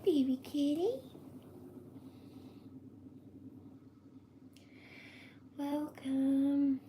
baby kitty. Welcome.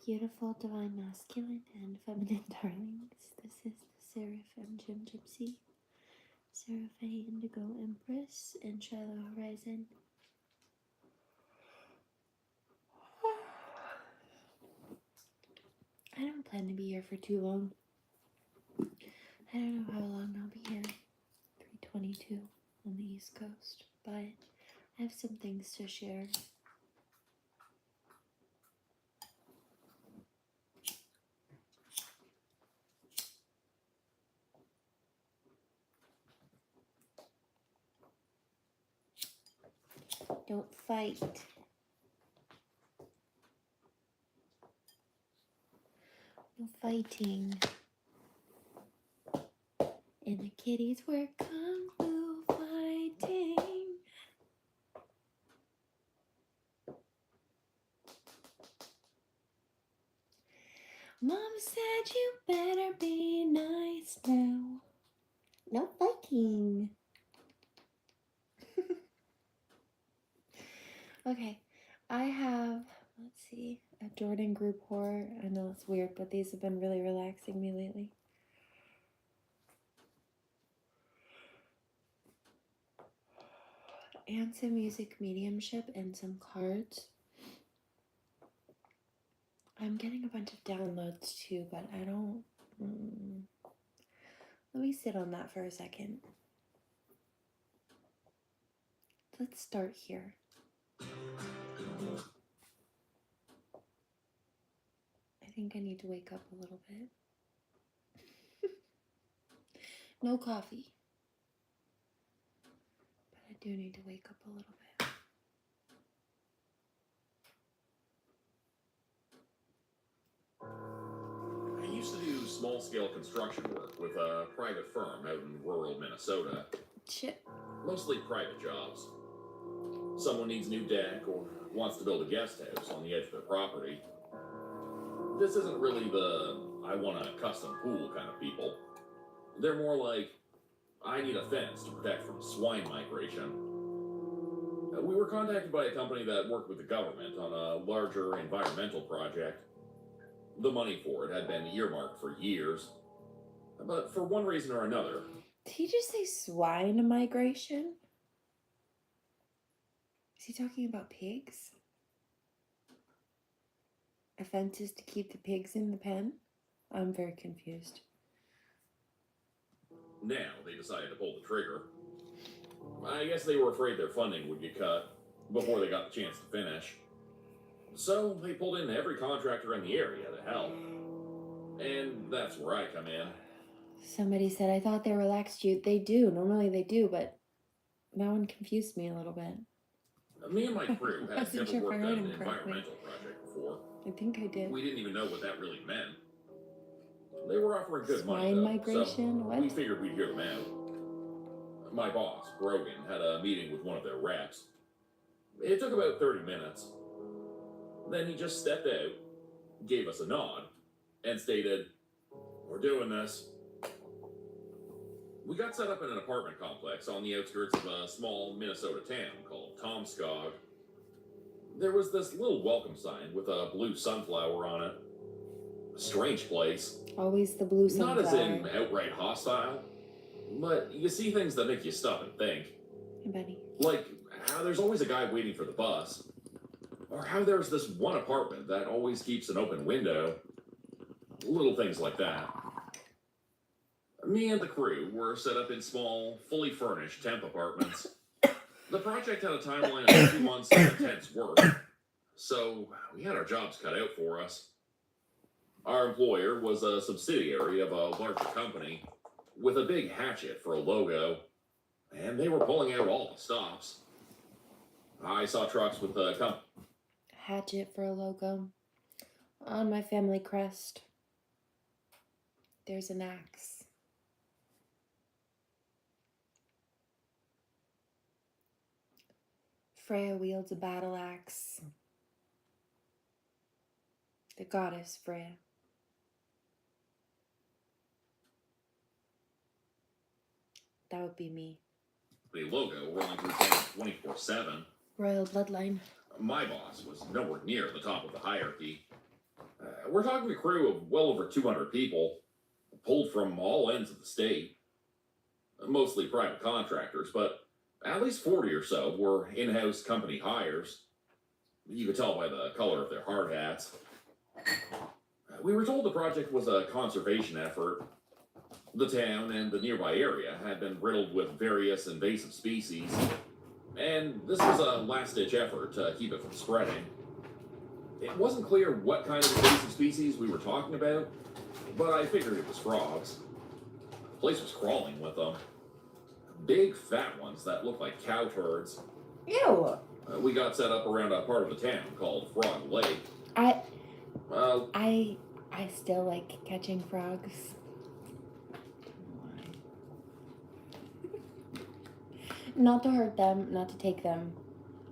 Beautiful, divine, masculine, and feminine darlings. This is the Seraphim Gem Gypsy, SeraFae Indigo Empress, and Shiloh Horizon. I don't plan to be here for too long. I don't know how long I'll be here. 3:22 on the East Coast, but I have some things to share. Don't fight. No fighting. And the kitties were kung fu fighting. Mom said you better be nice now. No fighting. Okay, I have, let's see, a Jordan group horror. I know it's weird, but these have been really relaxing me lately. And some music mediumship and some cards. I'm getting a bunch of downloads too, but I don't... Let me sit on that for a second. Let's start here. I think I need to wake up a little bit. No coffee. But I do need to wake up a little bit. I used to do small-scale construction work with a private firm out in rural Minnesota. Shit. Mostly private jobs. Someone needs a new deck or wants to build a guest house on the edge of their property. This isn't really the I want a custom pool kind of people. They're more like, I need a fence to protect from swine migration. We were contacted by a company that worked with the government on a larger environmental project. The money for it had been earmarked for years, but for one reason or another... Did he just say swine migration? Is he talking about pigs? A fence is to keep the pigs in the pen? I'm very confused. Now they decided to pull the trigger. I guess they were afraid their funding would get cut before they got the chance to finish. So they pulled in every contractor in the area to help. And that's where I come in. Somebody said, I thought they relaxed you. They do. Normally they do, but that one confused me a little bit. Me and my crew had never worked on an environmental project before. I think I did. We didn't even know what that really meant. They were offering good money, Swine though, migration? so What? we figured we'd hear them out. My boss, Brogan, had a meeting with one of their reps. It took about 30 minutes. Then he just stepped out, gave us a nod, and stated, "We're doing this." We got set up in an apartment complex on the outskirts of a small Minnesota town called Tomskog. There was this little welcome sign with a blue sunflower on it. Strange place. Always the blue sunflower. Not as in outright hostile, but you see things that make you stop and think. Hey, buddy. Like how there's always a guy waiting for the bus, or how there's this one apartment that always keeps an open window. Little things like that. Me and the crew were set up in small, fully furnished temp apartments. The project had a timeline of 2 months of intense work, so we had our jobs cut out for us. Our employer was a subsidiary of a larger company with a big hatchet for a logo, and they were pulling out all the stops. I saw trucks with the hatchet for a logo. On my family crest, there's an axe. Freya wields a battle axe. The goddess Freya. That would be me. The logo rolling through town 24/7. Royal bloodline. My boss was nowhere near the top of the hierarchy. We're talking a crew of well over 200 people, pulled from all ends of the state. Mostly private contractors, but at least 40 or so were in-house company hires. You could tell by the color of their hard hats. We were told the project was a conservation effort. The town and the nearby area had been riddled with various invasive species, and this was a last-ditch effort to keep it from spreading. It wasn't clear what kind of invasive species we were talking about, but I figured it was frogs. The place was crawling with them. Big, fat ones that looked like cow turds. Ew! We got set up around a part of the town called Frog Lake. I still like catching frogs. Not to hurt them, not to take them.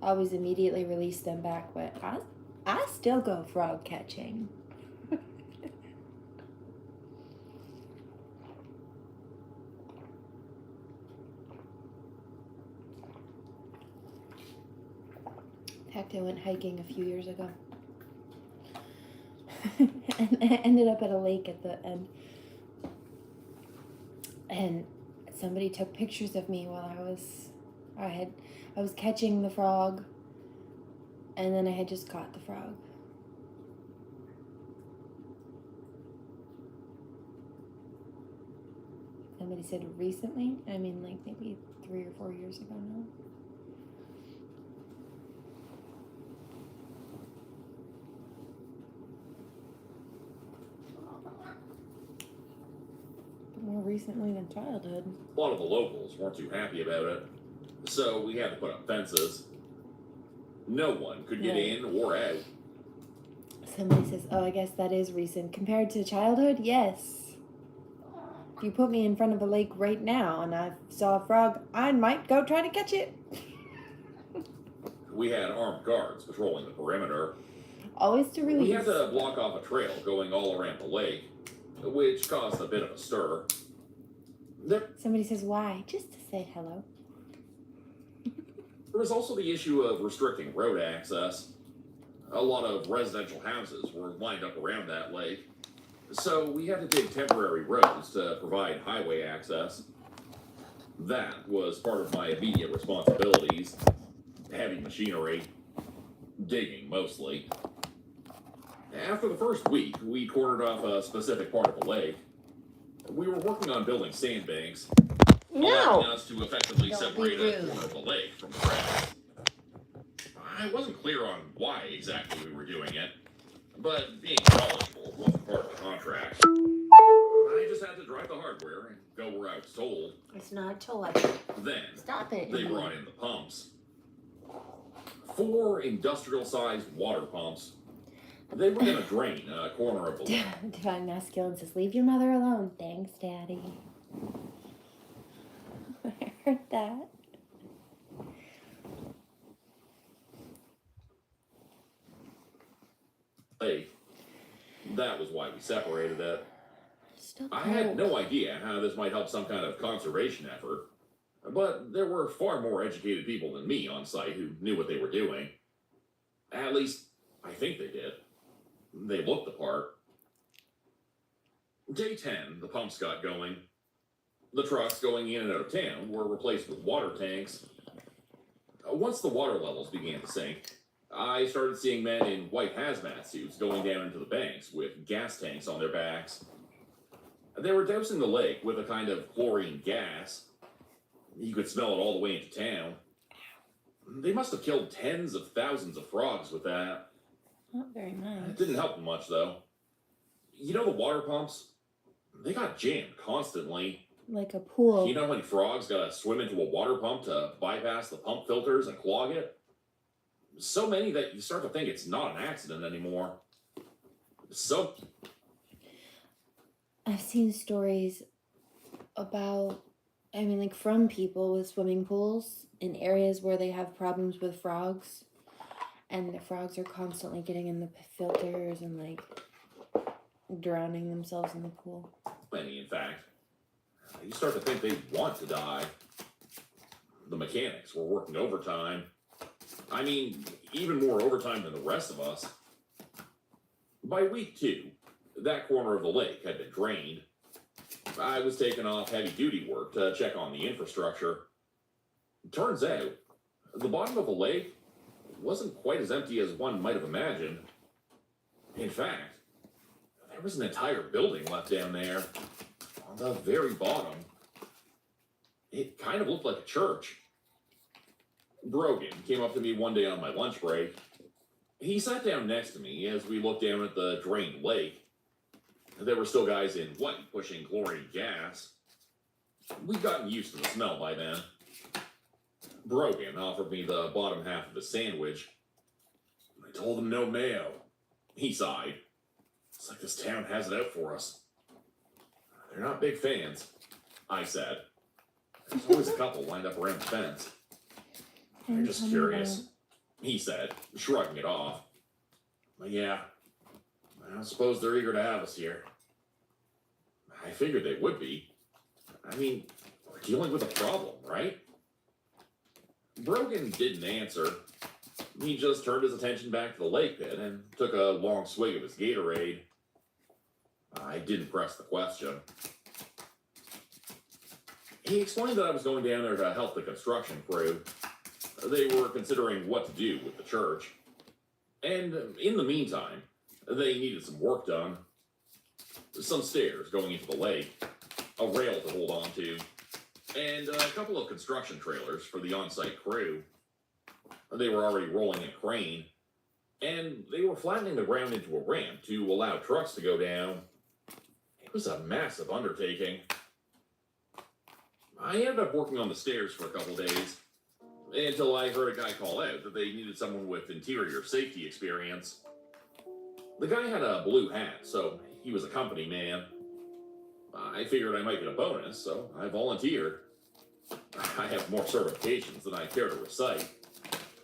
I always immediately release them back, but I still go frog catching. In fact, I went hiking a few years ago. And I ended up at a lake at the end. And somebody took pictures of me while I was catching the frog, and then I had just caught the frog. Somebody said recently? I mean, like maybe 3 or 4 years ago now. More recently than childhood. A lot of the locals weren't too happy about it, so we had to put up fences. No one could get in or out. Somebody says, oh, I guess that is recent. Compared to childhood, yes. If you put me in front of a lake right now and I saw a frog, I might go try to catch it. We had armed guards patrolling the perimeter. Always to release. We had to block off a trail going all around the lake, which caused a bit of a stir. Somebody says, why? Just to say hello. There was also the issue of restricting road access. A lot of residential houses were lined up around that lake, so we had to dig temporary roads to provide highway access. That was part of my immediate responsibilities. Heavy machinery, digging mostly. After the first week, we cornered off a specific part of the lake. We were working on building sandbanks, allowing us to effectively separate a corner of the lake from the rest. I wasn't clear on why exactly we were doing it, but being knowledgeable wasn't part of the contract. I just had to drive the hardware and go where I was told. It's not a toy. Then Stop it. They brought in the pumps. 4 industrial-sized water pumps. They were going to drain a corner of the lake. Divine Masculine says, leave your mother alone. Thanks, Daddy. I heard that. Hey, that was why we separated it. Still I had no idea how this might help some kind of conservation effort, but there were far more educated people than me on site who knew what they were doing. At least, I think they did. They looked the part. Day 10, the pumps got going. The trucks going in and out of town were replaced with water tanks. Once the water levels began to sink, I started seeing men in white hazmat suits going down into the banks with gas tanks on their backs. They were dousing the lake with a kind of chlorine gas. You could smell it all the way into town. They must have killed tens of thousands of frogs with that. Not very nice. It didn't help them much, though. You know the water pumps? They got jammed constantly. Like a pool. You know how many frogs gotta swim into a water pump to bypass the pump filters and clog it? So many that you start to think it's not an accident anymore. So... I've seen stories about, like from people with swimming pools in areas where they have problems with frogs. And the frogs are constantly getting in the filters and, like, drowning themselves in the pool. Many, in fact. You start to think they want to die. The mechanics were working overtime. I mean, even more overtime than the rest of us. By week 2, that corner of the lake had been drained. I was taking off heavy-duty work to check on the infrastructure. Turns out, the bottom of the lake wasn't quite as empty as one might have imagined. In fact, there was an entire building left down there. On the very bottom. It kind of looked like a church. Brogan came up to me one day on my lunch break. He sat down next to me as we looked down at the drained lake. There were still guys in white pushing chlorine gas. We'd gotten used to the smell by then. Brogan offered me the bottom half of his sandwich. I told him no mayo. He sighed. It's like this town has it out for us. They're not big fans, I said. There's always a couple lined up around the fence. They're just curious, he said, shrugging it off. But yeah, I suppose they're eager to have us here. I figured they would be. I mean, we're dealing with a problem, right? Brogan didn't answer. He just turned his attention back to the lake pit and took a long swig of his Gatorade. I didn't press the question. He explained that I was going down there to help the construction crew. They were considering what to do with the church. And in the meantime, they needed some work done. Some stairs going into the lake, a rail to hold on to, and a couple of construction trailers for the on-site crew. They were already rolling a crane, and they were flattening the ground into a ramp to allow trucks to go down. It was a massive undertaking. I ended up working on the stairs for a couple days, until I heard a guy call out that they needed someone with interior safety experience. The guy had a blue hat, so he was a company man. I figured I might get a bonus, so I volunteered. I have more certifications than I care to recite.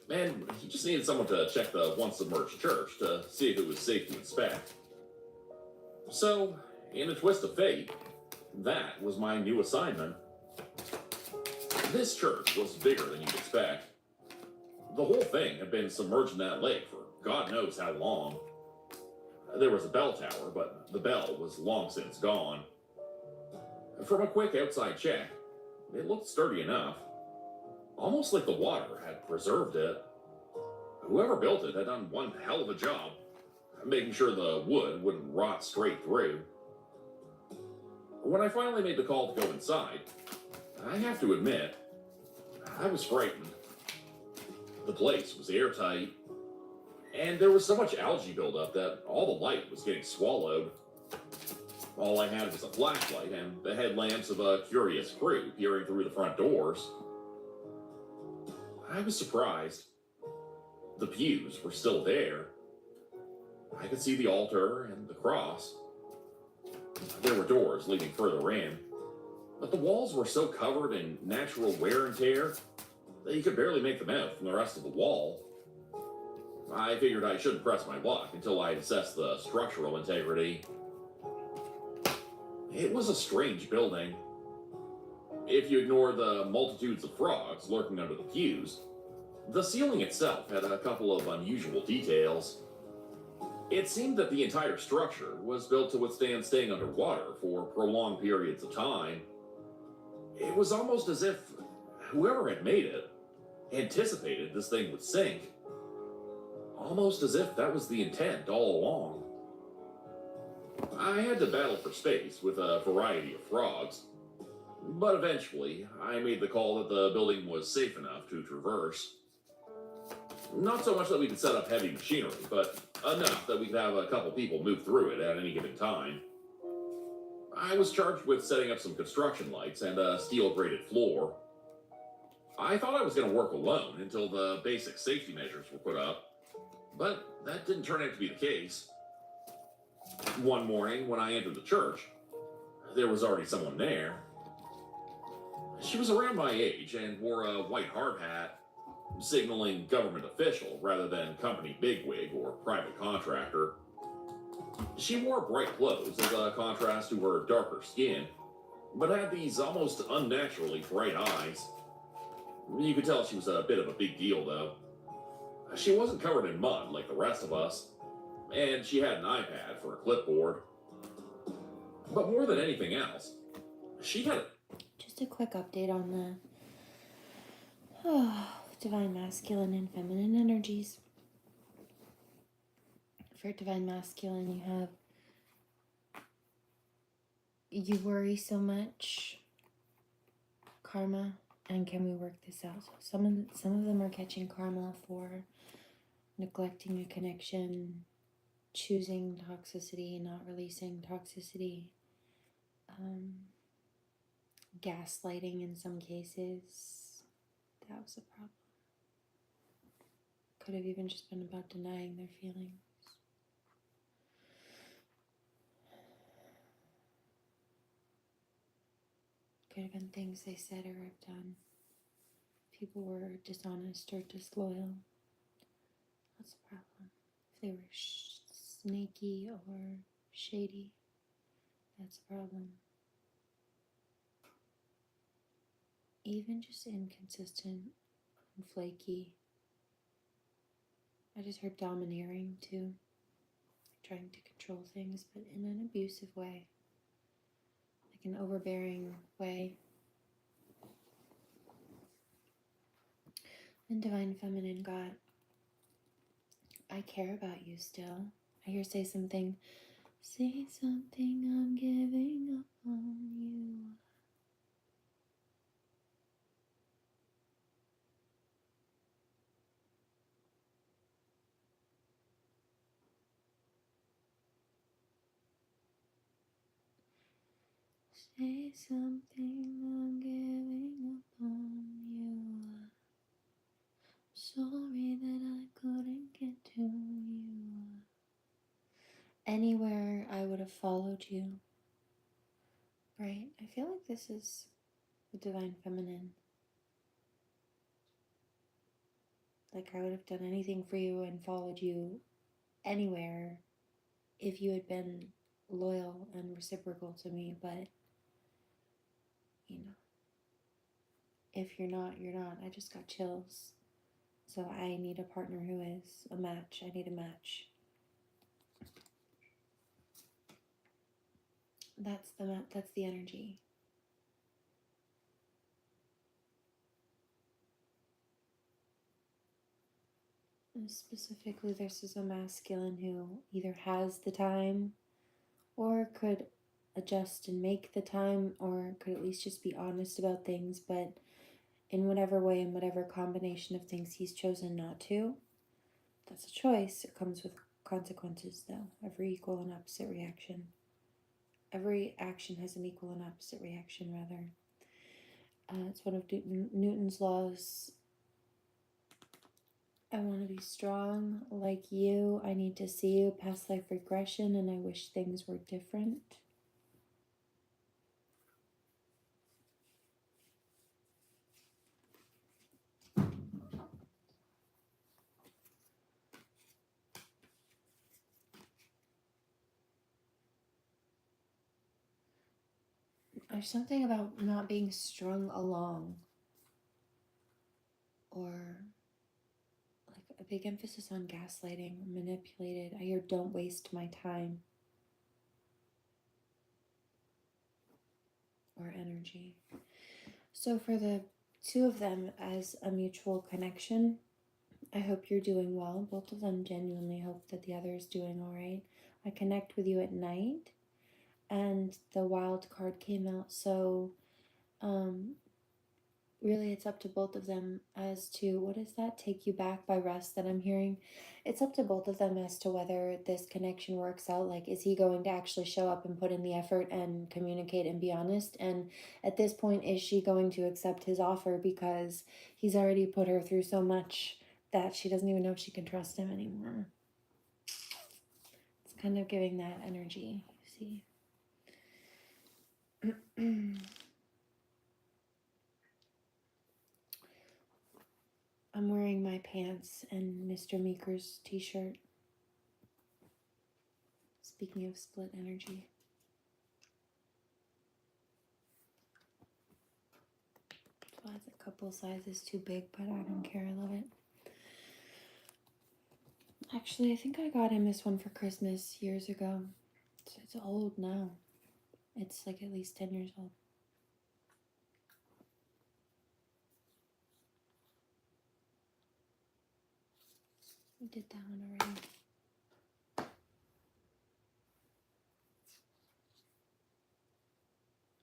And he just needed someone to check the once-submerged church to see if it was safe to inspect. So, in a twist of fate, that was my new assignment. This church was bigger than you'd expect. The whole thing had been submerged in that lake for God knows how long. There was a bell tower, but the bell was long since gone. From a quick outside check, it looked sturdy enough. Almost like the water had preserved it. Whoever built it had done one hell of a job, making sure the wood wouldn't rot straight through. When I finally made the call to go inside, I have to admit, I was frightened. The place was airtight, and there was so much algae buildup that all the light was getting swallowed. All I had was a flashlight and the headlamps of a curious crew peering through the front doors. I was surprised. The pews were still there. I could see the altar and the cross. There were doors leading further in, but the walls were so covered in natural wear and tear that you could barely make them out from the rest of the wall. I figured I shouldn't press my luck until I had assessed the structural integrity. It was a strange building. If you ignore the multitudes of frogs lurking under the pews, the ceiling itself had a couple of unusual details. It seemed that the entire structure was built to withstand staying underwater for prolonged periods of time. It was almost as if whoever had made it anticipated this thing would sink, almost as if that was the intent all along. I had to battle for space with a variety of frogs, but eventually I made the call that the building was safe enough to traverse. Not so much that we could set up heavy machinery, but enough that we could have a couple people move through it at any given time. I was charged with setting up some construction lights and a steel grated floor. I thought I was going to work alone until the basic safety measures were put up, but that didn't turn out to be the case. One morning, when I entered the church, there was already someone there. She was around my age and wore a white hard hat, signaling government official rather than company bigwig or private contractor. She wore bright clothes as a contrast to her darker skin, but had these almost unnaturally bright eyes. You could tell she was a bit of a big deal, though. She wasn't covered in mud like the rest of us, and she had an iPad for a clipboard. But more than anything else, she had Just a quick update on the divine masculine and feminine energies. For divine masculine, you worry so much, karma, and can we work this out? So some of them are catching karma for neglecting a connection, choosing toxicity, not releasing toxicity, gaslighting in some cases. That was a problem. Could have even just been about denying their feelings. Could have been things they said or have done. People were dishonest or disloyal. That's a problem. If they were snaky or shady, that's a problem. Even just inconsistent and flaky. I just heard domineering too. Trying to control things, but in an abusive way. Like an overbearing way. And divine feminine God, I care about you still. I hear say something, I'm giving up on you. Say something, I'm giving up on you. Sorry that I couldn't get to you. Anywhere I would have followed you. Right? I feel like this is the divine feminine. Like I would have done anything for you and followed you anywhere if you had been loyal and reciprocal to me, but you know, if you're not, you're not. I just got chills. So I need a partner who is a match. I need a match. That's the energy. And specifically, this is a masculine who either has the time or could adjust and make the time, or could at least just be honest about things, but in whatever way, in whatever combination of things he's chosen not to, that's a choice. It comes with consequences, though. Every equal and opposite reaction. Every action has an equal and opposite reaction, rather. It's one of Newton's laws. I want to be strong like you. I need to see you, past life regression, and I wish things were different. There's something about not being strung along, or like a big emphasis on gaslighting, manipulated. I hear don't waste my time or energy. So for the two of them as a mutual connection, I hope you're doing well. Both of them genuinely hope that the other is doing all right. I connect with you at night, and the wild card came out. So really it's up to both of them as to, what is that, Take You Back by Rest that I'm hearing. It's up to both of them as to whether this connection works out. Like, is he going to actually show up and put in the effort and communicate and be honest? And at this point, is she going to accept his offer, because he's already put her through so much that she doesn't even know if she can trust him anymore? It's kind of giving that energy, see. I'm wearing my pants and Mr. Meeker's t-shirt. Speaking of split energy. So it's a couple sizes too big, but I don't care, I love it. Actually, I think I got him this one for Christmas years ago. It's old now. It's like at least 10 years old. We did that one already.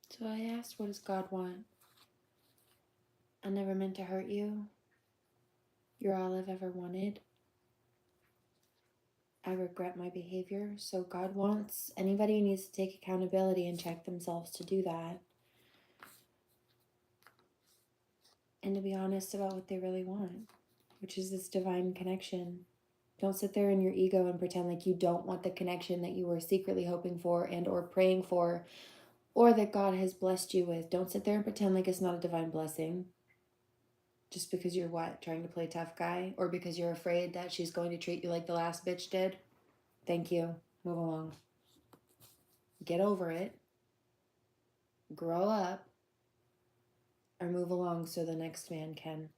So I asked, what does God want? I never meant to hurt you. You're all I've ever wanted. I regret my behavior. So God wants anybody who needs to take accountability and check themselves to do that. And to be honest about what they really want, which is this divine connection. Don't sit there in your ego and pretend like you don't want the connection that you were secretly hoping for and or praying for, or that God has blessed you with. Don't sit there and pretend like it's not a divine blessing. Just because you're what? Trying to play tough guy? Or because you're afraid that she's going to treat you like the last bitch did? Thank you. Move along. Get over it. Grow up. Or move along so the next man can.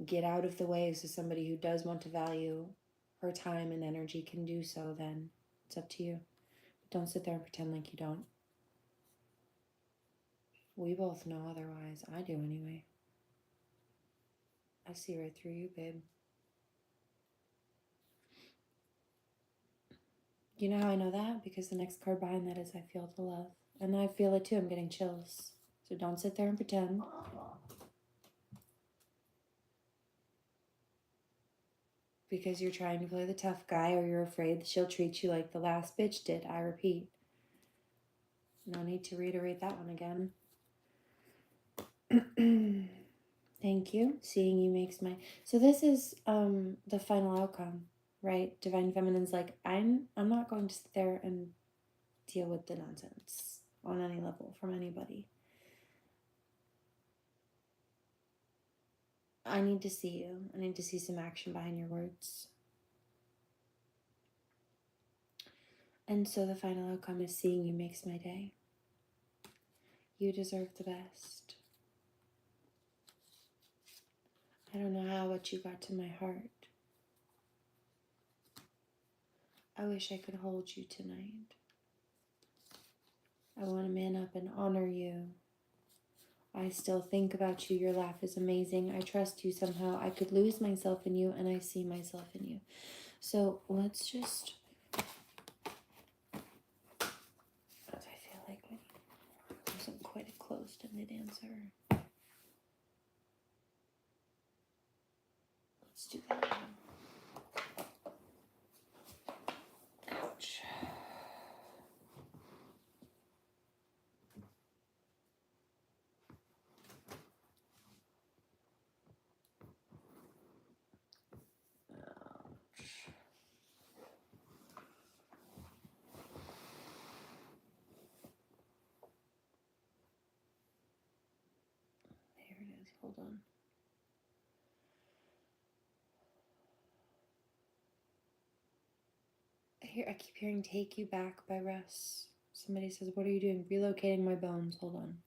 Get out of the way so somebody who does want to value her time and energy can do so. Then it's up to you. Don't sit there and pretend like you don't. We both know otherwise. I do anyway. I see right through you, babe. You know how I know that? Because the next card behind that is I feel the love. And I feel it too. I'm getting chills. So don't sit there and pretend. Because you're trying to play the tough guy, or you're afraid that she'll treat you like the last bitch did. I repeat. No need to reiterate that one again. Thank you. Seeing you makes my... So this is the final outcome, right? Divine Feminine's like, I'm not going to sit there and deal with the nonsense on any level from anybody. I need to see you. I need to see some action behind your words. And so the final outcome is seeing you makes my day. You deserve the best. I don't know how, but you got to my heart. I wish I could hold you tonight. I want to man up and honor you. I still think about you. Your laugh is amazing. I trust you somehow. I could lose myself in you, and I see myself in you. So let's just... I feel like we wasn't quite a closed-ended answer. Let's do that now. Ouch. There it is. Hold on. I keep hearing Take You Back by Russ. Somebody says, what are you doing? Relocating my bones. Hold on.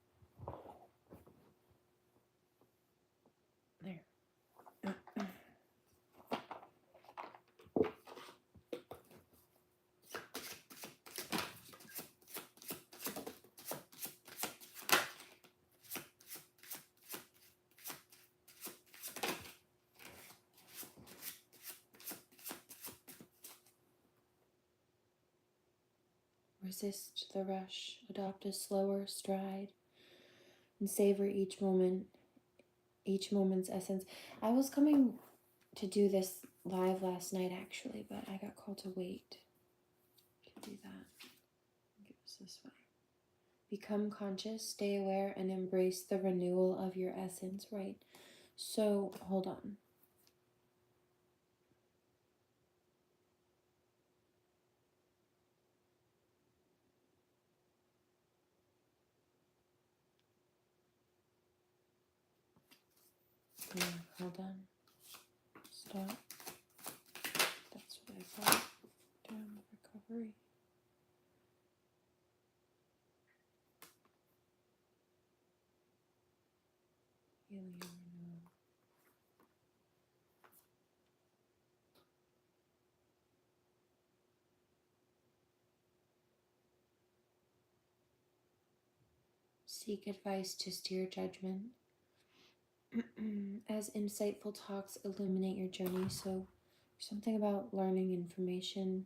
Resist the rush. Adopt a slower stride and savor each moment, each moment's essence. I was coming to do this live last night actually, but I got called to wait. Do that. Give us this way. Become conscious, stay aware, and embrace the renewal of your essence, right? So, hold on. Yeah, hold on. Stop. That's what I thought. Down recovery. Healing and renewal. Seek advice to steer judgment. As insightful talks illuminate your journey, so something about learning information.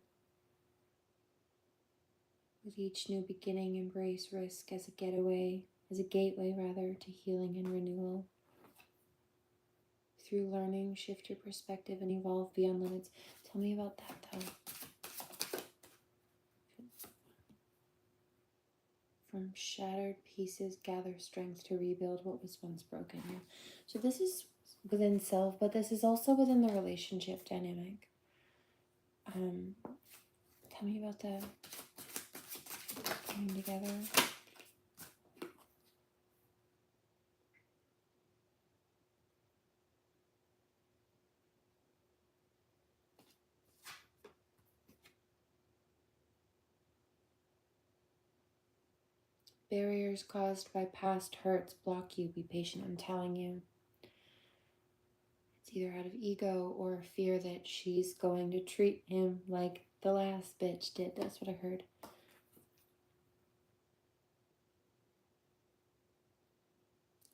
With each new beginning, embrace risk as a gateway rather, to healing and renewal. Through learning, shift your perspective and evolve beyond limits. Tell me about that, though. From shattered pieces, gather strength to rebuild what was once broken. Yeah. So this is within self, but this is also within the relationship dynamic. Tell me about the coming together. Barriers caused by past hurts block you. Be patient, I'm telling you. It's either out of ego or fear that she's going to treat him like the last bitch did. That's what I heard.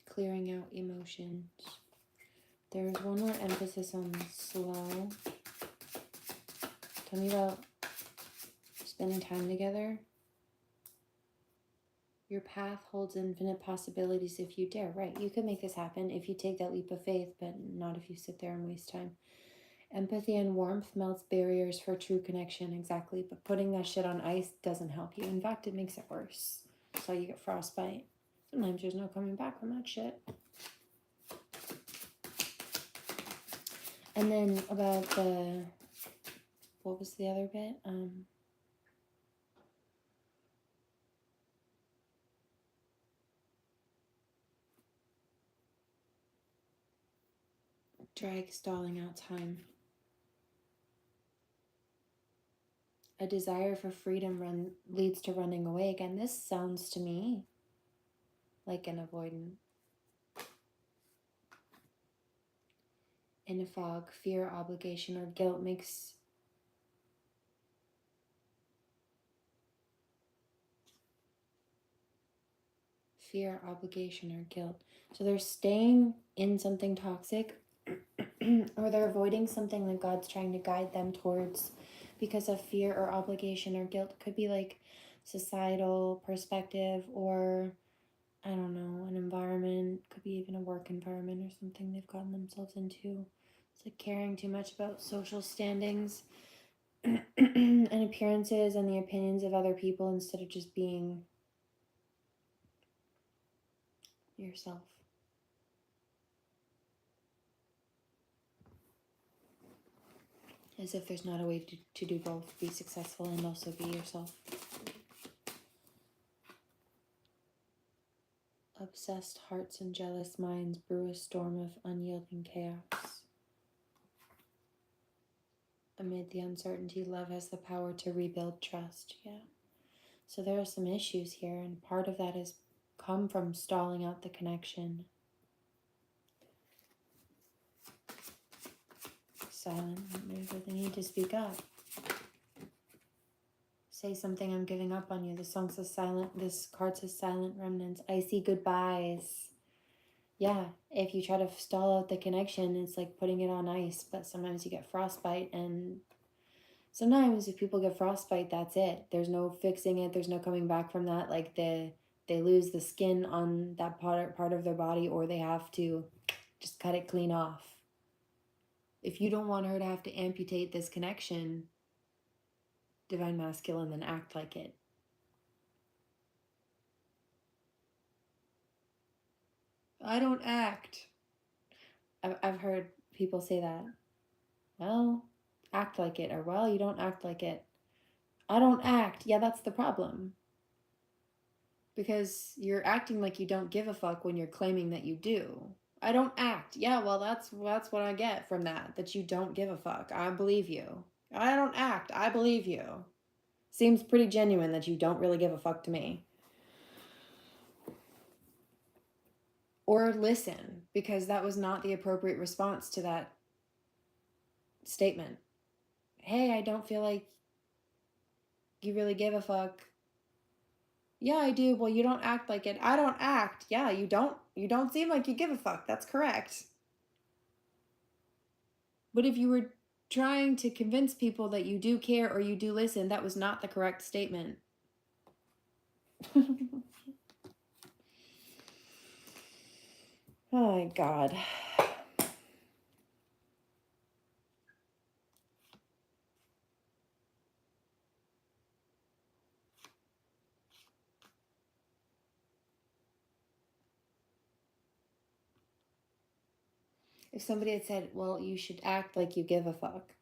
Clearing out emotions. There's one more emphasis on slow. Tell me about spending time together. Your path holds infinite possibilities if you dare. Right, you could make this happen if you take that leap of faith, but not if you sit there and waste time. Empathy and warmth melts barriers for true connection. Exactly, but putting that shit on ice doesn't help you. In fact, it makes it worse. That's how you get frostbite. Sometimes there's no coming back from that shit. And then about the, what was the other bit? Drag stalling out time. A desire for freedom leads to running away. Again, this sounds to me like an avoidant. In a fog, fear, obligation, or guilt makes fear, obligation, or guilt. So they're staying in something toxic or they're avoiding something that God's trying to guide them towards because of fear or obligation or guilt. It could be like societal perspective or, I don't know, an environment. Could be even a work environment or something they've gotten themselves into. It's like caring too much about social standings and appearances and the opinions of other people instead of just being yourself. As if there's not a way to do both, be successful and also be yourself. Obsessed hearts and jealous minds brew a storm of unyielding chaos. Amid the uncertainty, love has the power to rebuild trust. Yeah. So there are some issues here, and part of that has come from stalling out the connection. Silent, maybe they need to speak up. Say something, I'm giving up on you. The song says silent, this card says silent remnants. I see goodbyes. Yeah, if you try to stall out the connection, it's like putting it on ice, but sometimes you get frostbite and Sometimes if people get frostbite, that's it. There's no fixing it. There's no coming back from that. Like they lose the skin on that part of their body, or they have to just cut it clean off. If you don't want her to have to amputate this connection, divine masculine, then act like it. I don't act. I've heard people say that. Well, act like it, or well, you don't act like it. I don't act. Yeah, that's the problem. Because you're acting like you don't give a fuck when you're claiming that you do. I don't act. Yeah, well, that's what I get from that you don't give a fuck. I believe you. I don't act. I believe you. Seems pretty genuine that you don't really give a fuck to me. Or listen, because that was not the appropriate response to that statement. Hey, I don't feel like you really give a fuck. Yeah, I do. Well, you don't act like it. I don't act. Yeah, you don't seem like you give a fuck. That's correct. But if you were trying to convince people that you do care or you do listen, that was not the correct statement. Oh my God. If somebody had said, well, you should act like you give a fuck.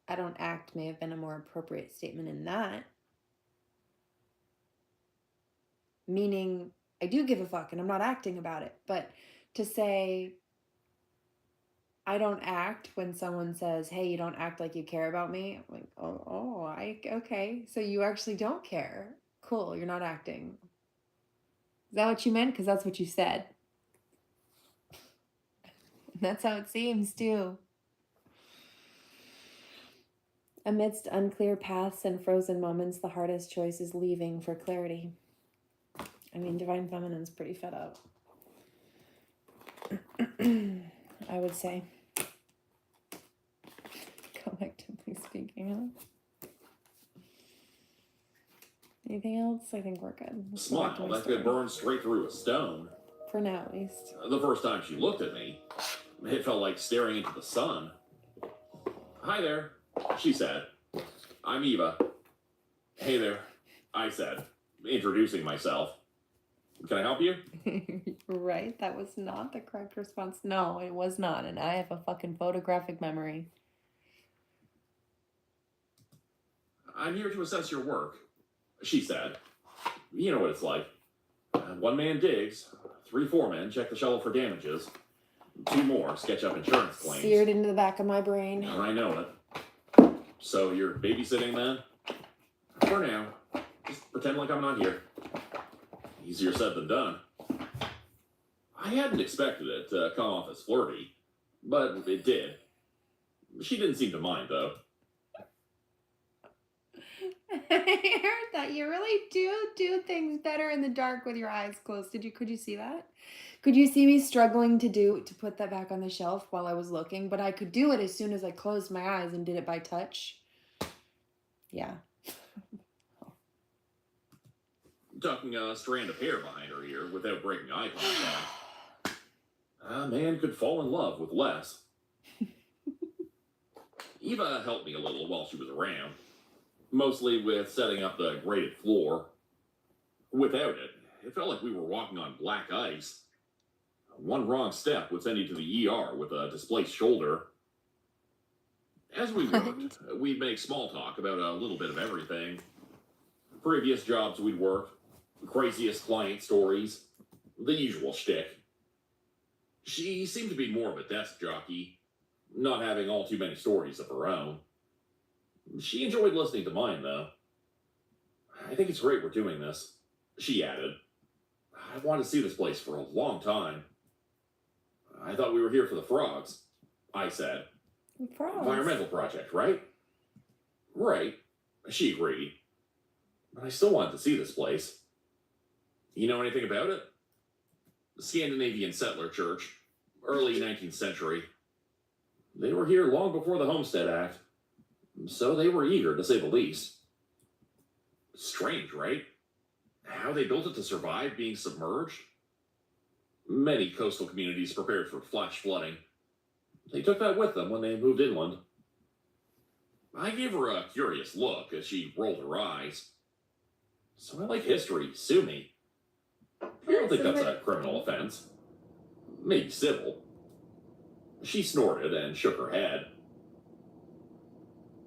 I don't act may have been a more appropriate statement in that. Meaning, I do give a fuck and I'm not acting about it. But to say, I don't act when someone says, hey, you don't act like you care about me. I'm like, okay. So you actually don't care. Cool, you're not acting. Is that what you meant? Because that's what you said. That's how it seems, too. Amidst unclear paths and frozen moments, the hardest choice is leaving for clarity. I mean, Divine Feminine's pretty fed up. I would say. Collectively speaking, huh? Anything else? I think we're good. Smile that could burn straight through a stone. For now, at least. The first time she looked at me, it felt like staring into the sun. Hi there, she said. I'm Eva. Hey there, I said, introducing myself. Can I help you? Right, that was not the correct response. No, it was not, and I have a fucking photographic memory. I'm here to assess your work, she said. You know what it's like. One man digs, 3 foremen check the shovel for damages, 2 more sketch up insurance claims. Seared into the back of my brain. I know it. So you're babysitting then? For now. Just pretend like I'm not here. Easier said than done. I hadn't expected it to come off as flirty, but it did. She didn't seem to mind, though. I heard that. You really do things better in the dark with your eyes closed. Could you see that? Could you see me struggling to put that back on the shelf while I was looking? But I could do it as soon as I closed my eyes and did it by touch. Yeah. Tucking a strand of hair behind her ear without breaking eye contact. A man could fall in love with less. Eva helped me a little while she was around. Mostly with setting up the graded floor. Without it, it felt like we were walking on black ice. One wrong step would send you to the ER with a displaced shoulder. As we worked, we'd make small talk about a little bit of everything. Previous jobs we'd worked, craziest client stories, the usual shtick. She seemed to be more of a desk jockey, not having all too many stories of her own. She enjoyed listening to mine, though. I think it's great we're doing this, she added. I wanted to see this place for a long time. I thought we were here for the frogs, I said. Frogs? Environmental project, right? Right, she agreed. But I still wanted to see this place. You know anything about it? Scandinavian settler church, early 19th century. They were here long before the Homestead Act, so they were eager, to say the least. Strange, right? How they built it to survive being submerged? Many coastal communities prepared for flash flooding. They took that with them when they moved inland. I gave her a curious look as she rolled her eyes. So I like history, sue me. I don't think that's a criminal offense. Maybe civil. She snorted and shook her head.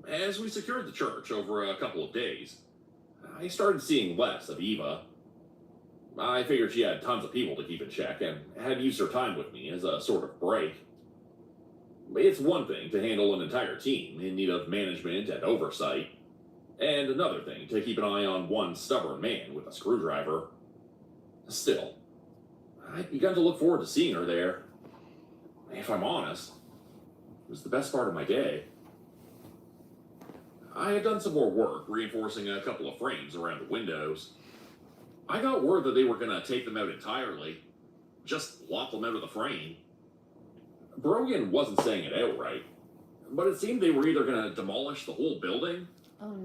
As we secured the church over a couple of days, I started seeing less of Eva. I figured she had tons of people to keep in check and had used her time with me as a sort of break. It's one thing to handle an entire team in need of management and oversight, and another thing to keep an eye on one stubborn man with a screwdriver. Still, I'd begun to look forward to seeing her there. If I'm honest, it was the best part of my day. I had done some more work reinforcing a couple of frames around the windows. I got word that they were going to take them out entirely, just lop them out of the frame. Brogan wasn't saying it outright, but it seemed they were either going to demolish the whole building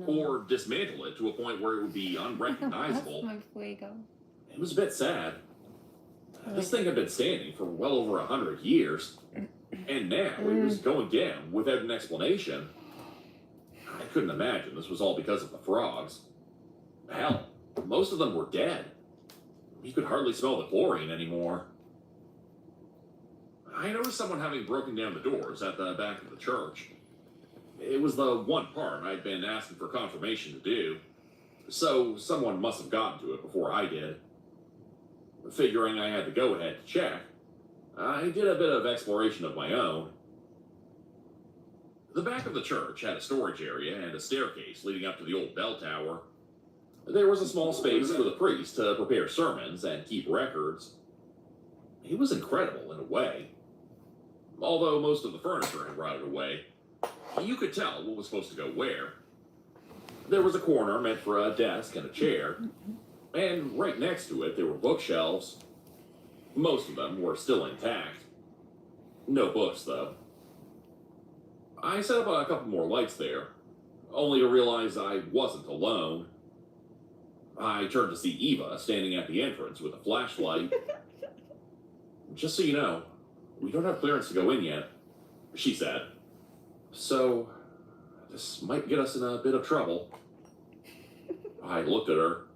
or dismantle it to a point where it would be unrecognizable. That's my fuego. It was a bit sad. This thing had been standing for well over 100 years, and now it was going down without an explanation. I couldn't imagine this was all because of the frogs. Hell, most of them were dead. You could hardly smell the chlorine anymore. I noticed someone having broken down the doors at the back of the church. It was the one part I'd been asking for confirmation to do, so someone must have gotten to it before I did. Figuring I had the go-ahead to check, I did a bit of exploration of my own. The back of the church had a storage area and a staircase leading up to the old bell tower. There was a small space for the priest to prepare sermons and keep records. It was incredible in a way. Although most of the furniture had rotted away, you could tell what was supposed to go where. There was a corner meant for a desk and a chair, and right next to it there were bookshelves. Most of them were still intact. No books, though. I set up a couple more lights there, only to realize I wasn't alone. I turned to see Eva standing at the entrance with a flashlight. Just so you know, we don't have clearance to go in yet, she said. So, this might get us in a bit of trouble. I looked at her,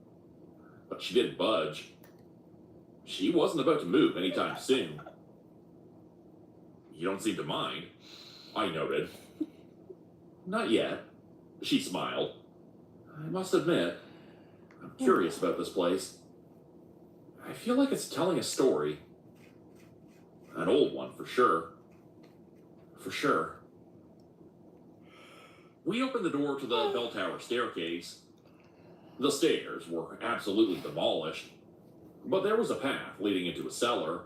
but she didn't budge. She wasn't about to move anytime soon. You don't seem to mind, I noted. Not yet, she smiled. I must admit, I'm curious about this place. I feel like it's telling a story. An old one, for sure. For sure. We opened the door to the bell tower staircase. The stairs were absolutely demolished, but there was a path leading into a cellar.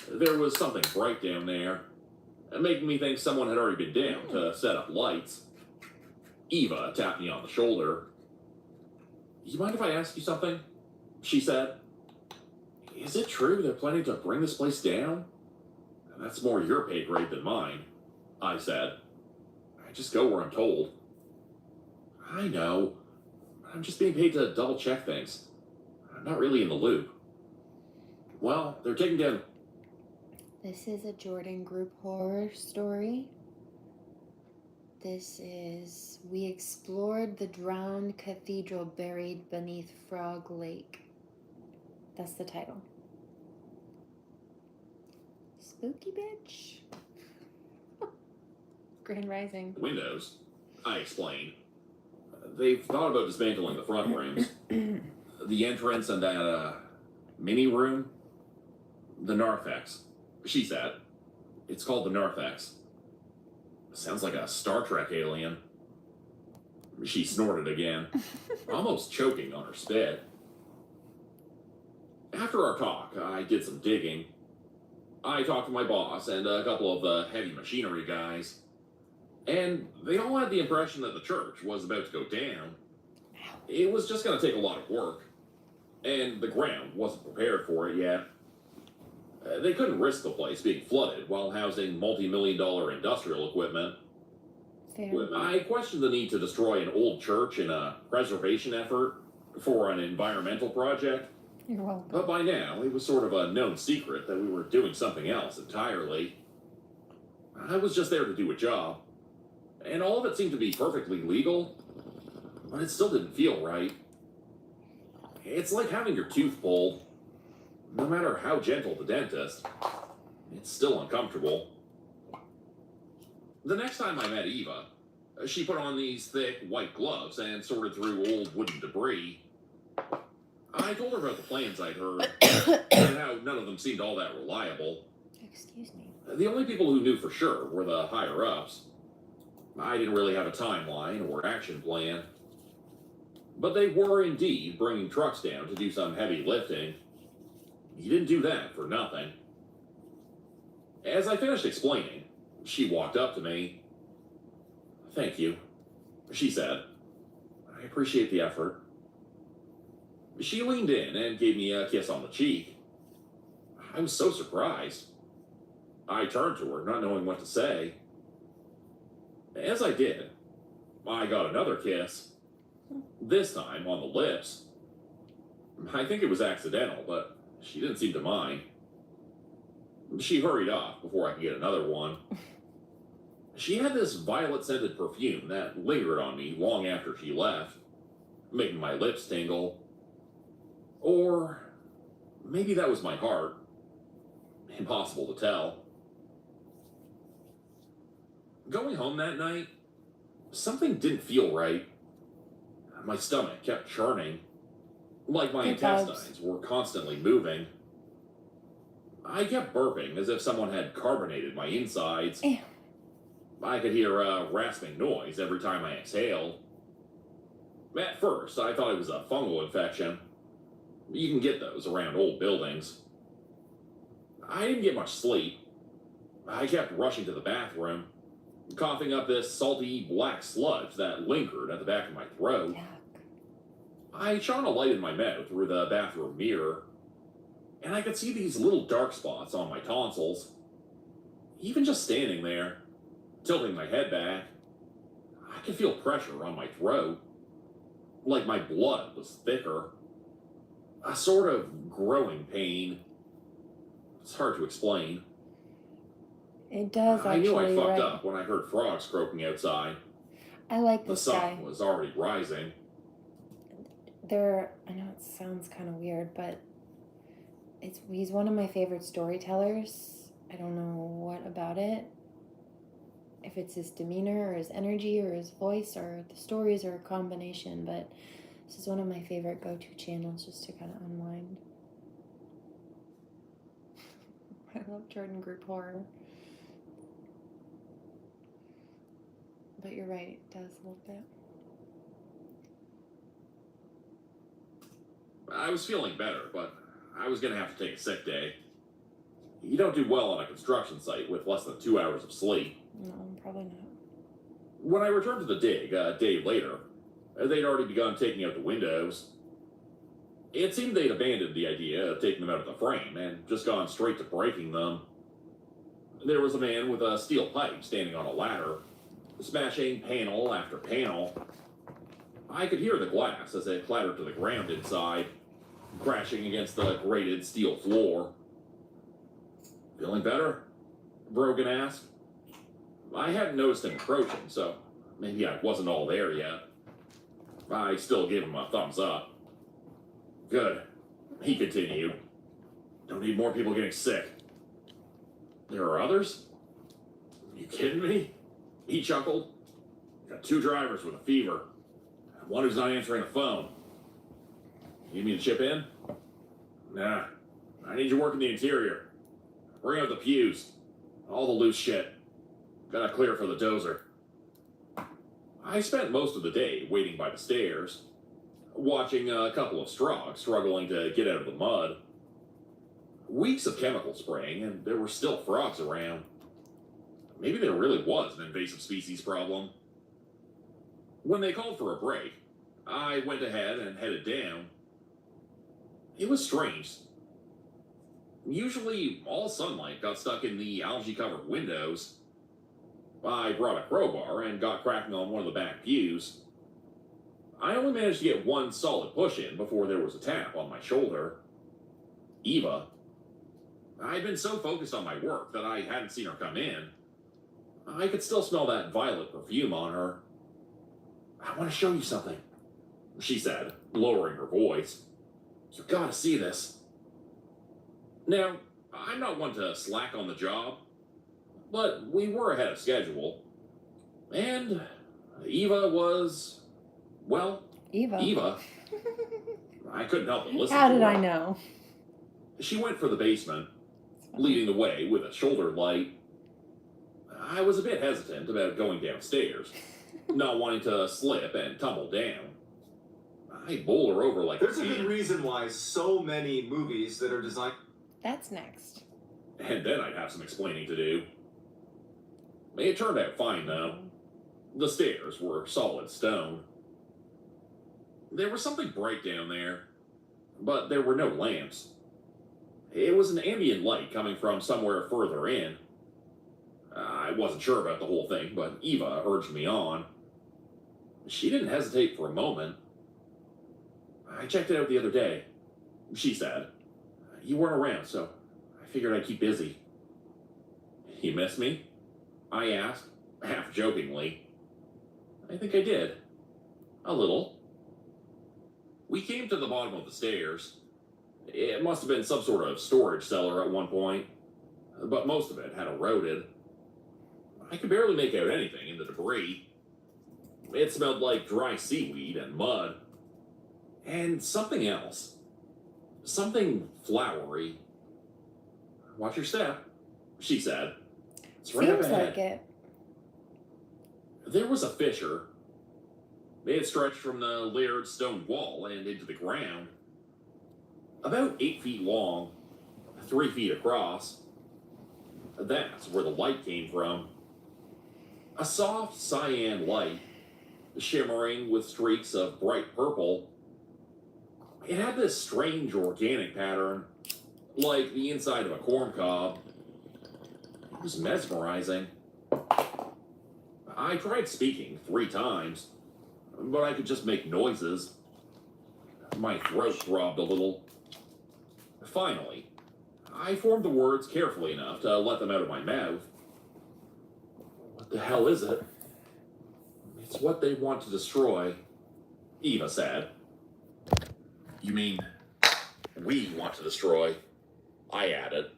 There was something bright down there, making me think someone had already been down to set up lights. Eva tapped me on the shoulder. You mind if I ask you something? She said. Is it true they're planning to bring this place down? That's more your pay grade than mine, I said. I just go where I'm told. I know. I'm just being paid to double check things. I'm not really in the loop. Well, they're taking down... This is a Jordan group horror story. This is We Explored the Drowned Cathedral Buried Beneath Frog Lake. That's the title. Spooky bitch. Grand Rising. Windows, I explained. They've thought about dismantling the front rooms. The entrance and that, mini room. The narthex, she said. It's called the narthex. Sounds like a Star Trek alien. She snorted again, almost choking on her spit. After our talk, I did some digging. I talked to my boss and a couple of the heavy machinery guys, and they all had the impression that the church was about to go down. It was just going to take a lot of work, and the ground wasn't prepared for it yet. They couldn't risk the place being flooded while housing multi-million-dollar industrial equipment. Fair. I questioned the need to destroy an old church in a preservation effort for an environmental project. You're welcome. But by now, it was sort of a known secret that we were doing something else entirely. I was just there to do a job, and all of it seemed to be perfectly legal, but it still didn't feel right. It's like having your tooth pulled. No matter how gentle the dentist, it's still uncomfortable. The next time I met Eva, she put on these thick white gloves and sorted through old wooden debris. I told her about the plans I'd heard, and how none of them seemed all that reliable. Excuse me. The only people who knew for sure were the higher-ups. I didn't really have a timeline or action plan. But they were indeed bringing trucks down to do some heavy lifting. You didn't do that for nothing. As I finished explaining, she walked up to me. "Thank you," she said. "I appreciate the effort." She leaned in and gave me a kiss on the cheek. I was so surprised. I turned to her, not knowing what to say. As I did, I got another kiss. This time on the lips. I think it was accidental, but she didn't seem to mind. She hurried off before I could get another one. She had this violet-scented perfume that lingered on me long after she left, making my lips tingle. Or maybe that was my heart. Impossible to tell. Going home that night, something didn't feel right. My stomach kept churning, like my intestines were constantly moving. I kept burping as if someone had carbonated my insides. Ew. I could hear a rasping noise every time I exhaled. At first, I thought it was a fungal infection. You can get those around old buildings. I didn't get much sleep. I kept rushing to the bathroom, coughing up this salty black sludge that lingered at the back of my throat. Yuck. I shone a light in my mouth through the bathroom mirror, and I could see these little dark spots on my tonsils. Even just standing there, tilting my head back, I could feel pressure on my throat, like my blood was thicker. A sort of growing pain. It's hard to explain. It does actually. I knew I fucked right. up when I heard frogs croaking outside. I like The this sun guy. was already rising. I know it sounds kind of weird, but he's one of my favorite storytellers. I don't know what about it. If it's his demeanor or his energy or his voice or the stories or a combination, but this is one of my favorite go-to channels just to kind of unwind. I love Jordan Group Horror. But you're right, it does a little bit. I was feeling better, but I was going to have to take a sick day. You don't do well on a construction site with less than 2 hours of sleep. No, probably not. When I returned to the dig a day later, they'd already begun taking out the windows. It seemed they'd abandoned the idea of taking them out of the frame and just gone straight to breaking them. There was a man with a steel pipe standing on a ladder, smashing panel after panel. I could hear the glass as it clattered to the ground inside, crashing against the grated steel floor. "Feeling better?" Brogan asked. I hadn't noticed him approaching, so maybe I wasn't all there yet. I still gave him a thumbs up. "Good," he continued. "Don't need more people getting sick." "There are others?" "You kidding me?" He chuckled. "Got 2 drivers with a fever. One who's not answering the phone. Need me to chip in?" "Nah. I need you working the interior. Bring out the pews. All the loose shit. Gotta clear for the dozer." I spent most of the day waiting by the stairs, watching a couple of Strogs struggling to get out of the mud. Weeks of chemical spraying, and there were still frogs around. Maybe there really was an invasive species problem. When they called for a break, I went ahead and headed down. It was strange. Usually, all sunlight got stuck in the algae-covered windows. I brought a crowbar and got cracking on one of the back pews. I only managed to get one solid push in before there was a tap on my shoulder. Eva. I'd been so focused on my work that I hadn't seen her come in. I could still smell that violet perfume on her. "I want to show you something," she said, lowering her voice. "You gotta see this." Now, I'm not one to slack on the job, but we were ahead of schedule. And Eva was, well, Eva. I couldn't help but listen How to did her. I know? She went for the basement, leading the way with a shoulder light. I was a bit hesitant about going downstairs, not wanting to slip and tumble down. I bowl her over like There's a a good can, reason why so many movies that are designed. That's next. and then I'd have some explaining to do. It turned out fine, though. The stairs were solid stone. There was something bright down there, but there were no lamps. It was an ambient light coming from somewhere further in. I wasn't sure about the whole thing, but Eva urged me on. She didn't hesitate for a moment. "I checked it out the other day," she said. "You weren't around, so I figured I'd keep busy." "You miss me?" I asked, half jokingly. I think I did. A little. We came to the bottom of the stairs. It must have been some sort of storage cellar at one point, but most of it had eroded. I could barely make out anything in the debris. It smelled like dry seaweed and mud. And something else. Something flowery. "Watch your step," she said. "It's right up Seems ahead." like it. There was a fissure. It stretched from the layered stone wall and into the ground. About 8 feet long, 3 feet across. That's where the light came from. A soft cyan light, shimmering with streaks of bright purple. It had this strange organic pattern, like the inside of a corn cob. It was mesmerizing. I tried speaking 3 times, but I could just make noises. My throat throbbed a little. Finally, I formed the words carefully enough to let them out of my mouth. "What the hell is it?" "It's what they want to destroy," Eva said. "You mean we want to destroy?" I added.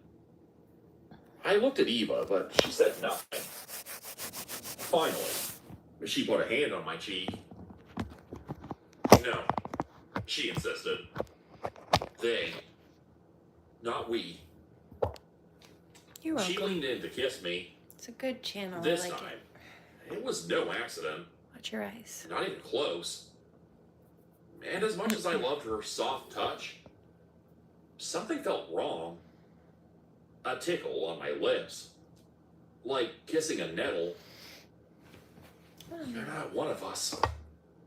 I looked at Eva, but she said nothing. Finally, she put a hand on my cheek. "No," she insisted. "They. Not we." You're She welcome. leaned in to kiss me. It's a good channel. This I like time, it. it was no accident. Watch your eyes. Not even close. And as much as I loved her soft touch, something felt wrong. A tickle on my lips. Like kissing a nettle. "You're not one of us,"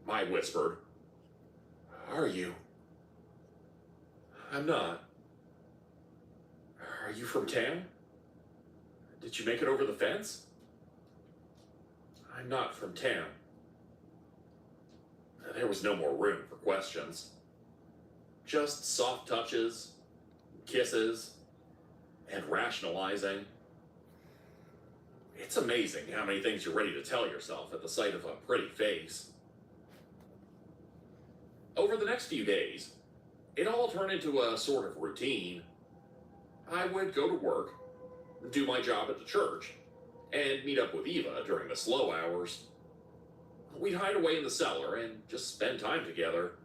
I whispered. "Are you?" "I'm not." "Are you from town? Did you make it over the fence?" "I'm not from town." There was no more room for questions. Just soft touches, kisses, and rationalizing. It's amazing how many things you're ready to tell yourself at the sight of a pretty face. Over the next few days, it all turned into a sort of routine. I would go to work, do my job at the church, and meet up with Eva during the slow hours. We'd hide away in the cellar and just spend time together.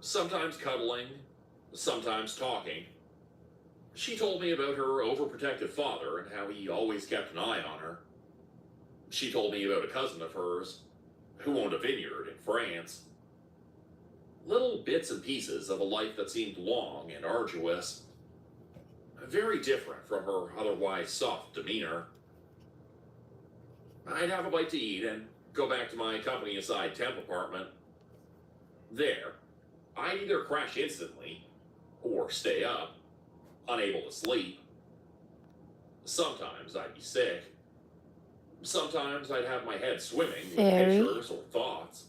Sometimes cuddling, sometimes talking. She told me about her overprotective father and how he always kept an eye on her. She told me about a cousin of hers who owned a vineyard in France. Little bits and pieces of a life that seemed long and arduous. Very different from her otherwise soft demeanor. I'd have a bite to eat and go back to my company-assigned temp apartment. There, I'd either crash instantly or stay up, unable to sleep. Sometimes I'd be sick. Sometimes I'd have my head swimming with Very. pictures or thoughts.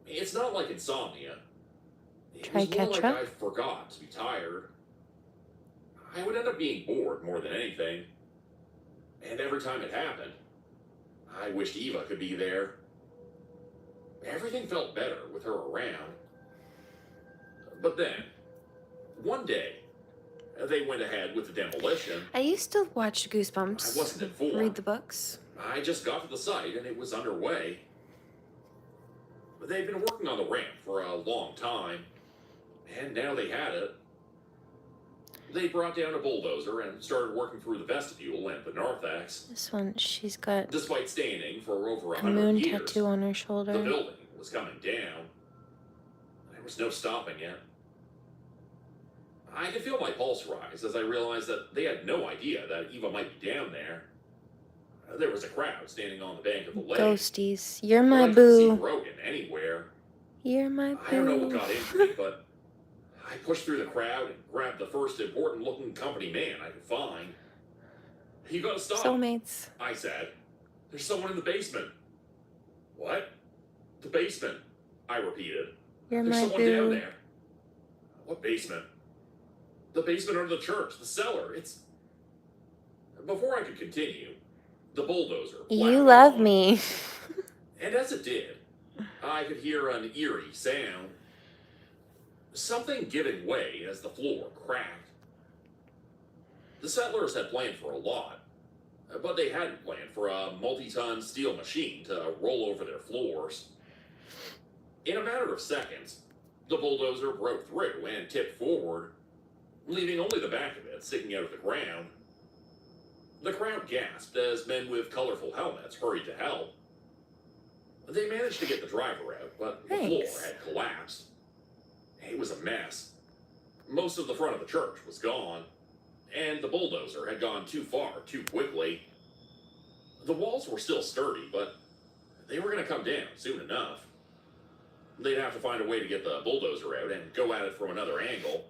It's not like insomnia. It Try was more like ketchup? I forgot to be tired. I would end up being bored more than anything. And every time it happened, I wished Eva could be there. Everything felt better with her around. But then, one day, they went ahead with the demolition. I used to watch I Goosebumps, wasn't informed. read the books. I just got to the site and it was underway. They'd been working on the ramp for a long time, and now they had it. They brought down a bulldozer and started working through the vestibule and the narthex. This one, she's got Despite standing for over a 100 moon years, tattoo on her the shoulder. building was coming down. There was no stopping it. I could feel my pulse rise as I realized that they had no idea that Eva might be down there. There was a crowd standing on the bank of the lake. Ghosties. You're but my I couldn't see boo. Brogan anywhere. You're my I don't know what boo. got into me, but I pushed through the crowd and grabbed the first important-looking company man I could find. You gotta stop, Soulmates. I said. There's someone in the basement. What? The basement, I repeated. You're There's my someone down boo. there. What basement? The basement under the church, the cellar. It's... Before I could continue, the bulldozer You plowed love on. me. And as it did, I could hear an eerie sound. Something giving way as the floor cracked. The settlers had planned for a lot, but they hadn't planned for a multi-ton steel machine to roll over their floors. In a matter of seconds, the bulldozer broke through and tipped forward, leaving only the back of it sticking out of the ground. The crowd gasped as men with colorful helmets hurried to help. They managed to get the driver out, but the floor Thanks. had collapsed. It was a mess. Most of the front of the church was gone, and the bulldozer had gone too far too quickly. The walls were still sturdy, but they were going to come down soon enough. They'd have to find a way to get the bulldozer out and go at it from another angle.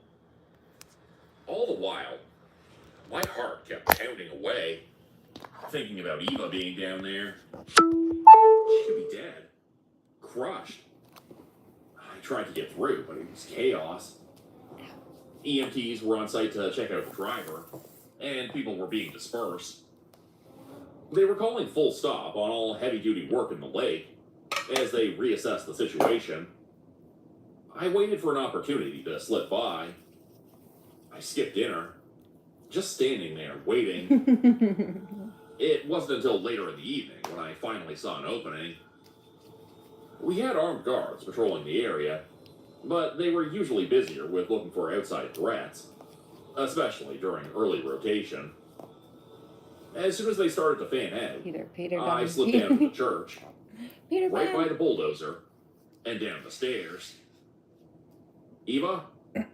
All the while, my heart kept pounding away, thinking about Eva being down there. She could be dead. Crushed. I tried to get through, but it was chaos. EMTs were on site to check out the driver, and people were being dispersed. They were calling full stop on all heavy-duty work in the lake as they reassessed the situation. I waited for an opportunity to slip by. I skipped dinner, just standing there waiting. It wasn't until later in the evening when I finally saw an opening. We had armed guards patrolling the area, but they were usually busier with looking for outside threats, especially during early rotation. As soon as they started to fan out, Peter I Pan. slipped down to the church, Peter right by Pan. the bulldozer, and down the stairs. Eva,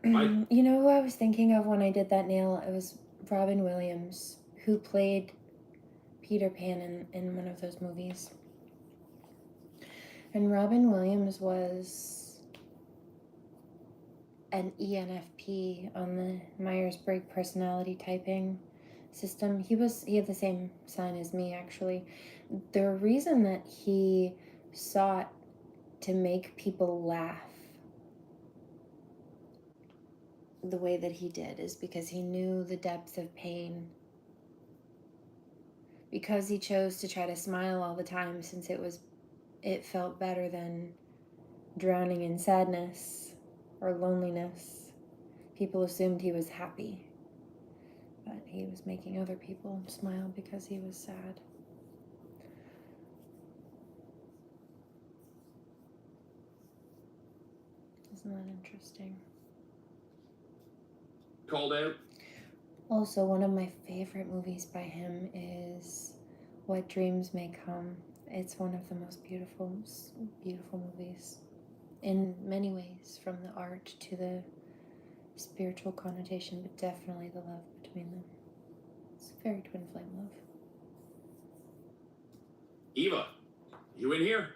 You know who I was thinking of when I did that nail? It was Robin Williams, who played Peter Pan in one of those movies. And Robin Williams was an ENFP on the Myers-Briggs personality typing system. He had the same sign as me, actually. The reason that he sought to make people laugh the way that he did is because he knew the depth of pain. Because he chose to try to smile all the time, since it felt better than drowning in sadness or loneliness. People assumed he was happy, but he was making other people smile because he was sad. Isn't that interesting? called out. Also, one of my favorite movies by him is What Dreams May Come. It's one of the most beautiful movies in many ways, from the art to the spiritual connotation, but definitely the love between them. It's very twin flame love. Eva, you in here?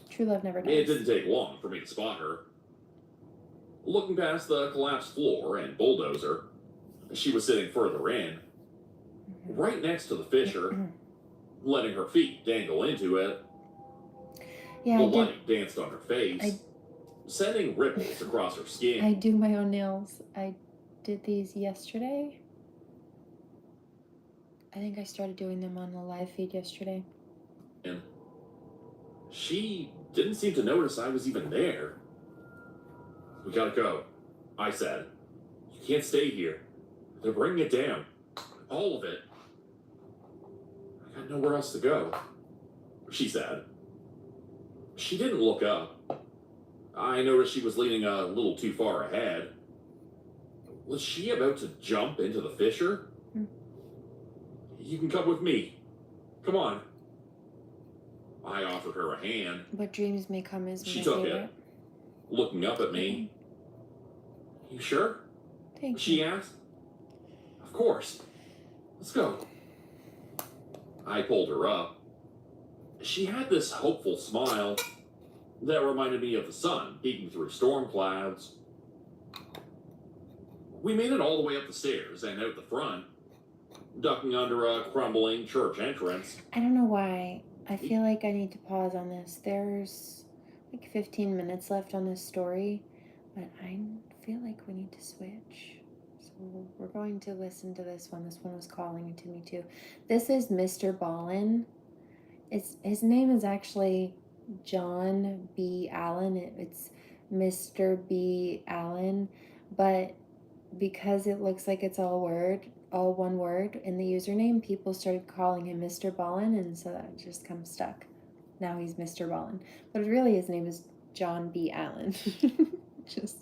True love never dies. It didn't take long for me to spot her. Looking past the collapsed floor and bulldozer, she was sitting further in, right next to the fissure, letting her feet dangle into it. Yeah, The I did. light danced on her face, sending ripples across her skin. I do my own nails. I did these yesterday. I think I started doing them on the live feed yesterday. And she didn't seem to notice I was even there. We gotta go, I said. You can't stay here. They're bringing it down. All of it. I got nowhere else to go, she said. She didn't look up. I noticed she was leaning a little too far ahead. Was she about to jump into the fissure? You can come with me. Come on. I offered her a hand. What dreams may come is She my took favorite. it, looking up at me. You sure? Thank She you. asked. Of course. Let's go. I pulled her up. She had this hopeful smile that reminded me of the sun peeking through storm clouds. We made it all the way up the stairs and out the front, ducking under a crumbling church entrance. I don't know why. I feel like I need to pause on this. There's like 15 minutes left on this story, but I feel like we need to switch. So we're going to listen to this one. This one was calling to me too. This is Mr. Ballin. His name is actually John B. Allen. It's Mr. B. Allen, but because it looks like it's all one word in the username, people started calling him Mr. Ballin, and so that just kind of stuck. Now he's Mr. Ballin, but really his name is John B. Allen. Just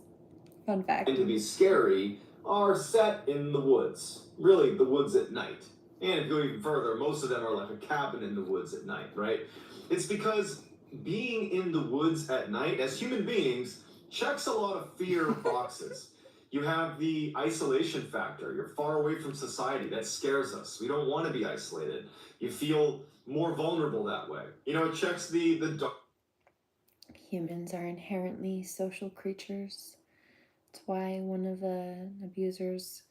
fun fact. To be scary are set in the woods. Really, the woods at night. And if you go even further, most of them are like a cabin in the woods at night, right? It's because being in the woods at night, as human beings, checks a lot of fear boxes. You have the isolation factor. You're far away from society. That scares us. We don't want to be isolated. You feel more vulnerable that way. You know, it checks the dark. Humans are inherently social creatures. That's why one of the abuser's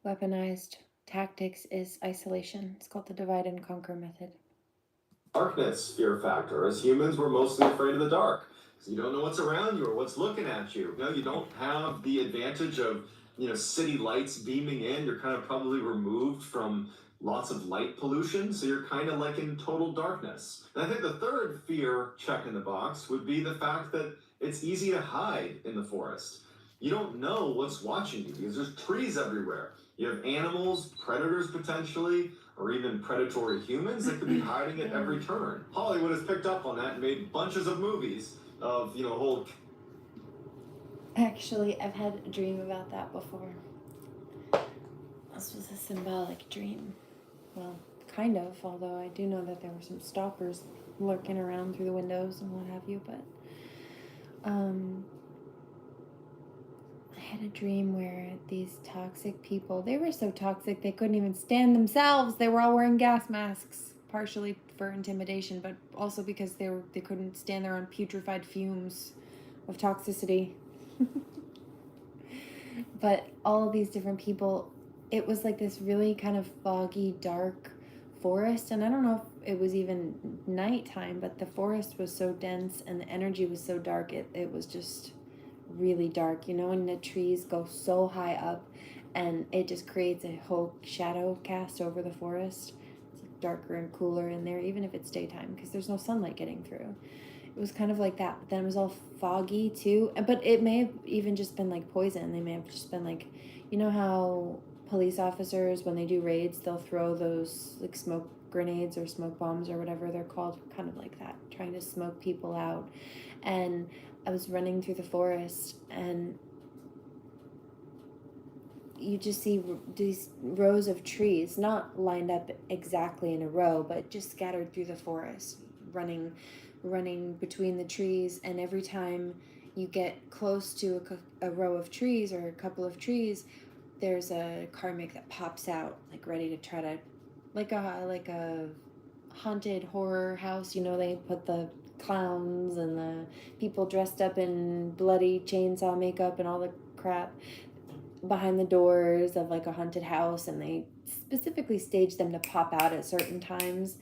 weaponized tactics is isolation. It's called the divide and conquer method. Darkness fear factor. As humans, we're mostly afraid of the dark. So you don't know what's around you or what's looking at you. You know, you don't have the advantage of, city lights beaming in. You're kind of probably removed from lots of light pollution, so you're kind of like in total darkness. And I think the third fear check in the box would be the fact that it's easy to hide in the forest. You don't know what's watching you because there's trees everywhere. You have animals, predators potentially, or even predatory humans that could be hiding at every turn. Hollywood has picked up on that and made bunches of movies of, whole... Actually, I've had a dream about that before. This was a symbolic dream. Well, kind of, although I do know that there were some stalkers lurking around through the windows and what have you, but I had a dream where these toxic people, they were so toxic they couldn't even stand themselves. They were all wearing gas masks, partially for intimidation, but also because they couldn't stand their own putrefied fumes of toxicity. But all of these different people, it was like this really kind of foggy, dark forest, and I don't know if it was even nighttime, but the forest was so dense and the energy was so dark, it was just really dark, when the trees go so high up and it just creates a whole shadow cast over the forest. It's darker and cooler in there, even if it's daytime, because there's no sunlight getting through. It was kind of like that, but then it was all foggy too, but it may have even just been like poison. They may have just been like, how police officers, when they do raids, they'll throw those like smoke grenades or smoke bombs or whatever they're called, kind of like that, trying to smoke people out. And I was running through the forest, and you just see these rows of trees, not lined up exactly in a row, but just scattered through the forest, running between the trees. And every time you get close to a row of trees or a couple of trees, there's a karmic that pops out, like ready to try to, like a haunted horror house. They put the clowns and the people dressed up in bloody chainsaw makeup and all the crap behind the doors of like a haunted house, and they specifically staged them to pop out at certain times.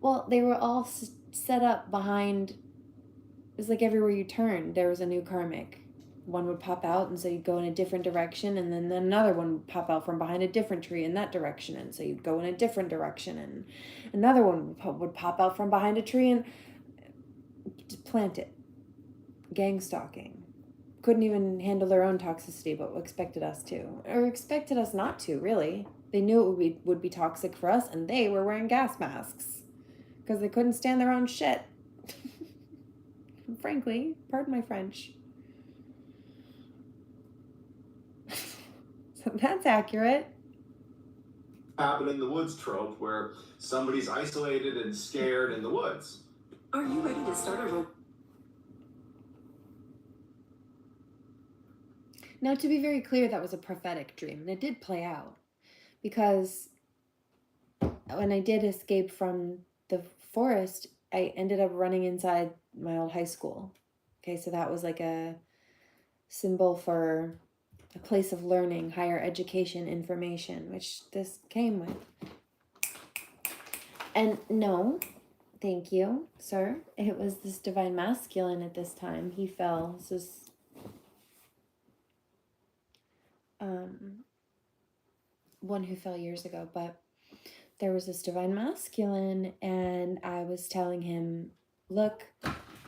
Well, they were all set up behind. It was like everywhere you turned, there was a new karmic. One would pop out, and so you'd go in a different direction, and then another one would pop out from behind a different tree in that direction, and so you'd go in a different direction, and another one would pop out from behind a tree and just plant it. Gang stalking. Couldn't even handle their own toxicity, but expected us to, or expected us not to. Really, they knew it would be toxic for us, and they were wearing gas masks because they couldn't stand their own shit. Frankly, pardon my French. So that's accurate. Cabin in the woods trope where somebody's isolated and scared in the woods. Are you ready to start a Now, to be very clear, that was a prophetic dream, and it did play out, because when I did escape from the forest, I ended up running inside my old high school. Okay, so that was like a symbol for a place of learning, higher education, information, which this came with. And no, thank you, sir. It was this divine masculine at this time. He fell. This was one who fell years ago, but there was this divine masculine, and I was telling him, look,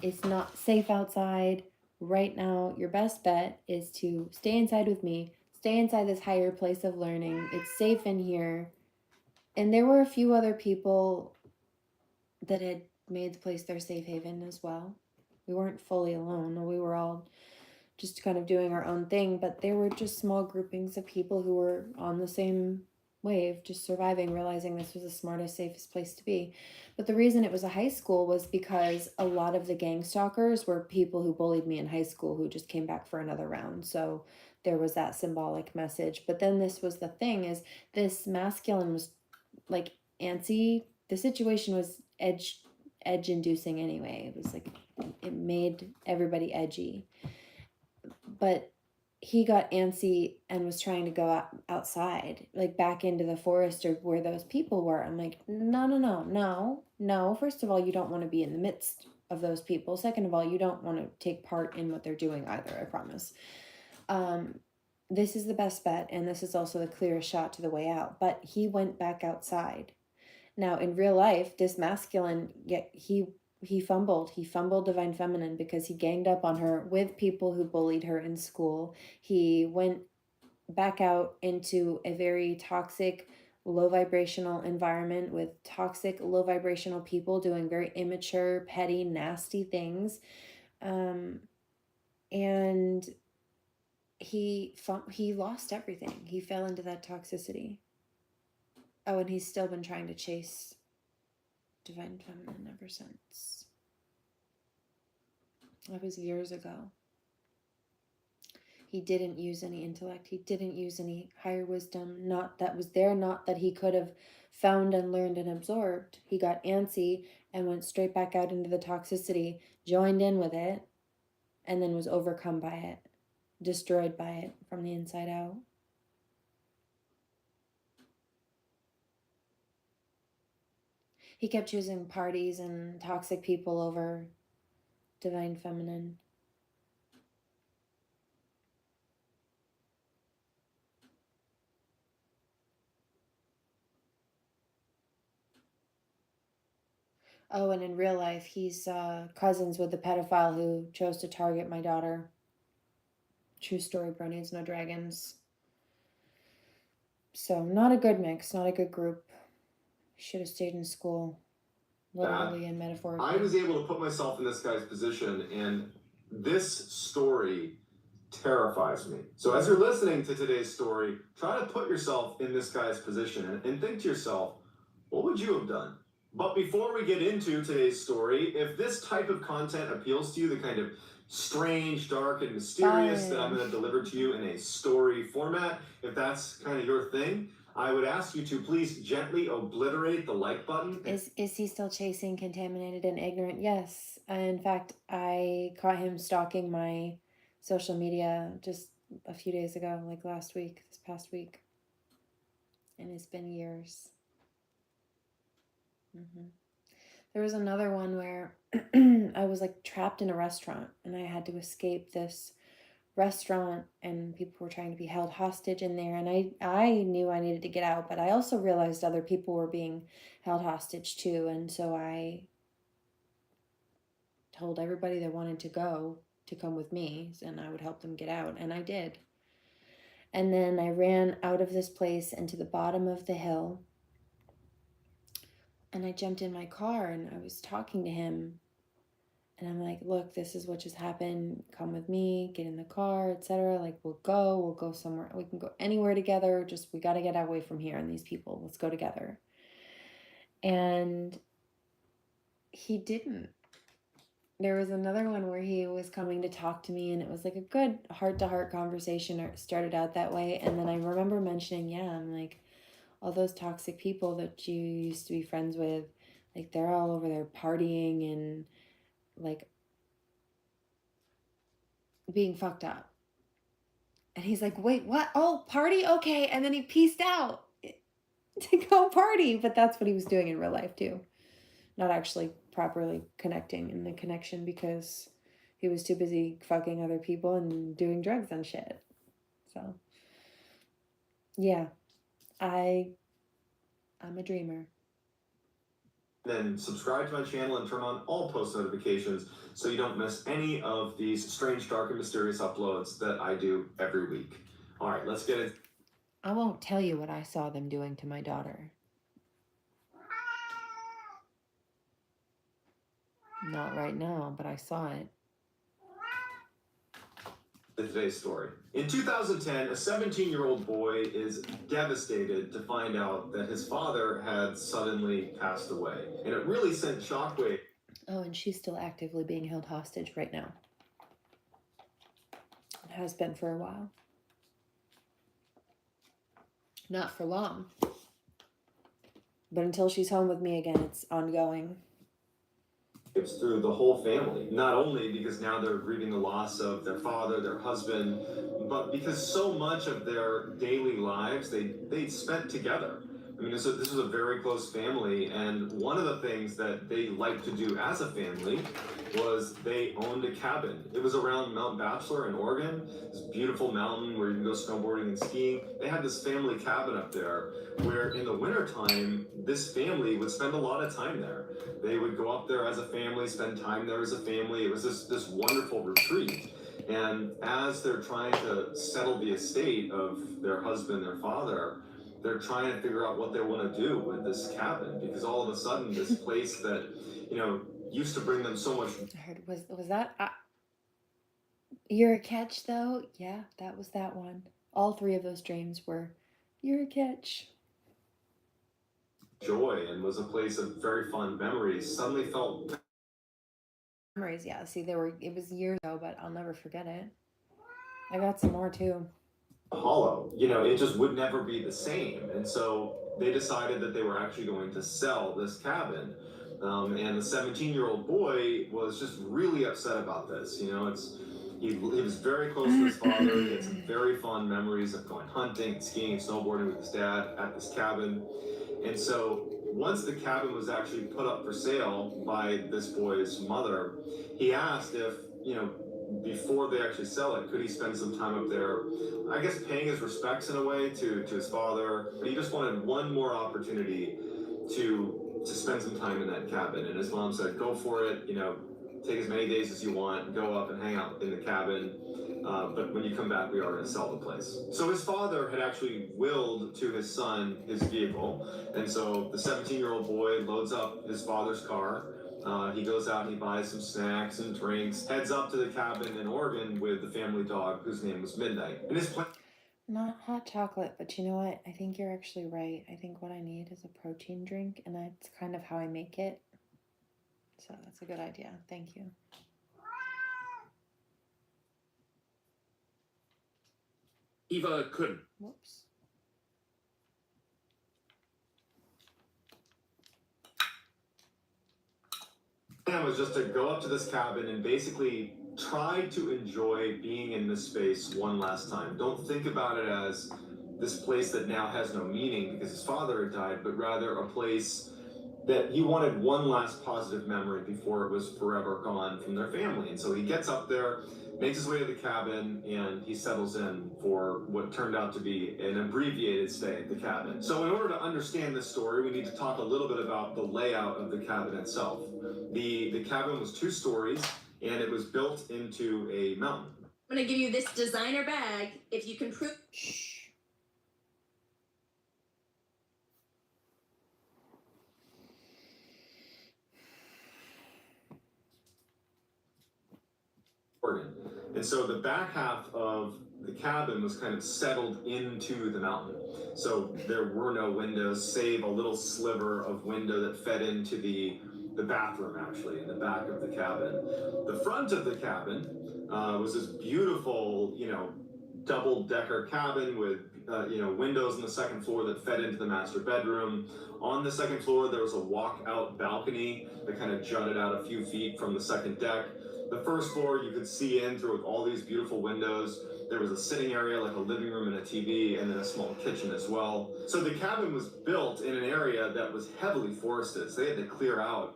it's not safe outside right now. Your best bet is to stay inside with me, stay inside this higher place of learning. It's safe in here. And there were a few other people that had made the place their safe haven as well. We weren't fully alone. We were all just kind of doing our own thing, but there were just small groupings of people who were on the same wave, just surviving, realizing this was the smartest, safest place to be. But the reason it was a high school was because a lot of the gang stalkers were people who bullied me in high school who just came back for another round. So there was that symbolic message. But then this was the thing, is this masculine was like antsy. The situation was edge inducing anyway. It was like, it made everybody edgy. But he got antsy and was trying to go outside, like back into the forest or where those people were. I'm like, no. First of all, you don't want to be in the midst of those people. Second of all, you don't want to take part in what they're doing either, I promise. This is the best bet, and this is also the clearest shot to the way out. But he went back outside. Now, in real life, this masculine, he fumbled divine feminine because he ganged up on her with people who bullied her in school. He went back out into a very toxic, low vibrational environment with toxic, low vibrational people doing very immature, petty, nasty things. And he lost everything. He fell into that toxicity. Oh, and he's still been trying to chase divine feminine ever since. That was years ago. He didn't use any intellect. He didn't use any higher wisdom. Not that was there, not that he could have found and learned and absorbed. He got antsy and went straight back out into the toxicity, joined in with it, and then was overcome by it, destroyed by it from the inside out. He kept choosing parties and toxic people over divine feminine. Oh, and in real life, he's cousins with the pedophile who chose to target my daughter. True story, bro needs no dragons. So, not a good mix, not a good group. Should have stayed in school, literally and metaphorically. I was able to put myself in this guy's position, and this story terrifies me. So as you're listening to today's story, try to put yourself in this guy's position and think to yourself, what would you have done? But before we get into today's story, if this type of content appeals to you, the kind of strange, dark, and mysterious that I'm going to deliver to you in a story format, if that's kind of your thing, I would ask you to please gently obliterate the like button. Is he still chasing contaminated and ignorant? Yes. In fact, I caught him stalking my social media just a few days ago, like this past week. And it's been years. There was another one where I was like trapped in a restaurant and I had to escape this restaurant and people were trying to be held hostage in there, and I knew I needed to get out, but I also realized other people were being held hostage too, and so I told everybody that wanted to go to come with me and I would help them get out, and I did. And then I ran out of this place into the bottom of the hill and I jumped in my car and I was talking to him. And I'm like, look, this is what just happened. Come with me, get in the car, etc. Like, we'll go somewhere. We can go anywhere together. Just, we got to get away from here and these people. Let's go together. And he didn't. There was another one where he was coming to talk to me and it was like a good heart-to-heart conversation, or it started out that way. And then I remember mentioning, yeah, I'm like, all those toxic people that you used to be friends with, like, they're all over there partying and like being fucked up. And he's like, wait, what? Oh, party? Okay. And then he peaced out to go party. But that's what he was doing in real life too. Not actually properly connecting in the connection because he was too busy fucking other people and doing drugs and shit. So, yeah, I'm a dreamer. Then subscribe to my channel and turn on all post notifications so you don't miss any of these strange, dark, and mysterious uploads that I do every week. All right, let's get it. I won't tell you what I saw them doing to my daughter. Not right now, but I saw it. Today's story. In 2010, a 17-year-old boy is devastated to find out that his father had suddenly passed away. And it really sent shockwaves. Oh, and she's still actively being held hostage right now. It has been for a while. Not for long. But until she's home with me again, it's ongoing. It's through the whole family, not only because now they're grieving the loss of their father, their husband, but because so much of their daily lives they spent together. I mean, this was a very close family, and one of the things that they liked to do as a family was they owned a cabin. It was around Mount Bachelor in Oregon, this beautiful mountain where you can go snowboarding and skiing. They had this family cabin up there where in the wintertime, this family would spend a lot of time there. They would go up there as a family, spend time there as a family. It was this wonderful retreat. And as they're trying to settle the estate of their husband, their father, they're trying to figure out what they want to do with this cabin, because all of a sudden this place that, used to bring them so much. I heard, was that You're a Catch though? Yeah, that was that one. All three of those dreams were You're a Catch. Joy, and was a place of very fond memories, suddenly felt Memories, yeah. See, it was years ago, but I'll never forget it. I got some more too. hollow. It just would never be the same. And so they decided that they were actually going to sell this cabin. And the 17-year-old boy was just really upset about this. He was very close to his father. He had some very fond memories of going hunting, skiing, and snowboarding with his dad at this cabin. And so once the cabin was actually put up for sale by this boy's mother, he asked if, before they actually sell it, could he spend some time up there, I guess paying his respects in a way to his father. He just wanted one more opportunity to spend some time in that cabin. And his mom said, go for it, take as many days as you want, go up and hang out in the cabin. But when you come back, we are going to sell the place. So his father had actually willed to his son his vehicle. And so the 17-year-old boy loads up his father's car. He goes out and he buys some snacks and drinks, heads up to the cabin in Oregon with the family dog, whose name was Midnight. And his plan. Not hot chocolate, but you know what? I think you're actually right. I think what I need is a protein drink, and that's kind of how I make it. So that's a good idea. Thank you. Eva couldn't. Whoops. plan was just to go up to this cabin and basically try to enjoy being in this space one last time. Don't think about it as this place that now has no meaning because his father had died, but rather a place that he wanted one last positive memory before it was forever gone from their family. And so he gets up there, makes his way to the cabin, and he settles in for what turned out to be an abbreviated stay at the cabin. So in order to understand this story, we need to talk a little bit about the layout of the cabin itself. The cabin was 2 stories, and it was built into a mountain. I'm gonna give you this designer bag if you can prove. Shh. And so the back half of the cabin was kind of settled into the mountain. So there were no windows, save a little sliver of window that fed into the bathroom, actually, in the back of the cabin. The front of the cabin was this beautiful, double-decker cabin with, windows on the second floor that fed into the master bedroom. On the second floor, there was a walk-out balcony that kind of jutted out a few feet from the second deck. The first floor you could see in through all these beautiful windows. There was a sitting area, like a living room and a TV, and then a small kitchen as well. So the cabin was built in an area that was heavily forested. So they had to clear out,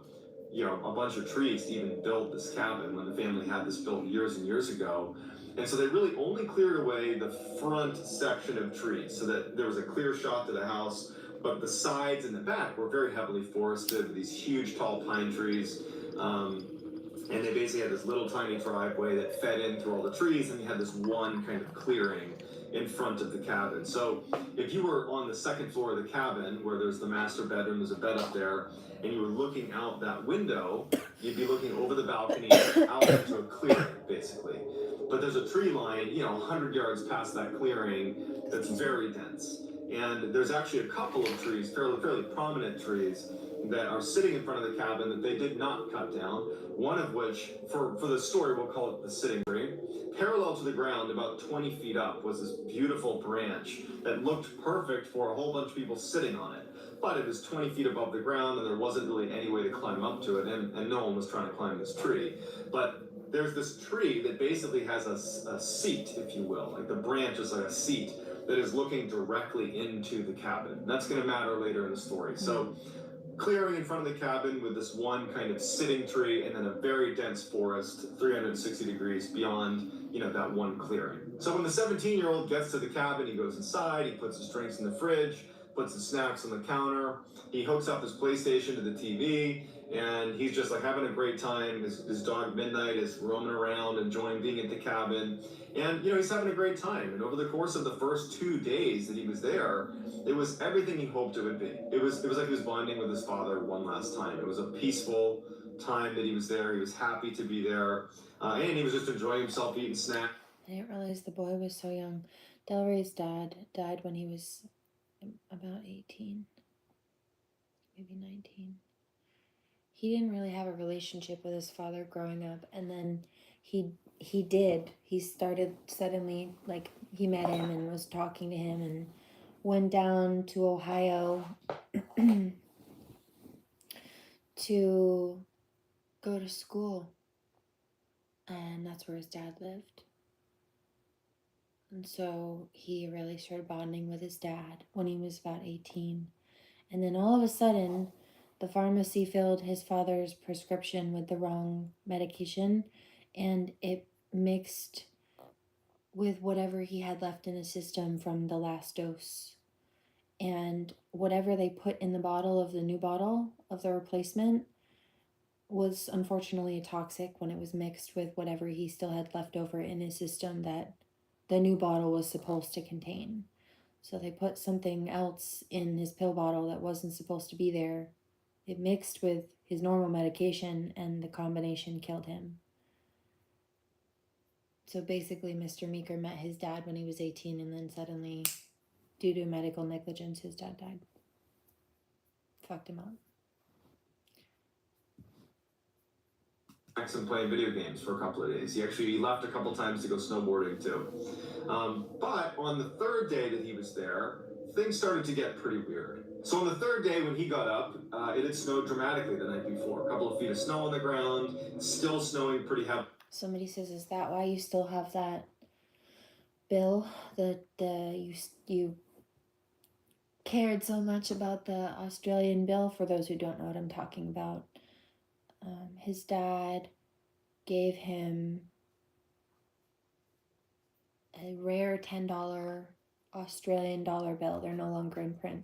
a bunch of trees to even build this cabin when the family had this built years and years ago. And so they really only cleared away the front section of trees so that there was a clear shot to the house, but the sides and the back were very heavily forested with these huge tall pine trees. And they basically had this little tiny driveway that fed in through all the trees, and you had this one kind of clearing in front of the cabin. So if you were on the second floor of the cabin, where there's the master bedroom, there's a bed up there, and you were looking out that window, you'd be looking over the balcony out into a clearing, basically. But there's a tree line, 100 yards past that clearing that's very dense. And there's actually a couple of trees, fairly prominent trees, that are sitting in front of the cabin that they did not cut down. One of which, for the story, we'll call it the sitting tree. Parallel to the ground, about 20 feet up, was this beautiful branch that looked perfect for a whole bunch of people sitting on it. But it was 20 feet above the ground, and there wasn't really any way to climb up to it, and no one was trying to climb this tree. But there's this tree that basically has a seat, if you will. Like the branch is like a seat that is looking directly into the cabin. That's going to matter later in the story. So clearing in front of the cabin with this one kind of sitting tree and then a very dense forest 360 degrees beyond, that one clearing. So when the 17-year-old gets to the cabin, he goes inside, he puts his drinks in the fridge, puts his snacks on the counter, he hooks up his PlayStation to the TV, and he's just like having a great time. His dog Midnight is roaming around, enjoying being at the cabin, and he's having a great time. And over the course of the first 2 days that he was there, it was everything he hoped it would be. It was like he was bonding with his father one last time. It was a peaceful time that he was there. He was happy to be there, and he was just enjoying himself, eating snacks. I didn't realize the boy was so young. Delray's dad died when he was about 18, maybe 19. He didn't really have a relationship with his father growing up, and then he did. He started suddenly, like, he met him and was talking to him and went down to Ohio to go to school, and that's where his dad lived. And so he really started bonding with his dad when he was about 18. And then all of a sudden, the pharmacy filled his father's prescription with the wrong medication, and it mixed with whatever he had left in his system from the last dose. And whatever they put in the bottle of the new bottle of the replacement was unfortunately toxic when it was mixed with whatever he still had left over in his system that the new bottle was supposed to contain. So they put something else in his pill bottle that wasn't supposed to be there. It mixed with his normal medication, and the combination killed him. So basically, Mr. Meeker met his dad when he was 18, and then suddenly, due to medical negligence, his dad died. Fucked him up. And playing video games for a couple of days. He left a couple times to go snowboarding too. But on the third day that he was there, things started to get pretty weird. So on the third day when he got up, it had snowed dramatically the night before. A couple of feet of snow on the ground, still snowing pretty heavily. Somebody says, is that why you still have that bill? You cared so much about the Australian bill? For those who don't know what I'm talking about, his dad gave him a rare $10 Australian dollar bill. They're no longer in print.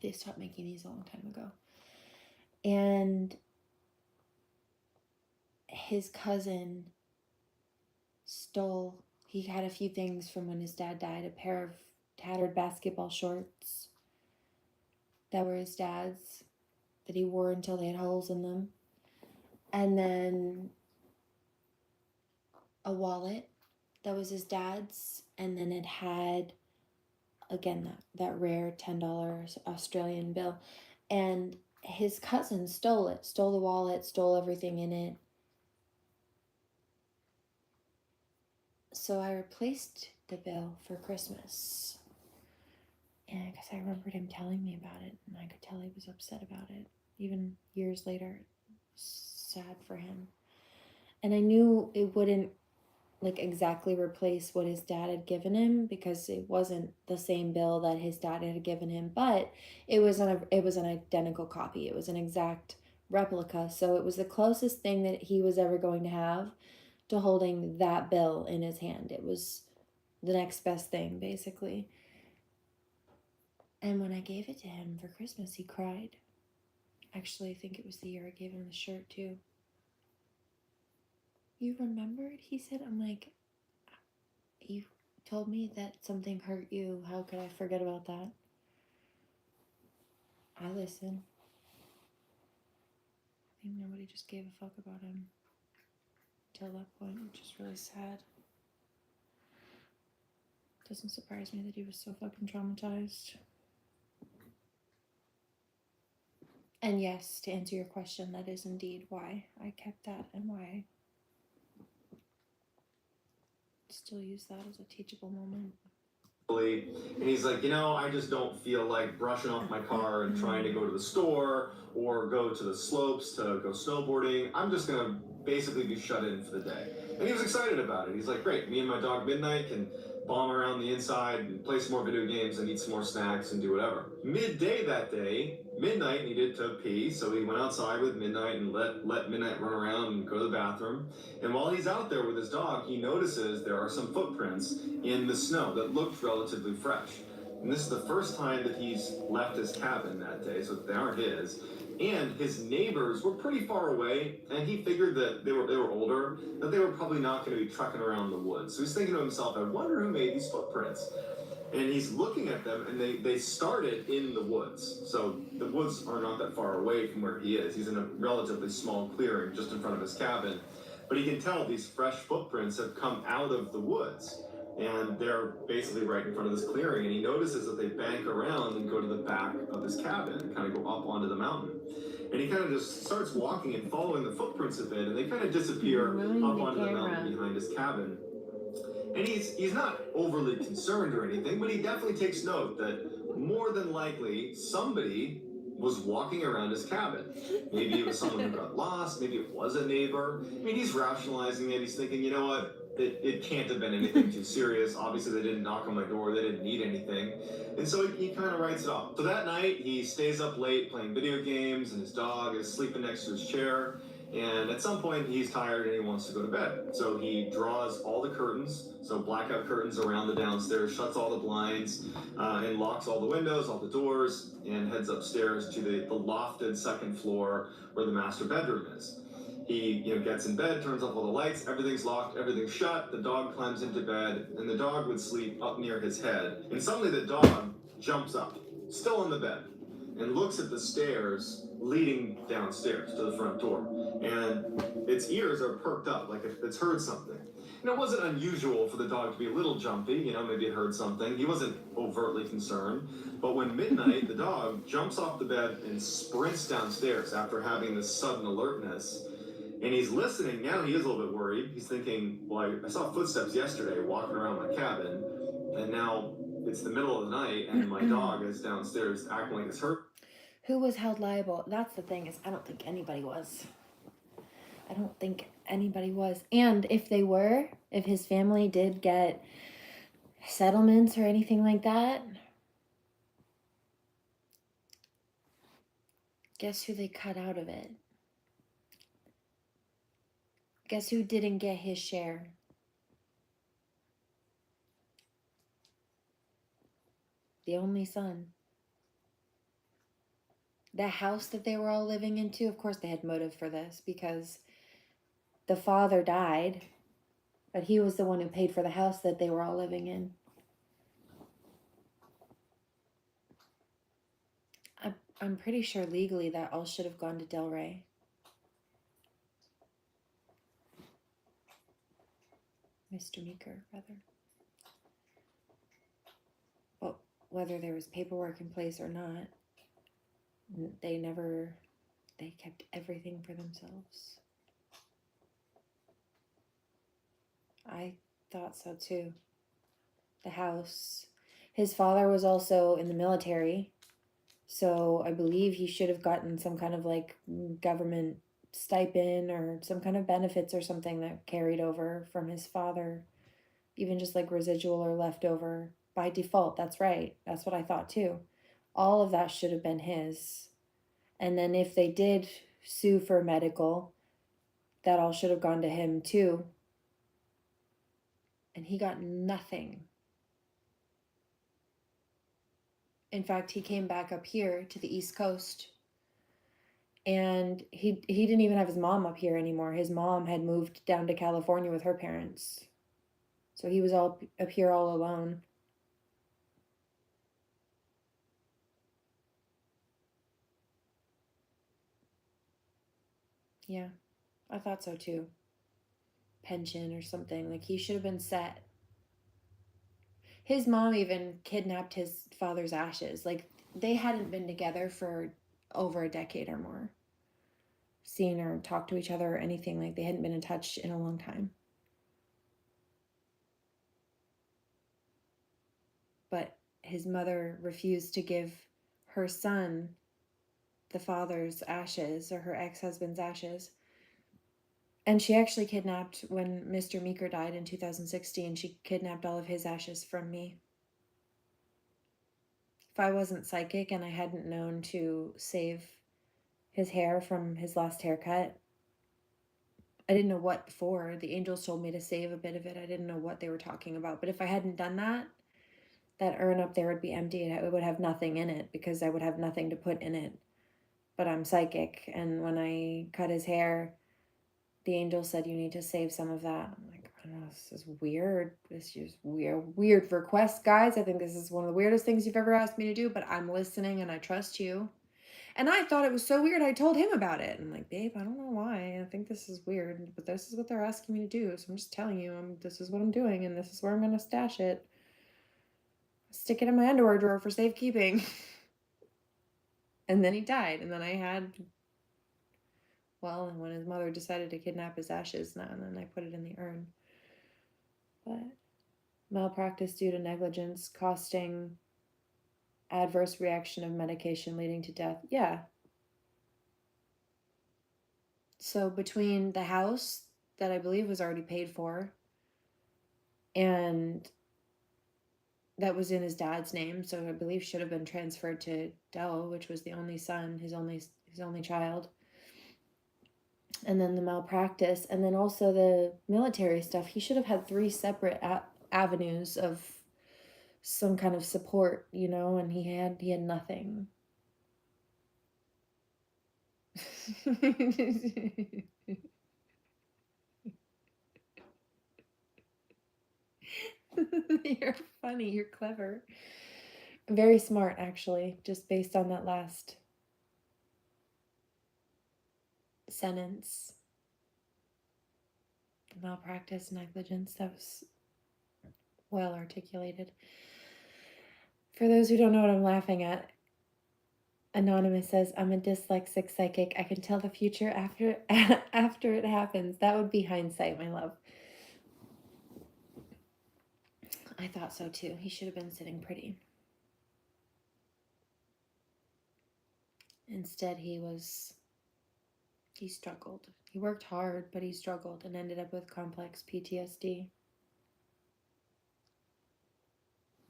They stopped making these a long time ago. And his cousin stole, he had a few things from when his dad died, a pair of tattered basketball shorts that were his dad's, that he wore until they had holes in them. And then a wallet that was his dad's, and then it had, again, that rare $10 Australian bill. And his cousin stole it, stole the wallet, stole everything in it. So I replaced the bill for Christmas. And I guess I remembered him telling me about it, and I could tell he was upset about it. Even years later, sad for him. And I knew it wouldn't exactly replace what his dad had given him, because it wasn't the same bill that his dad had given him, but it was an identical copy. It was an exact replica. So it was the closest thing that he was ever going to have to holding that bill in his hand. It was the next best thing, basically. And when I gave it to him for Christmas, he cried. Actually, I think it was the year I gave him the shirt too. You remembered? He said. I'm like, you told me that something hurt you. How could I forget about that? I listened. I think nobody just gave a fuck about him till that point, which is really sad. Doesn't surprise me that he was so fucking traumatized. And yes, to answer your question, that is indeed why I kept that and why I still use that as a teachable moment. And he's like, I just don't feel like brushing off my car and trying to go to the store or go to the slopes to go snowboarding. I'm just going to basically be shut in for the day. And he was excited about it. He's like, great, me and my dog Midnight can bomb around the inside and play some more video games and eat some more snacks and do whatever. Midday that day, Midnight needed to pee, so he went outside with Midnight and let Midnight run around and go to the bathroom. And while he's out there with his dog, he notices there are some footprints in the snow that looked relatively fresh. And this is the first time that he's left his cabin that day, so they aren't his. And his neighbors were pretty far away, and he figured that they were older, that they were probably not going to be trekking around the woods. So he's thinking to himself, I wonder who made these footprints. And he's looking at them, and they started in the woods. So the woods are not that far away from where he is. He's in a relatively small clearing just in front of his cabin. But he can tell these fresh footprints have come out of the woods. And they're basically right in front of this clearing. And he notices that they bank around and go to the back of his cabin and kind of go up onto the mountain. And he kind of just starts walking and following the footprints a bit, and they kind of disappear up onto the mountain behind his cabin. And he's not overly concerned or anything, but he definitely takes note that more than likely somebody was walking around his cabin. Maybe it was someone who got lost, maybe it was a neighbor. I mean, he's rationalizing it, he's thinking, you know what, it can't have been anything too serious. Obviously they didn't knock on my door, they didn't need anything. And so he kind of writes it off. So that night he stays up late playing video games, and his dog is sleeping next to his chair. And at some point he's tired and he wants to go to bed. So he draws all the curtains, so blackout curtains around the downstairs, shuts all the blinds, and locks all the windows, all the doors, and heads upstairs to the lofted second floor where the master bedroom is. He gets in bed, turns off all the lights, everything's locked, everything's shut, the dog climbs into bed, and the dog would sleep up near his head. And suddenly the dog jumps up, still in the bed, and looks at the stairs leading downstairs to the front door. And its ears are perked up, like it's heard something. And it wasn't unusual for the dog to be a little jumpy, maybe it heard something. He wasn't overtly concerned. But when Midnight, the dog, jumps off the bed and sprints downstairs after having this sudden alertness, and he's listening, now he is a little bit worried. He's thinking, well, I saw footsteps yesterday walking around my cabin, and now it's the middle of the night and my dog is downstairs acting like it's her. Who was held liable? That's the thing, is I don't think anybody was. I don't think anybody was. And if they were, if his family did get settlements or anything like that, guess who they cut out of it? Guess who didn't get his share? The only son. The house that they were all living into, of course they had motive for this because the father died, but he was the one who paid for the house that they were all living in. I'm pretty sure legally that all should have gone to Del Rey. Mr. Meeker, rather. But whether there was paperwork in place or not, they kept everything for themselves. I thought so too. The house. His father was also in the military, so I believe he should have gotten some kind of like government stipend or some kind of benefits or something that carried over from his father, even just like residual or leftover by default. That's right. That's what I thought too. All of that should have been his. And then if they did sue for medical, that all should have gone to him too. And he got nothing. In fact, he came back up here to the East Coast. And he didn't even have his mom up here anymore. His mom had moved down to California with her parents. So he was all up here all alone. Yeah, I thought so too. Pension or something. Like he should have been set. His mom even kidnapped his father's ashes. Like they hadn't been together for over a decade or more. Seen or talked to each other or anything. Like they hadn't been in touch in a long time. But his mother refused to give her son the father's ashes, or her ex-husband's ashes. And she actually kidnapped, when Mr. Meeker died in 2016, she kidnapped all of his ashes from me. If I wasn't psychic and I hadn't known to save his hair from his last haircut, I didn't know what for. The angels told me to save a bit of it. I didn't know what they were talking about. But if I hadn't done that, that urn up there would be empty and it would have nothing in it because I would have nothing to put in it. But I'm psychic, and when I cut his hair, the angel said you need to save some of that. I'm like, I don't know, this is weird. This is weird request, guys. I think this is one of the weirdest things you've ever asked me to do, but I'm listening and I trust you. And I thought it was so weird. I told him about it. I'm like, babe, I don't know why. I think this is weird, but this is what they're asking me to do. So I'm just telling you, this is what I'm doing, and this is where I'm going to stash it. Stick it in my underwear drawer for safekeeping. And then he died. And then I had, well, and when his mother decided to kidnap his ashes, and then I put it in the urn. But malpractice due to negligence, costing, adverse reaction of medication leading to death. Yeah. So between the house that I believe was already paid for, and that was in his dad's name, so I believe should have been transferred to Dell, which was the only son, his only child. And then the malpractice, and then also the military stuff. He should have had 3 separate avenues of some kind of support, and he had nothing. You're funny, you're clever. Very smart, actually, just based on that last sentence. Malpractice, negligence, that was well articulated. For those who don't know what I'm laughing at, Anonymous says, I'm a dyslexic psychic. I can tell the future after it happens. That would be hindsight, my love. I thought so too. He should have been sitting pretty. Instead, he struggled. He worked hard, but he struggled and ended up with complex PTSD. It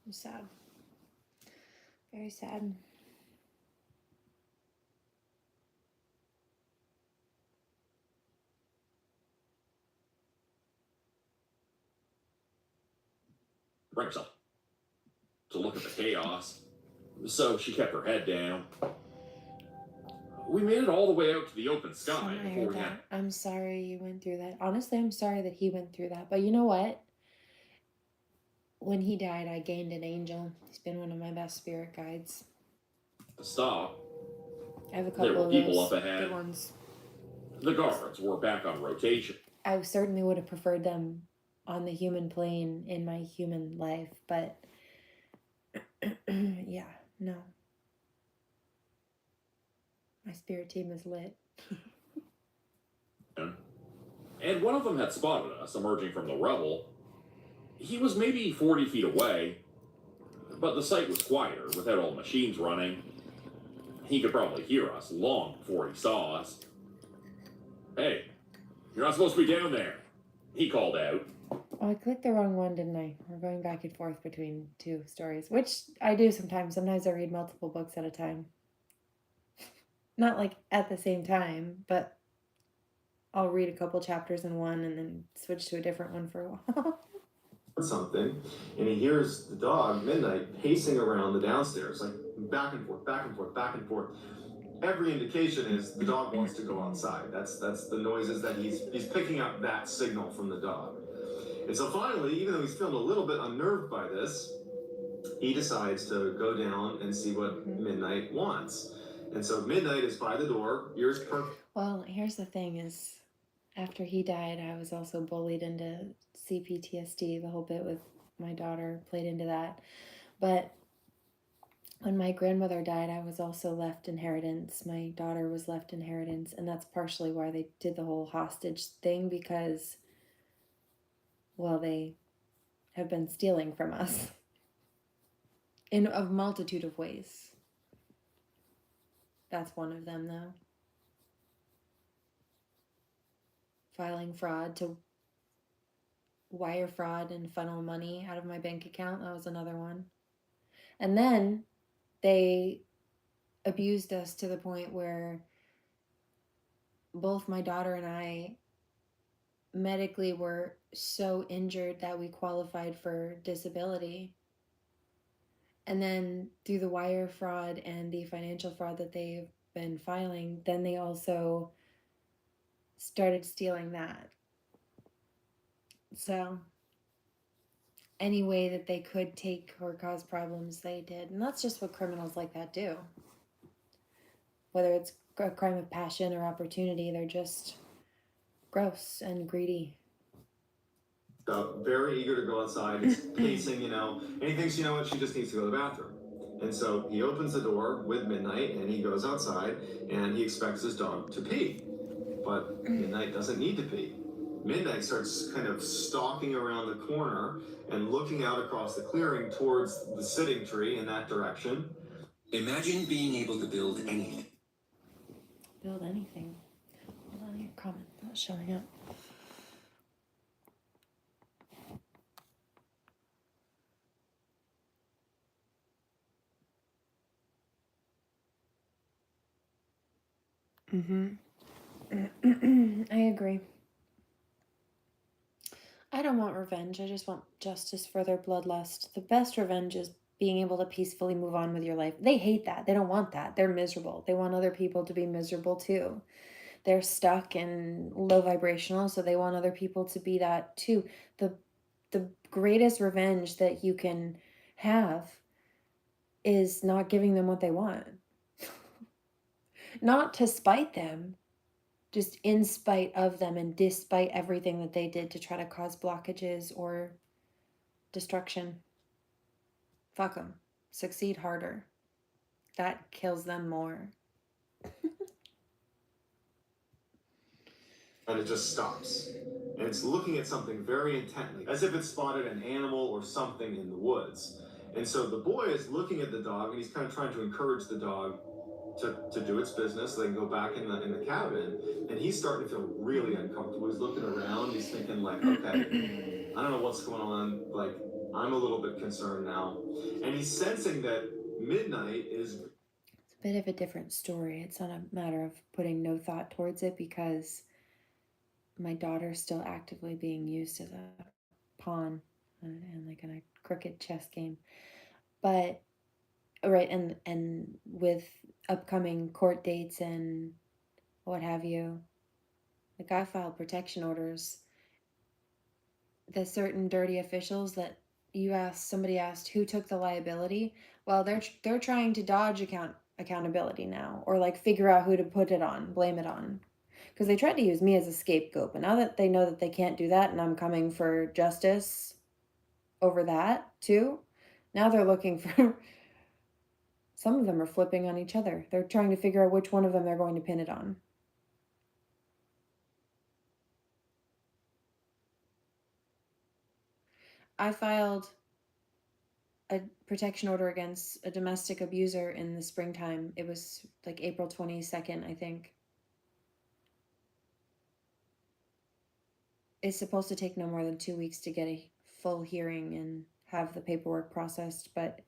was sad. Very sad. Bring herself to look at the chaos, so she kept her head down. We made it all the way out to the open sky I before heard we had. that. I'm sorry you went through that. Honestly, I'm sorry that he went through that. But you know what? When he died, I gained an angel. He's been one of my best spirit guides. To stop. I have a There couple were of people those up ahead. good ones. The guards were back on rotation. I certainly would have preferred them on the human plane in my human life, but yeah, no. My spirit team is lit. And one of them had spotted us emerging from the rubble. He was maybe 40 feet away, but the site was quieter without all the machines running. He could probably hear us long before he saw us. Hey, you're not supposed to be down there, he called out. Oh, I clicked the wrong one, didn't I? We're going back and forth between two stories, which I do sometimes. Sometimes I read multiple books at a time. Not like at the same time, but I'll read a couple chapters in one and then switch to a different one for a while. Something, and he hears the dog, Midnight, pacing around the downstairs, like back and forth, back and forth, back and forth. Every indication is the dog wants to go outside. That's the noises that he's picking up that signal from the dog. And so finally, even though he's feeling a little bit unnerved by this, he decides to go down and see what Midnight wants. And so Midnight is by the door, ears perked. Well, here's the thing is, after he died, I was also bullied into CPTSD. The whole bit with my daughter played into that. But when my grandmother died, I was also left inheritance. My daughter was left inheritance. And that's partially why they did the whole hostage thing, because, well, they have been stealing from us in a multitude of ways. That's one of them, though. Filing fraud to wire fraud and funnel money out of my bank account. That was another one. And then they abused us to the point where both my daughter and I medically were so injured that we qualified for disability. And then through the wire fraud and the financial fraud that they've been filing, then they also started stealing that. So any way that they could take or cause problems, they did. And that's just what criminals like that do. Whether it's a crime of passion or opportunity, they're just gross and greedy. Very eager to go outside. He's pacing, and he thinks, what, she just needs to go to the bathroom. And so he opens the door with Midnight and he goes outside and he expects his dog to pee. But Midnight doesn't need to pee. Midnight starts kind of stalking around the corner and looking out across the clearing towards the sitting tree in that direction. Imagine being able to build anything. Build anything. Hold on, your comment not showing up. I agree. I don't want revenge. I just want justice for their bloodlust. The best revenge is being able to peacefully move on with your life. They hate that. They don't want that. They're miserable. They want other people to be miserable too. They're stuck and low vibrational, so they want other people to be that too. The greatest revenge that you can have is not giving them what they want. Not to spite them, just in spite of them and despite everything that they did to try to cause blockages or destruction. Fuck them. Succeed harder. That kills them more. And it just stops. and it's looking at something very intently, as if it spotted an animal or something in the woods. And so the boy is looking at the dog, and he's kind of trying to encourage the dog to do its business. They can go back in the cabin, and he's starting to feel really uncomfortable. He's looking around. He's thinking like, okay, I don't know what's going on. Like, I'm a little bit concerned now, and he's sensing that midnight is. It's a bit of a different story. It's not a matter of putting no thought towards it because my daughter's still actively being used as a pawn and like in a crooked chess game. But right, and with upcoming court dates and what have you, like I filed protection orders. The certain dirty officials that somebody asked who took the liability. Well, they're trying to dodge accountability now, or like figure out who to put it on, blame it on, because they tried to use me as a scapegoat. But now that they know that they can't do that, and I'm coming for justice over that too, now they're looking for. Some of them are flipping on each other. They're trying to figure out which one of them they're going to pin it on. I filed a protection order against a domestic abuser in the springtime. It was like April 22nd, I think. It's supposed to take no more than 2 weeks to get a full hearing and have the paperwork processed, but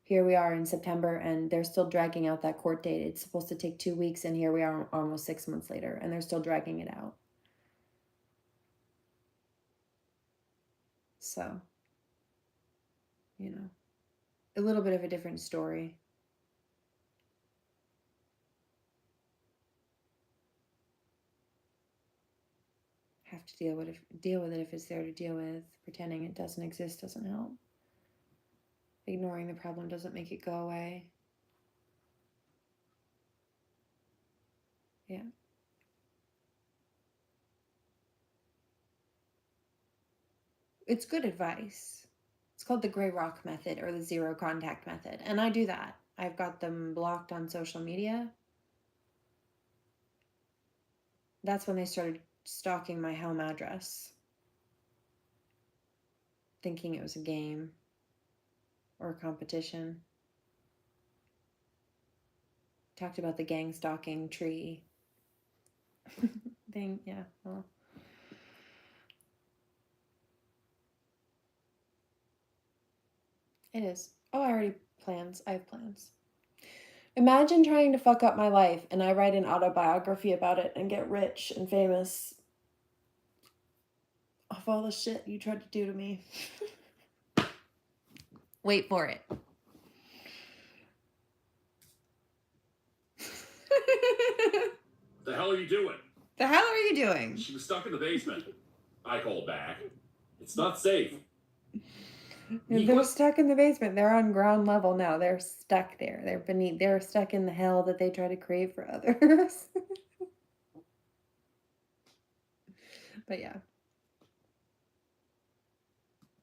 here we are in September and they're still dragging out that court date. It's supposed to take 2 weeks, and here we are almost 6 months later, and they're still dragging it out. So, you know, a little bit of a different story. Have to deal with it if it's there to deal with. Pretending it doesn't exist doesn't help. Ignoring the problem doesn't make it go away. Yeah. It's good advice. It's called the gray rock method or the zero contact method. And I do that. I've got them blocked on social media. That's when they started stalking my home address, thinking it was a game or a competition. Talked about the gang stalking tree thing. Yeah, well. It is. Oh, I have plans. Imagine trying to fuck up my life and I write an autobiography about it and get rich and famous off all the shit you tried to do to me. Wait for it. The hell are you doing? The hell are you doing? She was stuck in the basement. I called back. It's not safe. They're stuck in the basement. They're on ground level now. They're stuck there. They're stuck in the hell that they try to create for others. But yeah.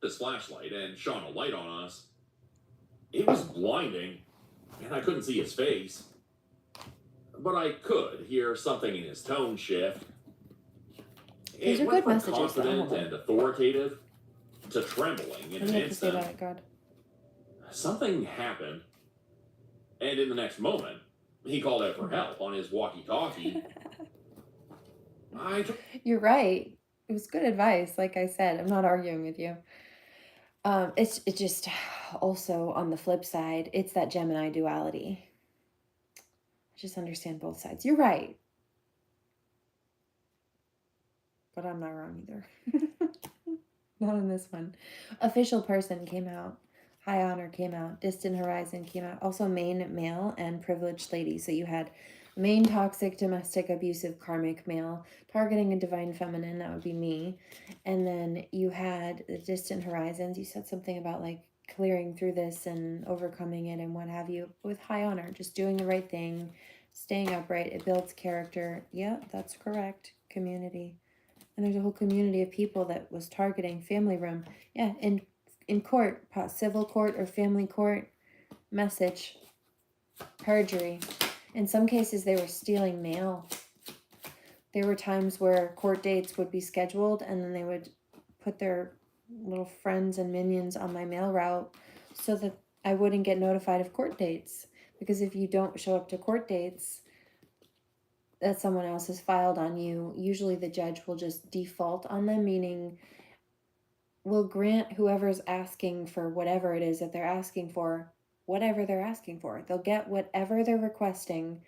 This flashlight and shone a light on us. It was blinding, and I couldn't see his face. But I could hear something in his tone shift. These are good messages. Confident and authoritative to trembling in an instant. About it, God. Something happened, and in the next moment, he called out for help on his walkie-talkie. You're right. It was good advice. Like I said, I'm not arguing with you. It's just also on the flip side, it's that Gemini duality. I just understand both sides. You're right. But I'm not wrong either. Not on this one. Official person came out. High honor came out. Distant horizon came out. Also main male and privileged lady. So you had main toxic, domestic, abusive, karmic male, targeting a divine feminine. That would be me. And then you had the distant horizons. You said something about like clearing through this and overcoming it and what have you. With high honor, just doing the right thing, staying upright. It builds character. Yeah, that's correct. Community. And there's a whole community of people that was targeting family room. Yeah, in court, civil court or family court, message, perjury. In some cases, they were stealing mail. There were times where court dates would be scheduled and then they would put their little friends and minions on my mail route so that I wouldn't get notified of court dates. Because if you don't show up to court dates that someone else has filed on you, usually the judge will just default on them, meaning will grant whoever's asking for whatever it is that they're asking for, whatever they're asking for. They'll get whatever they're requesting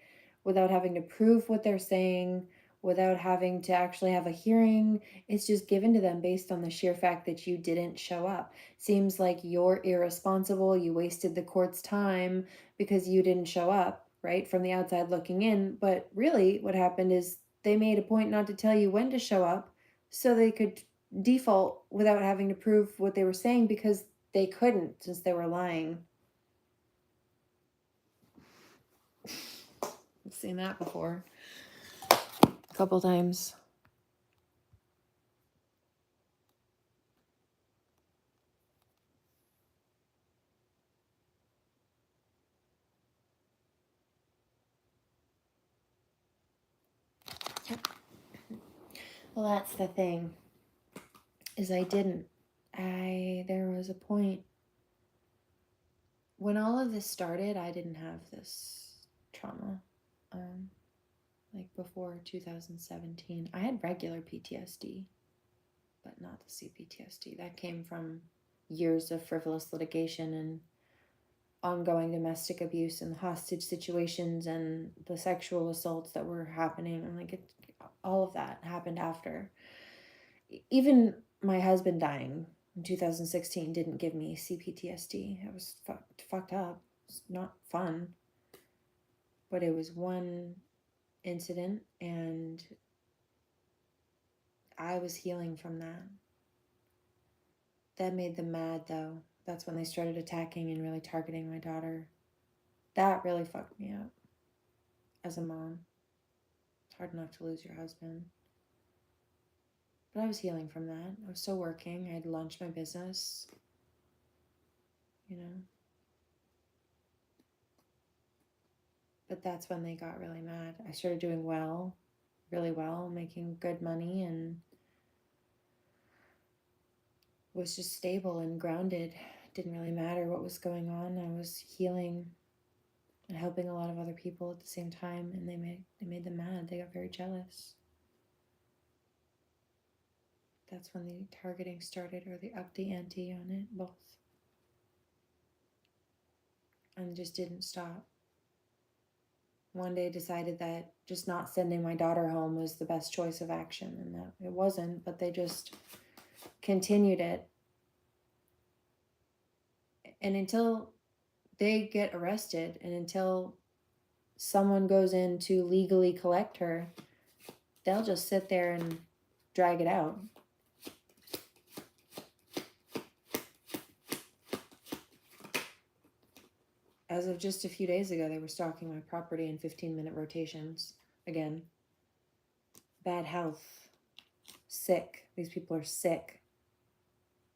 without having to prove what they're saying, without having to actually have a hearing. It's just given to them based on the sheer fact that you didn't show up. Seems like you're irresponsible, you wasted the court's time because you didn't show up, right? From the outside looking in. But really, what happened is they made a point not to tell you when to show up so they could default without having to prove what they were saying because they couldn't since they were lying. I've seen that before a couple times. Well, that's the thing, is there was a point when all of this started, I didn't have this trauma. Like before 2017, I had regular PTSD, but not the CPTSD. That came from years of frivolous litigation and ongoing domestic abuse and hostage situations and the sexual assaults that were happening. And like all of that happened after. Even my husband dying in 2016 didn't give me CPTSD. It was fucked up. It's not fun. But it was one incident and I was healing from that. That made them mad though. That's when they started attacking and really targeting my daughter. That really fucked me up as a mom. It's hard enough to lose your husband. But I was healing from that. I was still working. I had launched my business. You know. But that's when they got really mad. I started doing well, really well, making good money, and was just stable and grounded. It didn't really matter what was going on. I was healing and helping a lot of other people at the same time, and they made them mad. They got very jealous. That's when the targeting started, or they upped the ante on it, both. And just didn't stop. One day decided that just not sending my daughter home was the best choice of action, and that it wasn't, but they just continued it. And until they get arrested and until someone goes in to legally collect her, they'll just sit there and drag it out. As of just a few days ago, they were stalking my property in 15-minute rotations. Again, bad health, sick. These people are sick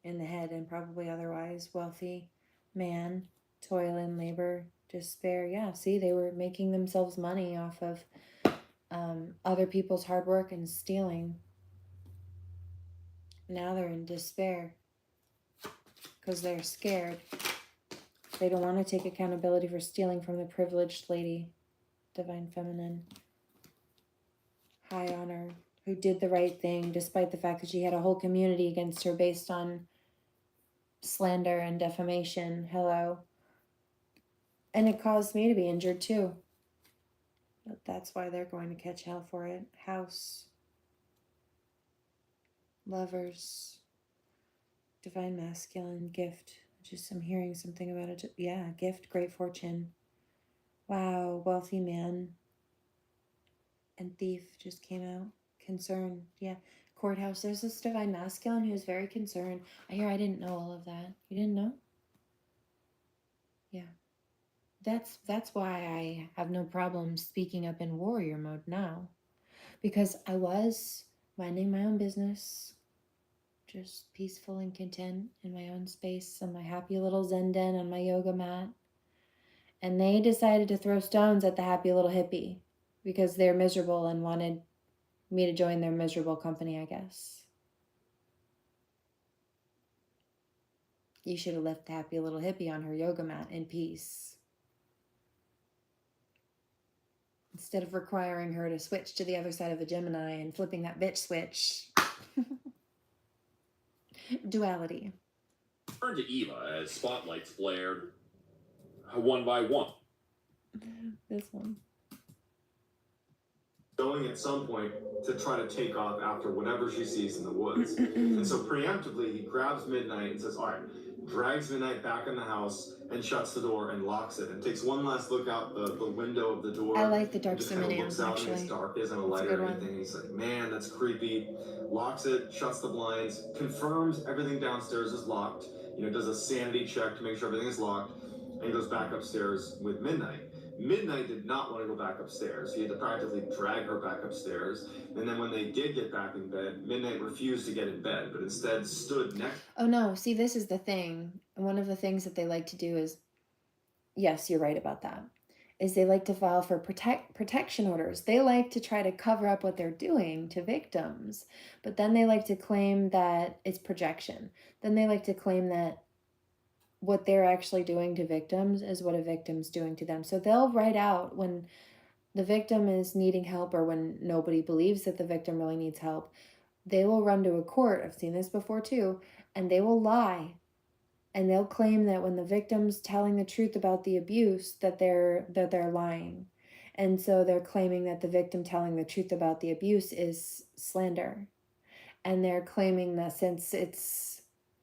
in the head and probably otherwise. Wealthy man, toil and labor, despair. Yeah, see, they were making themselves money off of other people's hard work and stealing. Now they're in despair because they're scared. They don't want to take accountability for stealing from the privileged lady, divine feminine, high honor, who did the right thing despite the fact that she had a whole community against her based on slander and defamation. Hello. And it caused me to be injured too. But that's why they're going to catch hell for it. House, lovers, divine masculine, gift. Just I'm hearing something about it. Yeah, gift, great fortune. Wow, wealthy man. And thief just came out. Concern. Yeah. Courthouse. There's this divine masculine who's very concerned. I didn't know all of that. You didn't know? Yeah. That's why I have no problem speaking up in warrior mode now. Because I was minding my own business, just peaceful and content in my own space on my happy little Zen den on my yoga mat. And they decided to throw stones at the happy little hippie because they're miserable and wanted me to join their miserable company, I guess. You should have left the happy little hippie on her yoga mat in peace, instead of requiring her to switch to the other side of a Gemini and flipping that bitch switch. Duality. Turned to Eva as spotlights flared one by one. This one. Going at some point to try to take off after whatever she sees in the woods. And so preemptively, he grabs Midnight and says, all right, drags Midnight back in the house and shuts the door and locks it and takes one last look out the window of the door. I like the and Dark just kind of Simonium, looks out actually. and it's dark, isn't a That's a light good or one. anything. And he's like, man, that's creepy. Locks it, shuts the blinds, confirms everything downstairs is locked, does a sanity check to make sure everything is locked, and he goes back upstairs with Midnight. Midnight did not want to go back upstairs. He had to practically drag her back upstairs. And then when they did get back in bed, Midnight refused to get in bed, but instead stood next. Oh no, see, this is the thing. One of the things that they like to do is, yes, you're right about that, is they like to file for protection orders. They like to try to cover up what they're doing to victims, but then they like to claim that it's projection. Then they like to claim that what they're actually doing to victims is what a victim's doing to them. So they'll write out when the victim is needing help or when nobody believes that the victim really needs help. They will run to a court, I've seen this before too, and they will lie. And they'll claim that when the victim's telling the truth about the abuse, that they're lying. And so they're claiming that the victim telling the truth about the abuse is slander. And they're claiming that since it's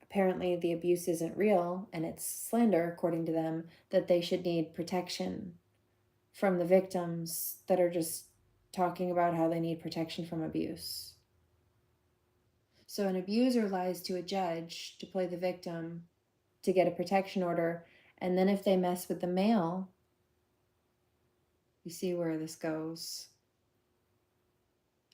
apparently the abuse isn't real and it's slander, according to them, that they should need protection from the victims that are just talking about how they need protection from abuse. So an abuser lies to a judge to play the victim to get a protection order, and then if they mess with the male, you see where this goes.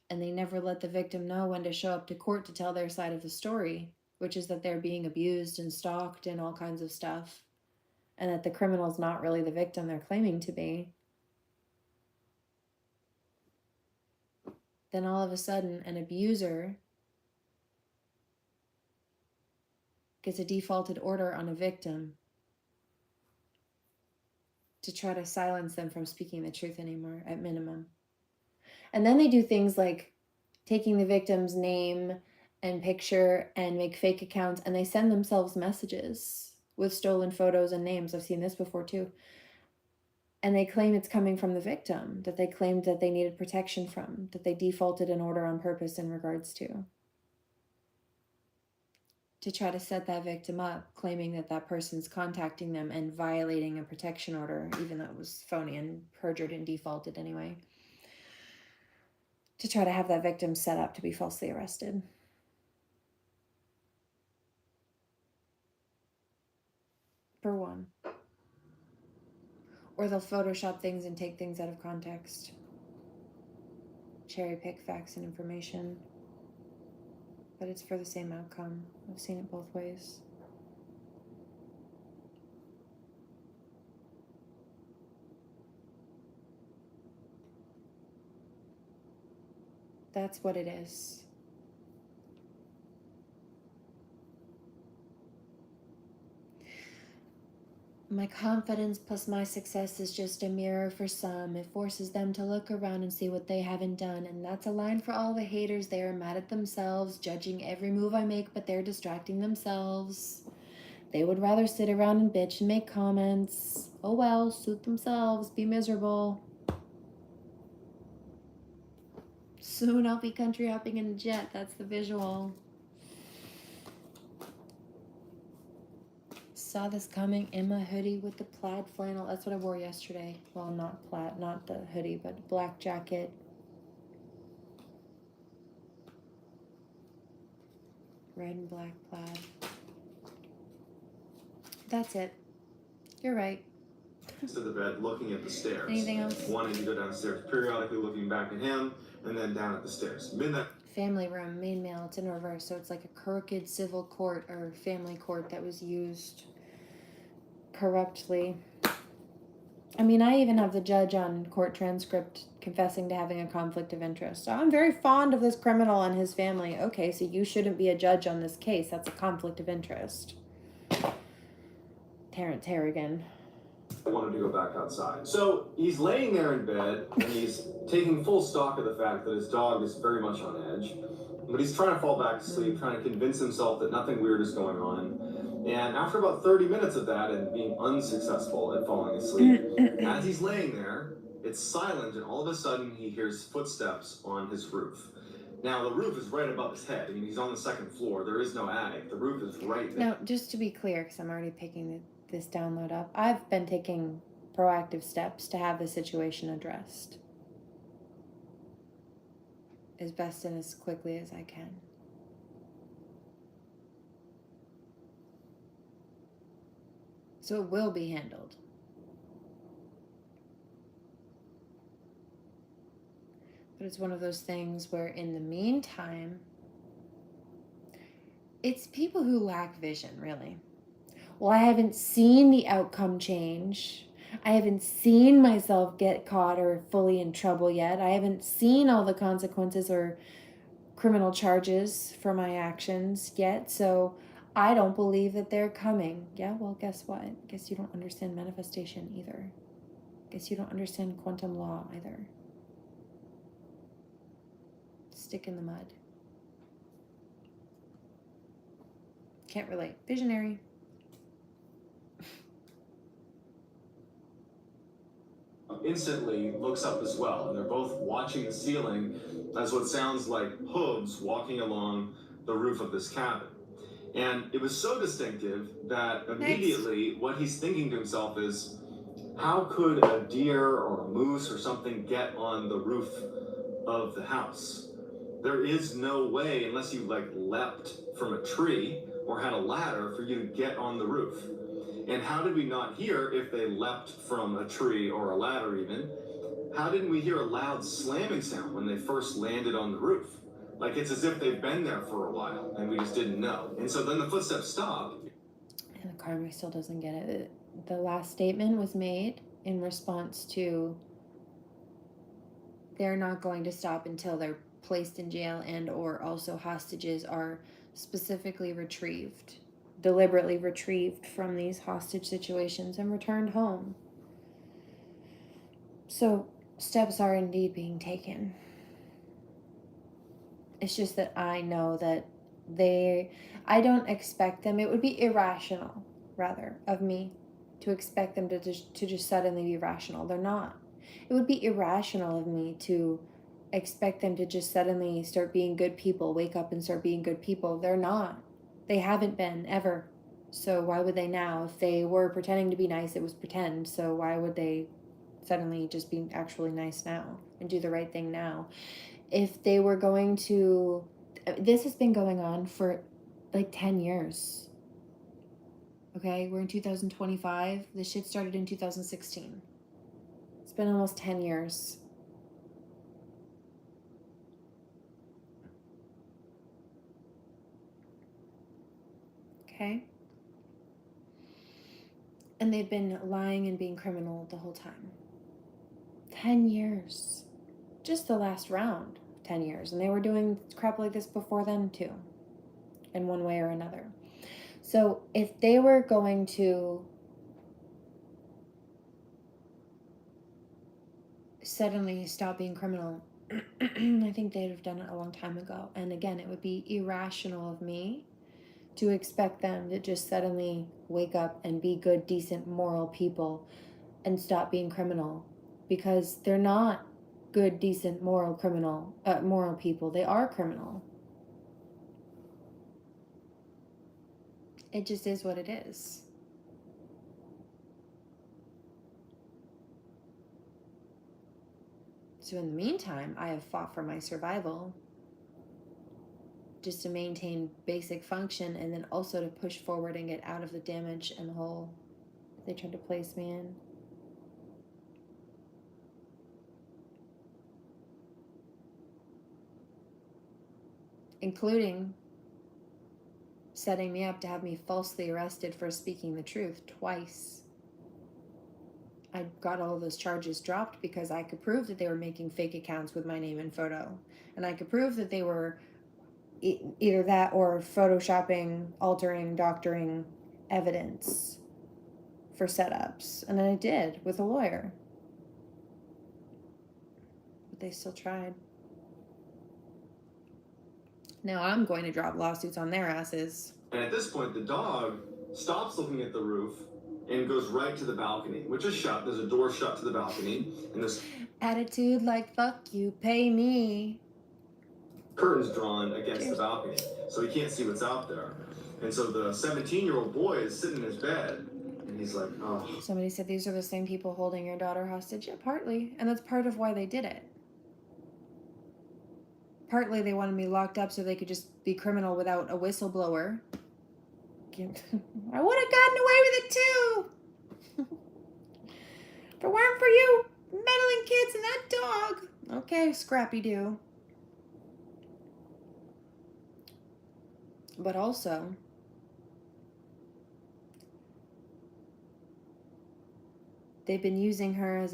And they never let the victim know when to show up to court to tell their side of the story, which is that they're being abused and stalked and all kinds of stuff, and that the criminal's not really the victim they're claiming to be. Then all of a sudden, an abuser gets a defaulted order on a victim to try to silence them from speaking the truth anymore, at minimum. And then they do things like taking the victim's name and picture and make fake accounts, and they send themselves messages with stolen photos and names. I've seen this before too. And they claim it's coming from the victim, that they claimed that they needed protection from, that they defaulted an order on purpose in regards to try to set that victim up, claiming that that person's contacting them and violating a protection order, even though it was phony and perjured and defaulted anyway, to try to have that victim set up to be falsely arrested. For one. Or they'll Photoshop things and take things out of context. Cherry pick facts and information. But it's for the same outcome. I've seen it both ways. That's what it is. My confidence plus my success is just a mirror for some. It forces them to look around and see what they haven't done. And that's a line for all the haters. They are mad at themselves, judging every move I make, but they're distracting themselves. They would rather sit around and bitch and make comments. Oh well, suit themselves, be miserable. Soon I'll be country hopping in a jet. That's the visual. Saw this coming in my hoodie with the plaid flannel. That's what I wore yesterday. Well, not plaid, not the hoodie, but black jacket. Red and black plaid. That's it. You're right. To the bed, looking at the stairs. Anything else? Wanting to go downstairs, periodically looking back at him, and then down at the stairs. Midnight. Family room, main mail. It's in reverse, so it's like a crooked civil court or family court that was used corruptly. I mean, I even have the judge on court transcript confessing to having a conflict of interest. So I'm very fond of this criminal and his family. Okay, so you shouldn't be a judge on this case. That's a conflict of interest. Terrence Harrigan. I wanted to go back outside. So he's laying there in bed and he's taking full stock of the fact that his dog is very much on edge. But he's trying to fall back to sleep, trying to convince himself that nothing weird is going on. And after about 30 minutes of that and being unsuccessful at falling asleep, as he's laying there, it's silent, and all of a sudden he hears footsteps on his roof. Now, the roof is right above his head. I mean, he's on the second floor. There is no attic. The roof is right there. Now, just to be clear, because I'm already picking this download up, I've been taking proactive steps to have the situation addressed as best and as quickly as I can. So it will be handled. But it's one of those things where in the meantime, it's people who lack vision, really. Well, I haven't seen the outcome change. I haven't seen myself get caught or fully in trouble yet. I haven't seen all the consequences or criminal charges for my actions yet. So I don't believe that they're coming. Yeah, well, guess what? Guess you don't understand manifestation either. Guess you don't understand quantum law either. Stick in the mud. Can't relate. Visionary. Instantly looks up as well, and they're both watching the ceiling as what sounds like hooves walking along the roof of this cabin. And it was so distinctive that immediately what he's thinking to himself is, how could a deer or a moose or something get on the roof of the house? There is no way, unless you like leapt from a tree or had a ladder, for you to get on the roof. And how did we not hear, if they leapt from a tree or a ladder even, how didn't we hear a loud slamming sound when they first landed on the roof? Like it's as if they've been there for a while and we just didn't know. And so then the footsteps stop. And the karma still doesn't get it. The last statement was made in response to they're not going to stop until they're placed in jail and or also hostages are specifically retrieved, deliberately retrieved from these hostage situations and returned home. So steps are indeed being taken. It's just that I know that I don't expect them. It would be irrational, rather, of me to expect them to just suddenly be rational. They're not. It would be irrational of me to expect them to just suddenly start being good people, wake up and start being good people. They're not. They haven't been, ever. So why would they now? If they were pretending to be nice, it was pretend. So why would they suddenly just be actually nice now and do the right thing now? If they were going to... This has been going on for like 10 years. Okay, we're in 2025. This shit started in 2016. It's been almost 10 years. Okay? And they've been lying and being criminal the whole time. 10 years. Just the last round, 10 years. And they were doing crap like this before then too, in one way or another. So if they were going to suddenly stop being criminal, I think they'd have done it a long time ago. And again, it would be irrational of me to expect them to just suddenly wake up and be good, decent, moral people and stop being criminal, because they're not good, decent, moral people. They are criminal. It just is what it is. So in the meantime, I have fought for my survival, just to maintain basic function and then also to push forward and get out of the damage and the hole they tried to place me in. Including setting me up to have me falsely arrested for speaking the truth twice. I got all those charges dropped because I could prove that they were making fake accounts with my name and photo. And I could prove that they were either that or photoshopping, altering, doctoring evidence for setups. And I did with a lawyer. But they still tried. Now I'm going to drop lawsuits on their asses. And at this point, the dog stops looking at the roof and goes right to the balcony, which is shut. There's a door shut to the balcony, and there's Attitude like, fuck you, pay me. curtains drawn against the balcony, so he can't see what's out there. And so the 17-year-old boy is sitting in his bed, and he's like, oh. Somebody said these are the same people holding your daughter hostage. Yeah, partly. And that's part of why they did it. Partly they wanted me locked up so they could just be criminal without a whistleblower. I would have gotten away with it too. If it weren't for you meddling kids and that dog. Okay, Scrappy-Doo. But also, they've been using her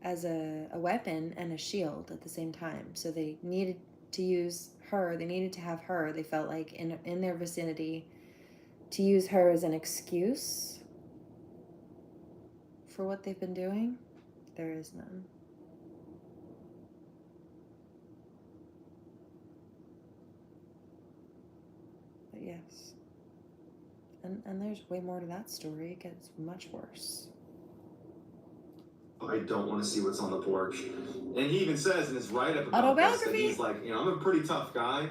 as a weapon and a shield at the same time. So they needed to use her. They needed to have her. They felt like in their vicinity to use her as an excuse for what they've been doing. There is none. But yes. And there's way more to that story. It gets much worse. I don't want to see what's on the porch. And he even says in his write-up about this that he's like, I'm a pretty tough guy,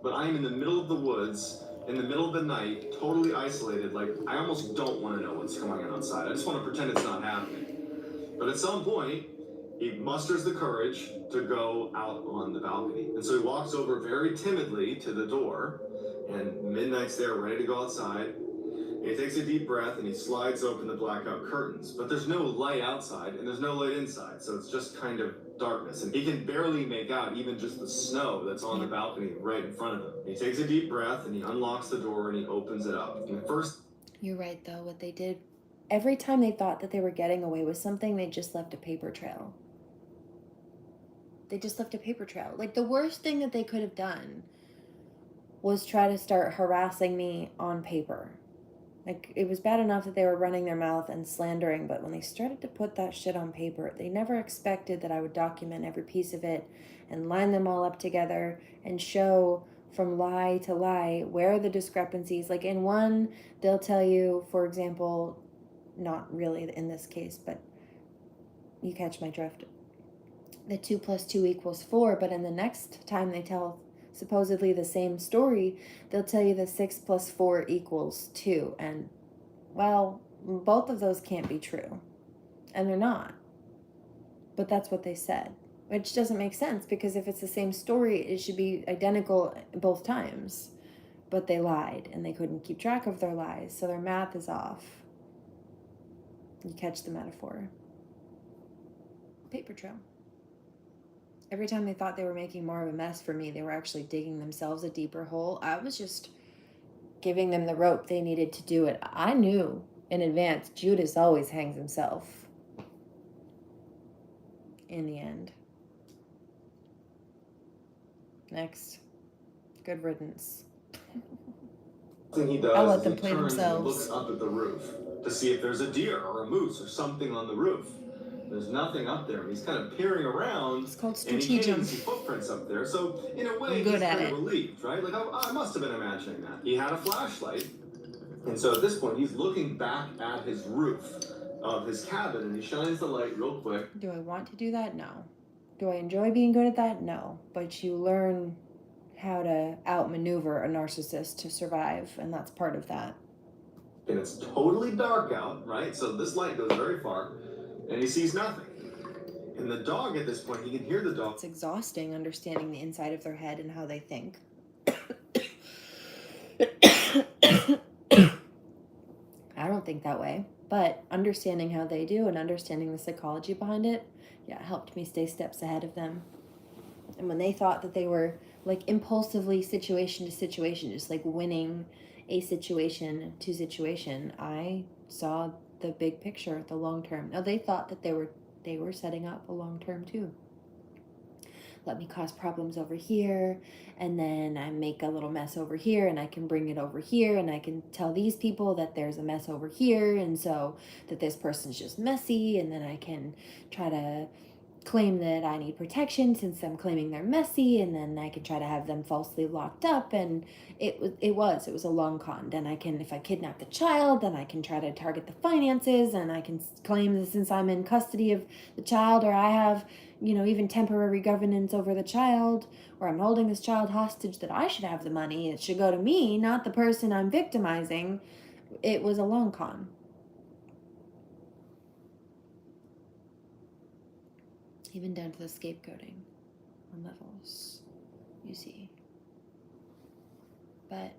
but I am in the middle of the woods, in the middle of the night, totally isolated. Like, I almost don't want to know what's going on outside. I just want to pretend it's not happening. But at some point, he musters the courage to go out on the balcony. And so he walks over very timidly to the door, and midnight's there, ready to go outside. He takes a deep breath and he slides open the blackout curtains. But there's no light outside and there's no light inside, so it's just kind of darkness. And he can barely make out even just the snow that's on the balcony right in front of him. He takes a deep breath and he unlocks the door and he opens it up. And first... You're right, though. What they did, every time they thought that they were getting away with something, they just left a paper trail. They just left a paper trail. Like, the worst thing that they could have done was try to start harassing me on paper. Like, it was bad enough that they were running their mouth and slandering, but when they started to put that shit on paper, they never expected that I would document every piece of it and line them all up together and show from lie to lie where are the discrepancies. Like, in one, they'll tell you, for example, not really in this case, but you catch my drift, that 2 + 2 = 4, but in the next time they tell supposedly the same story, they'll tell you that 6 + 4 = 2. And, well, both of those can't be true. And they're not. But that's what they said. Which doesn't make sense, because if it's the same story, it should be identical both times. But they lied, and they couldn't keep track of their lies, so their math is off. You catch the metaphor. Paper trail. Every time they thought they were making more of a mess for me, they were actually digging themselves a deeper hole. I was just giving them the rope they needed to do it. I knew in advance Judas always hangs himself. In the end. Next. Good riddance. Thing he does I'll let is them he play turns and themselves. looks up at the roof to see if there's a deer or a moose or something on the roof. There's nothing up there, and he's kind of peering around. It's called and he can't even strategism. see footprints up there. So in a way, I'm good he's at kind it. of relieved, right? Like I must have been imagining that. He had a flashlight, and so at this point, he's looking back at his roof of his cabin, and he shines the light real quick. Do I want to do that? No. Do I enjoy being good at that? No. But you learn how to outmaneuver a narcissist to survive, and that's part of that. And it's totally dark out, right? So this light goes very far, and he sees nothing. And the dog at this point, he can hear the dog. It's exhausting understanding the inside of their head and how they think. I don't think that way, but understanding how they do and understanding the psychology behind it, yeah, helped me stay steps ahead of them. And when they thought that they were like impulsively situation to situation, just like winning a situation to situation, I saw the big picture, the long term. Now they thought that they were setting up a long term too. Let me cause problems over here, and then I make a little mess over here, and I can bring it over here, and I can tell these people that there's a mess over here, and so that this person's just messy, and then I can try to claim that I need protection since I'm claiming they're messy, and then I can try to have them falsely locked up. And it was a long con. Then I can, if I kidnap the child, then I can try to target the finances, and I can claim that since I'm in custody of the child, or I have, even temporary governance over the child, or I'm holding this child hostage, that I should have the money. It should go to me, not the person I'm victimizing. It was a long con. Even down to the scapegoating on levels, you see. But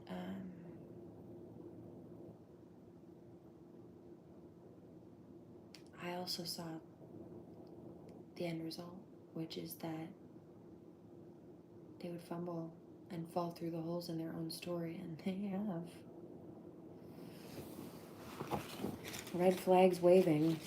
I also saw the end result, which is that they would fumble and fall through the holes in their own story, and they have. Red flags waving.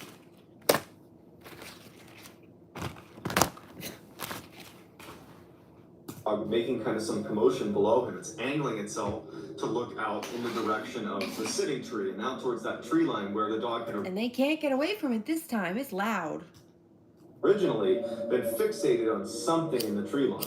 Making kind of some commotion below him. It's angling itself to look out in the direction of the sitting tree and out towards that tree line where the dog had And they can't get away from it this time. It's loud. originally been fixated on something in the tree line.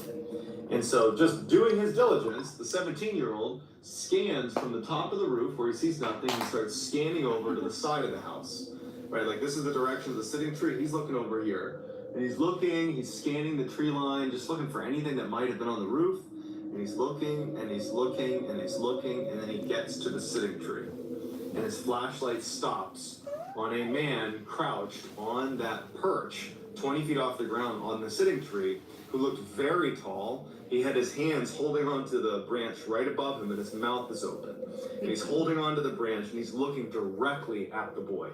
And so, just doing his diligence, the 17-year-old scans from the top of the roof where he sees nothing and starts scanning over to the side of the house. Right, like this is the direction of the sitting tree. He's looking over here. And he's looking, he's scanning the tree line, just looking for anything that might have been on the roof. And he's looking, and he's looking, and he's looking, and then he gets to the sitting tree. And his flashlight stops on a man crouched on that perch, 20 feet off the ground on the sitting tree, who looked very tall. He had his hands holding onto the branch right above him, and his mouth is open. And he's holding onto the branch, and he's looking directly at the boy.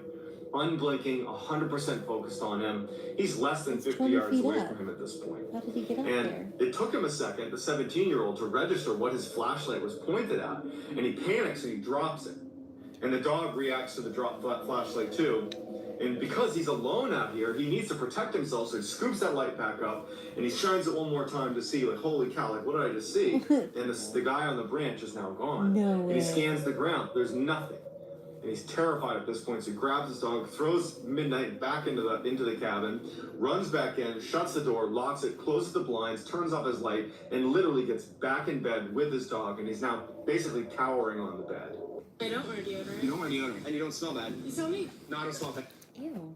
Unblinking, 100% focused on him. He's less than 50 yards away from him at this point. How did he get up And there? it took him a second, the 17-year-old, to register what his flashlight was pointed at. And he panics and he drops it. And the dog reacts to the drop flashlight too. And because he's alone out here, he needs to protect himself, so he scoops that light back up, and he shines it one more time to see, like, holy cow, like, what did I just see? And the guy on the branch is now gone. No way. And he scans the ground. There's nothing. And he's terrified at this point, so he grabs his dog, throws Midnight back into the cabin, runs back in, shuts the door, locks it, closes the blinds, turns off his light, and literally gets back in bed with his dog, and he's now basically cowering on the bed. I don't wear deodorant. You don't wear deodorant, and you don't smell bad. You saw me. No, I don't smell bad. Ew.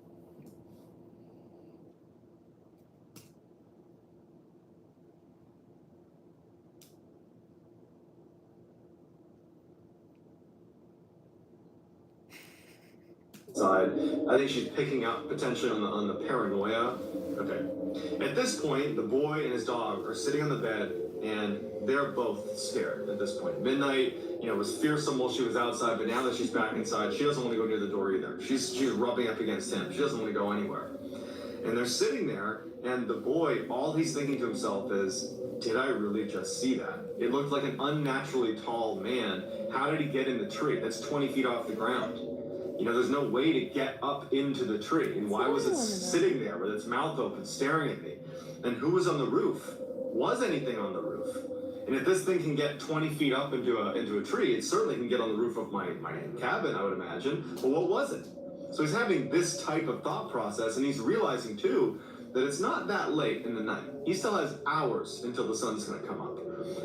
Side. I think she's picking up potentially on the paranoia. Okay. At this point, the boy and his dog are sitting on the bed, and they're both scared at this point. Midnight, was fearsome while she was outside, but now that she's back inside, she doesn't want to go near the door either. She's rubbing up against him. She doesn't want to go anywhere. And they're sitting there, and the boy, all he's thinking to himself is, did I really just see that? It looked like an unnaturally tall man. How did he get in the tree? That's 20 feet off the ground. There's no way to get up into the tree. And why was it sitting there with its mouth open, staring at me? And who was on the roof? Was anything on the roof? And if this thing can get 20 feet up into a tree, it certainly can get on the roof of my cabin, I would imagine. But what was it? So he's having this type of thought process, and he's realizing, too, that it's not that late in the night. He still has hours until the sun's going to come up.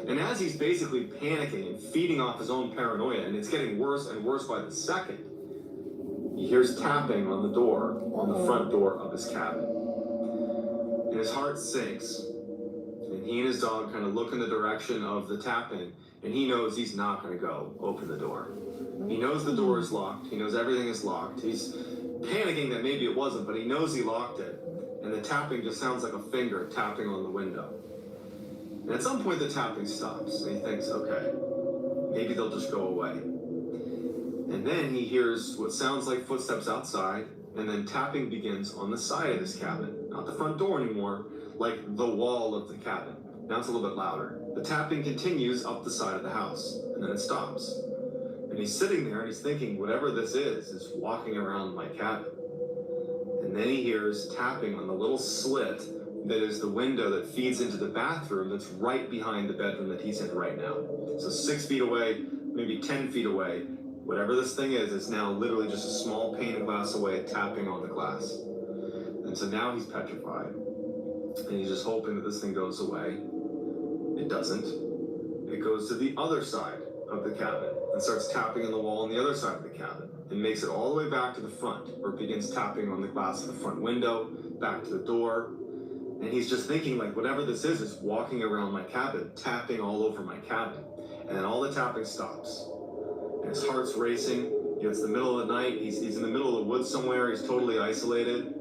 And as he's basically panicking and feeding off his own paranoia, and it's getting worse and worse by the second, he hears tapping on the door, on the front door of his cabin. And his heart sinks. And he and his dog kind of look in the direction of the tapping, and he knows he's not going to go open the door. He knows the door is locked. He knows everything is locked. He's panicking that maybe it wasn't, but he knows he locked it. And the tapping just sounds like a finger tapping on the window. And at some point the tapping stops, and he thinks, okay, maybe they'll just go away. And then he hears what sounds like footsteps outside, and then tapping begins on the side of his cabin. Not the front door anymore, like the wall of the cabin. Now it's a little bit louder. The tapping continues up the side of the house, and then it stops. And And he's sitting there and he's thinking, whatever this is walking around my cabin. And then he hears tapping on the little slit that is the window that feeds into the bathroom that's right behind the bedroom that he's in right now. So 6 feet away, maybe 10 feet away, whatever this thing is now literally just a small pane of glass away, tapping on the glass. And so now he's petrified. And he's just hoping that this thing goes away. It doesn't. It goes to the other side of the cabin and starts tapping on the wall on the other side of the cabin and makes it all the way back to the front, where it begins tapping on the glass of the front window, back to the door. And he's just thinking, like, whatever this is walking around my cabin, tapping all over my cabin. And then all the tapping stops. And his heart's racing. You know, it's the middle of the night. He's in the middle of the woods somewhere. He's totally isolated.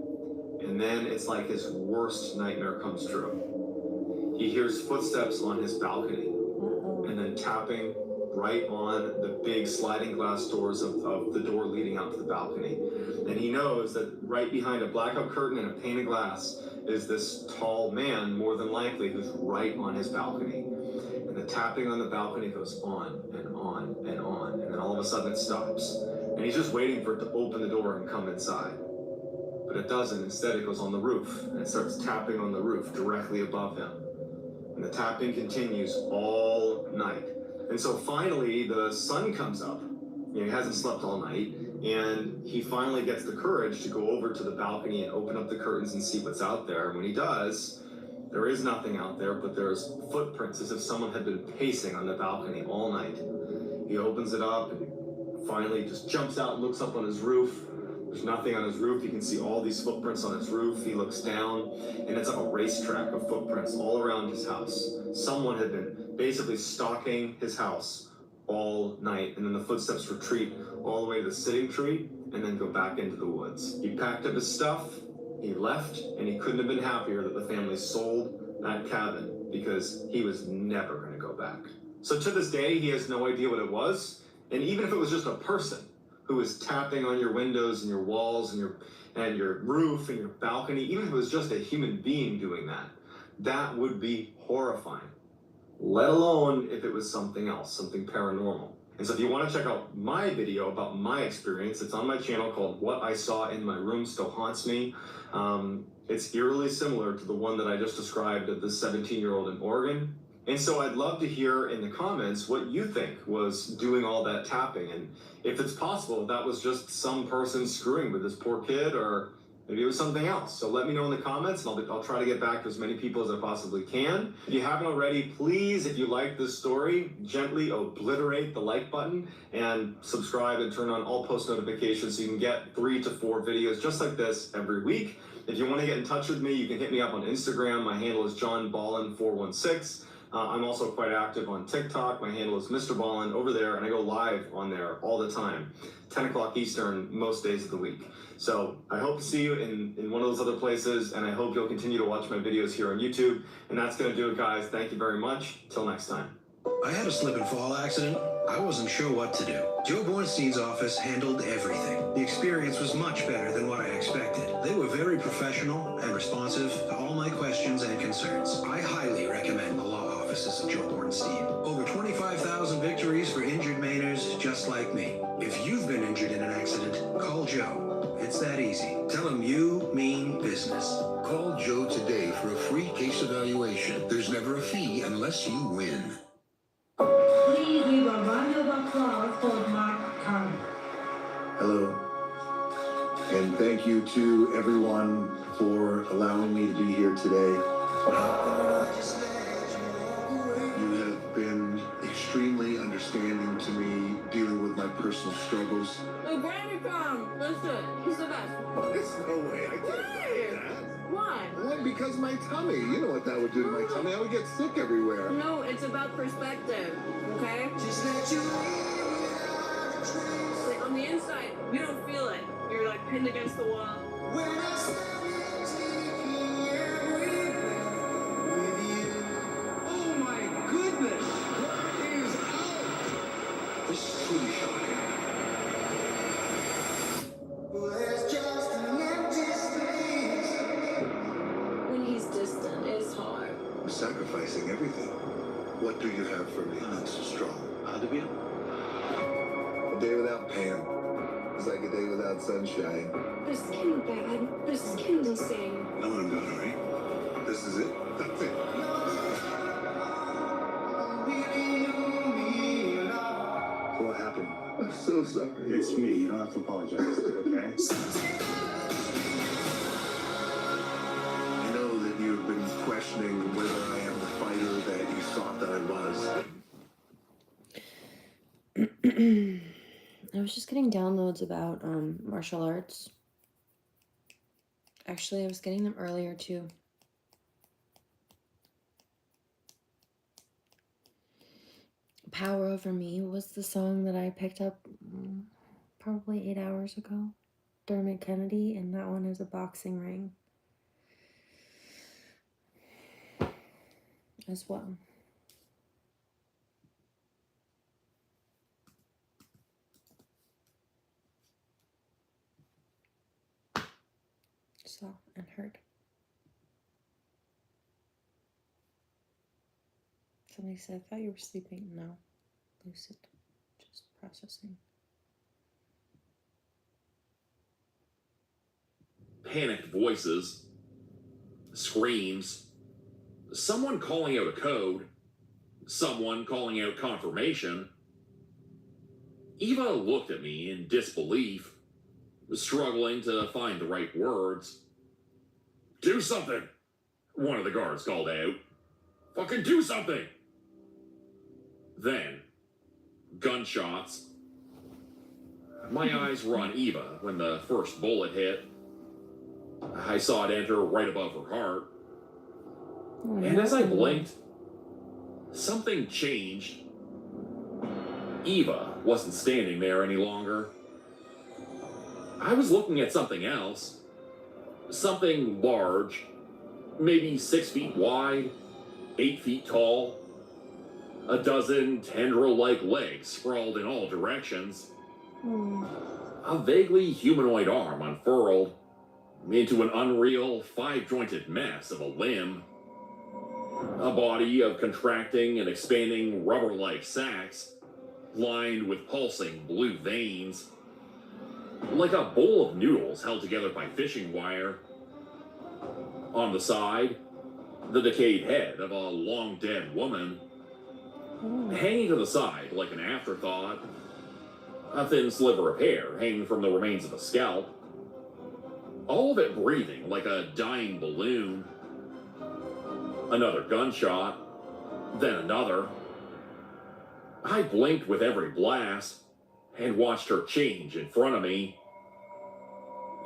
And then it's like his worst nightmare comes true. He hears footsteps on his balcony. And then tapping right on the big sliding glass doors of the door leading out to the balcony. And he knows that right behind a blackout curtain and a pane of glass is this tall man, more than likely, who's right on his balcony. And the tapping on the balcony goes on and on and on. And then all of a sudden it stops. And he's just waiting for it to open the door and come inside. But it doesn't. Instead, it goes on the roof. And it starts tapping on the roof directly above him. And the tapping continues all night. And so finally, the sun comes up. You know, he hasn't slept all night. And he finally gets the courage to go over to the balcony and open up the curtains and see what's out there. And when he does, there is nothing out there, but there's footprints as if someone had been pacing on the balcony all night. He opens it up and finally just jumps out and looks up on his roof. There's nothing on his roof. You can see all these footprints on his roof. He looks down, and it's like a racetrack of footprints all around his house. Someone had been basically stalking his house all night, and then the footsteps retreat all the way to the sitting tree and then go back into the woods. He packed up his stuff, he left, and he couldn't have been happier that the family sold that cabin because he was never going to go back. So to this day, he has no idea what it was, and even if it was just a person who was tapping on your windows and your walls and your roof and your balcony, even if it was just a human being doing that, that would be horrifying. Let alone if it was something else, something paranormal. And so if you want to check out my video about my experience, it's on my channel called What I Saw in My Room Still Haunts Me. It's eerily similar to the one that I just described of the 17-year-old in Oregon. And so I'd love to hear in the comments what you think was doing all that tapping, and if it's possible that was just some person screwing with this poor kid, or maybe it was something else. So let me know in the comments, and I'll try to get back to as many people as I possibly can. If you haven't already, please, if you like this story, gently obliterate the like button and subscribe and turn on all post notifications so you can get 3 to 4 videos just like this every week. If you want to get in touch with me, you can hit me up on Instagram. My handle is johnballin416. I'm also quite active on TikTok. My handle is Mr. Ballin over there, and I go live on there all the time, 10 o'clock Eastern, most days of the week. So I hope to see you in one of those other places, and I hope you'll continue to watch my videos here on YouTube. And that's going to do it, guys. Thank you very much. Till next time. I had a slip and fall accident. I wasn't sure what to do. Joe Bornstein's office handled everything. The experience was much better than what I expected. They were very professional and responsive to all my questions and concerns. I highly recommend the law offices of Joe Bornstein. Over 25,000 victories for injured Mainers just like me. If you've been injured in an accident, call Joe. It's that easy. Tell him you mean business. Call Joe today for a free case evaluation. There's never a fee unless you win. Please give a round of applause for Mark County. Hello, and thank you to everyone for allowing me to be here today. You have been extremely understanding to me, dealing with my personal struggles. Oh, Granny come! Listen, he's the best. There's no way I can't do that. Why? Why? Because my tummy. You know what that would do to my tummy. I would get sick everywhere. No, it's about perspective, okay? Like, on the inside, you don't feel it. You're like pinned against the wall. Oh my goodness! What is out? This is truly shocking. When he's distant, it's hard. I'm sacrificing everything. What do you have for me that's strong? A day without Pam is like a day without sunshine. This is getting bad. This is getting insane. No, I'm done, all right? This is it. That's it. What happened? I'm so sorry. It's me. You don't have to apologize, okay? I know that you've been questioning whether I am the fighter that you thought that I was. I was just getting downloads about martial arts. Actually, I was getting them earlier too. Power Over Me was the song that I picked up probably 8 hours ago. Dermot Kennedy, and that one is a boxing ring as well. Saw and heard. Somebody said, I thought you were sleeping. No, lucid, just processing. Panicked voices, screams, someone calling out a code, someone calling out confirmation. Eva looked at me in disbelief, struggling to find the right words. Do something, one of the guards called out. Fucking do something! Then, gunshots. My eyes were on Eva when the first bullet hit. I saw it enter right above her heart. And as I blinked, something changed. Eva wasn't standing there any longer. I was looking at something else. Something large, maybe 6 feet wide, 8 feet tall. A dozen tendril-like legs sprawled in all directions. A vaguely humanoid arm unfurled into an unreal 5-jointed mess of a limb. A body of contracting and expanding rubber-like sacs lined with pulsing blue veins. Like a bowl of noodles held together by fishing wire. On the side, the decayed head of a long-dead woman. Hanging to the side like an afterthought, a thin sliver of hair hanging from the remains of a scalp. All of it breathing like a dying balloon. Another gunshot, then another. I blinked with every blast and watched her change in front of me.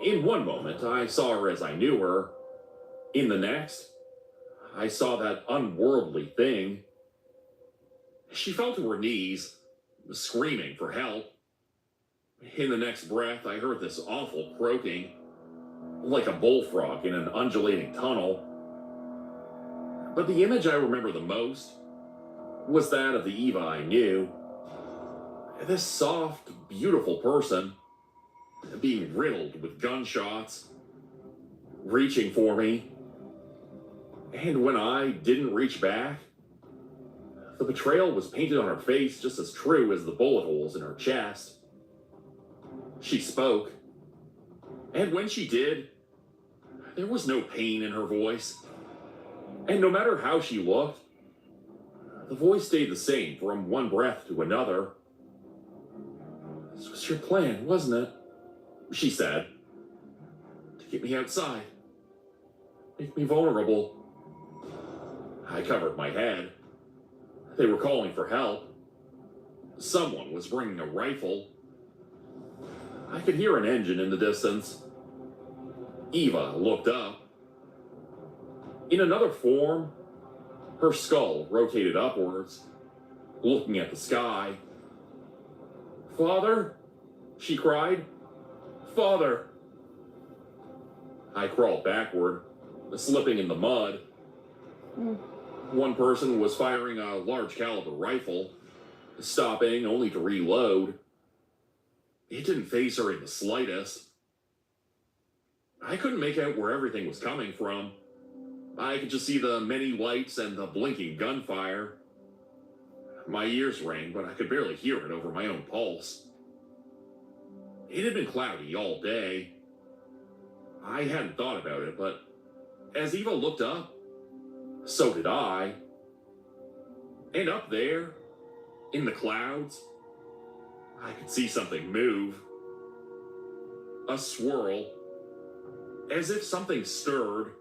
In one moment, I saw her as I knew her. In the next, I saw that unworldly thing. She fell to her knees, screaming for help. In the next breath, I heard this awful croaking, like a bullfrog in an undulating tunnel. But the image I remember the most was that of the Eva I knew. This soft, beautiful person, being riddled with gunshots, reaching for me. And when I didn't reach back, the betrayal was painted on her face just as true as the bullet holes in her chest. She spoke, and when she did, there was no pain in her voice. And no matter how she looked, the voice stayed the same from one breath to another. This was your plan, wasn't it? She said. To get me outside. Make me vulnerable. I covered my head. They were calling for help. Someone was bringing a rifle. I could hear an engine in the distance. Eva looked up. In another form, her skull rotated upwards, looking at the sky. Father? She cried. Father! I crawled backward, slipping in the mud. One person was firing a large caliber rifle, stopping only to reload. It didn't faze her in the slightest. I couldn't make out where everything was coming from. I could just see the many lights and the blinking gunfire. My ears rang, but I could barely hear it over my own pulse. It had been cloudy all day. I hadn't thought about it, but as Eva looked up, so did I. And up there, in the clouds, I could see something move. A swirl, as if something stirred.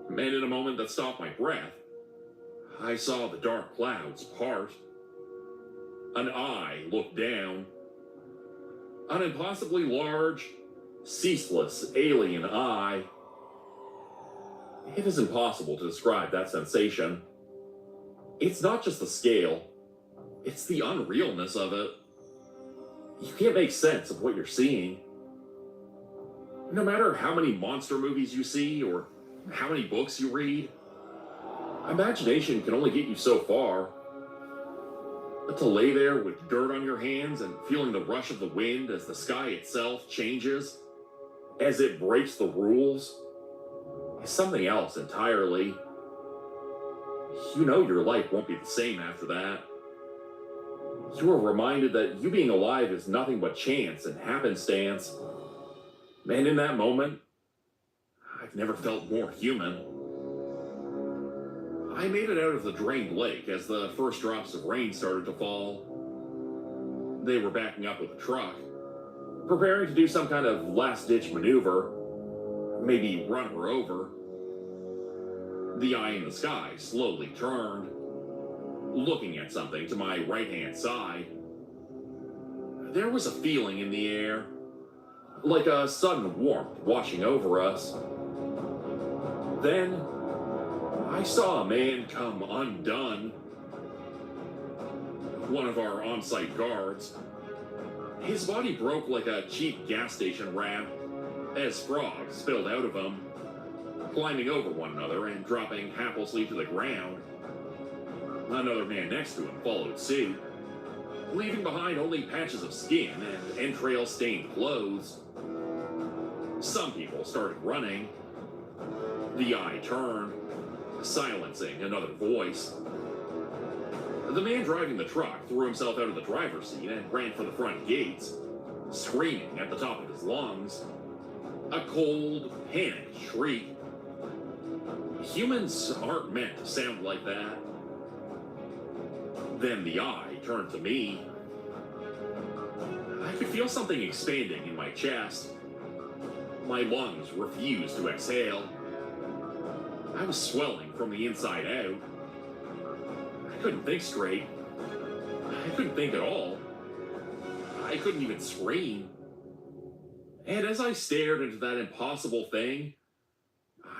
And in a moment that stopped my breath, I saw the dark clouds part. An eye looked down. An impossibly large, ceaseless alien eye. It is impossible to describe that sensation. It's not just the scale, it's the unrealness of it. You can't make sense of what you're seeing. No matter how many monster movies you see or how many books you read, imagination can only get you so far. But to lay there with dirt on your hands and feeling the rush of the wind as the sky itself changes, as it breaks the rules, is something else entirely. You know your life won't be the same after that. You are reminded that you being alive is nothing but chance and happenstance. And in that moment, I've never felt more human. I made it out of the drained lake as the first drops of rain started to fall. They were backing up with a truck, preparing to do some kind of last-ditch maneuver, maybe run her over. The eye in the sky slowly turned, looking at something to my right-hand side. There was a feeling in the air, like a sudden warmth washing over us. Then, I saw a man come undone. One of our on-site guards. His body broke like a cheap gas station wrap as frogs spilled out of him, climbing over one another and dropping haplessly to the ground. Another man next to him followed suit, leaving behind only patches of skin and entrail-stained clothes. Some people started running. The eye turned, silencing another voice. The man driving the truck threw himself out of the driver's seat and ran for the front gates, screaming at the top of his lungs. A cold, panicked shriek. Humans aren't meant to sound like that. Then the eye turned to me. I could feel something expanding in my chest. My lungs refused to exhale. I was swelling from the inside out. I couldn't think straight. I couldn't think at all. I couldn't even scream. And as I stared into that impossible thing,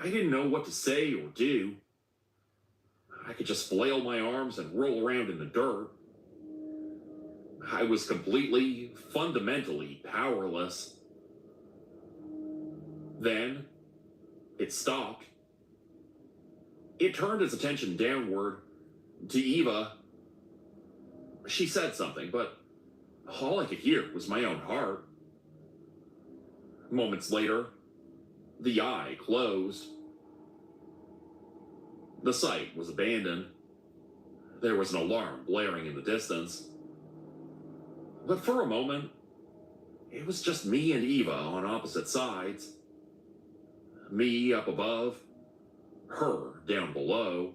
I didn't know what to say or do. I could just flail my arms and roll around in the dirt. I was completely, fundamentally powerless. Then, it stopped. It turned its attention downward, to Eva. She said something, but all I could hear was my own heart. Moments later, the eye closed. The site was abandoned. There was an alarm blaring in the distance. But for a moment, it was just me and Eva on opposite sides. Me up above, her down below.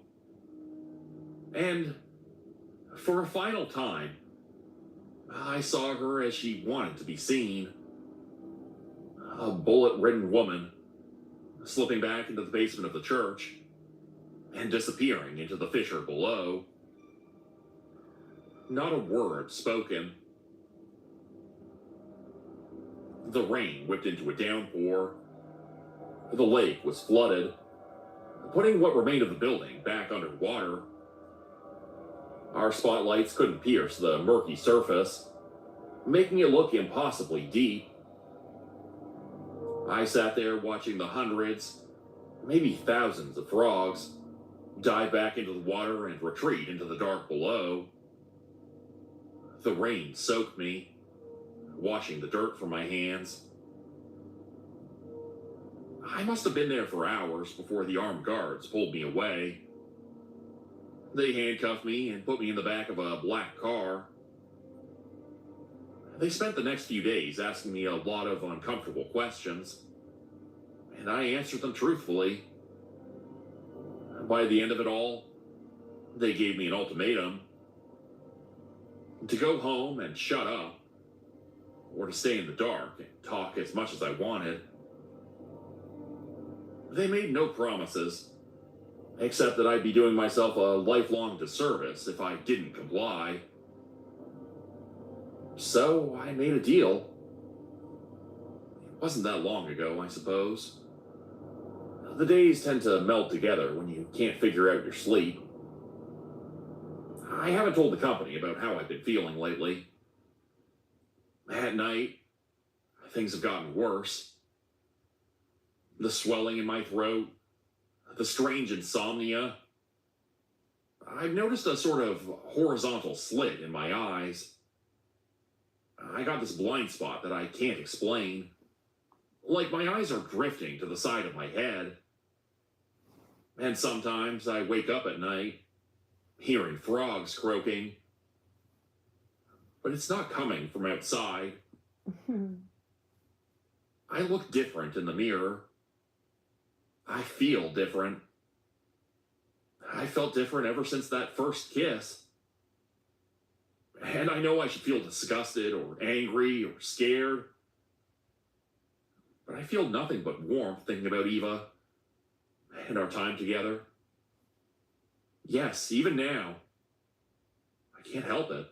And for a final time, I saw her as she wanted to be seen. A bullet-ridden woman, slipping back into the basement of the church and disappearing into the fissure below. Not a word spoken. The rain whipped into a downpour. The lake was flooded, putting what remained of the building back underwater. Our spotlights couldn't pierce the murky surface, making it look impossibly deep. I sat there watching the hundreds, maybe thousands of frogs dive back into the water and retreat into the dark below. The rain soaked me, washing the dirt from my hands. I must have been there for hours before the armed guards pulled me away. They handcuffed me and put me in the back of a black car. They spent the next few days asking me a lot of uncomfortable questions, and I answered them truthfully. By the end of it all, they gave me an ultimatum: to go home and shut up, or to stay in the dark and talk as much as I wanted. They made no promises, except that I'd be doing myself a lifelong disservice if I didn't comply. So I made a deal. It wasn't that long ago, I suppose. The days tend to melt together when you can't figure out your sleep. I haven't told the company about how I've been feeling lately. At night, things have gotten worse. The swelling in my throat, the strange insomnia. I've noticed a sort of horizontal slit in my eyes. I got this blind spot that I can't explain. Like my eyes are drifting to the side of my head. And sometimes I wake up at night, hearing frogs croaking. But it's not coming from outside. I look different in the mirror. I feel different. I felt different ever since that first kiss. And I know I should feel disgusted or angry or scared. But I feel nothing but warmth thinking about Eva and our time together. Yes, even now. I can't help it.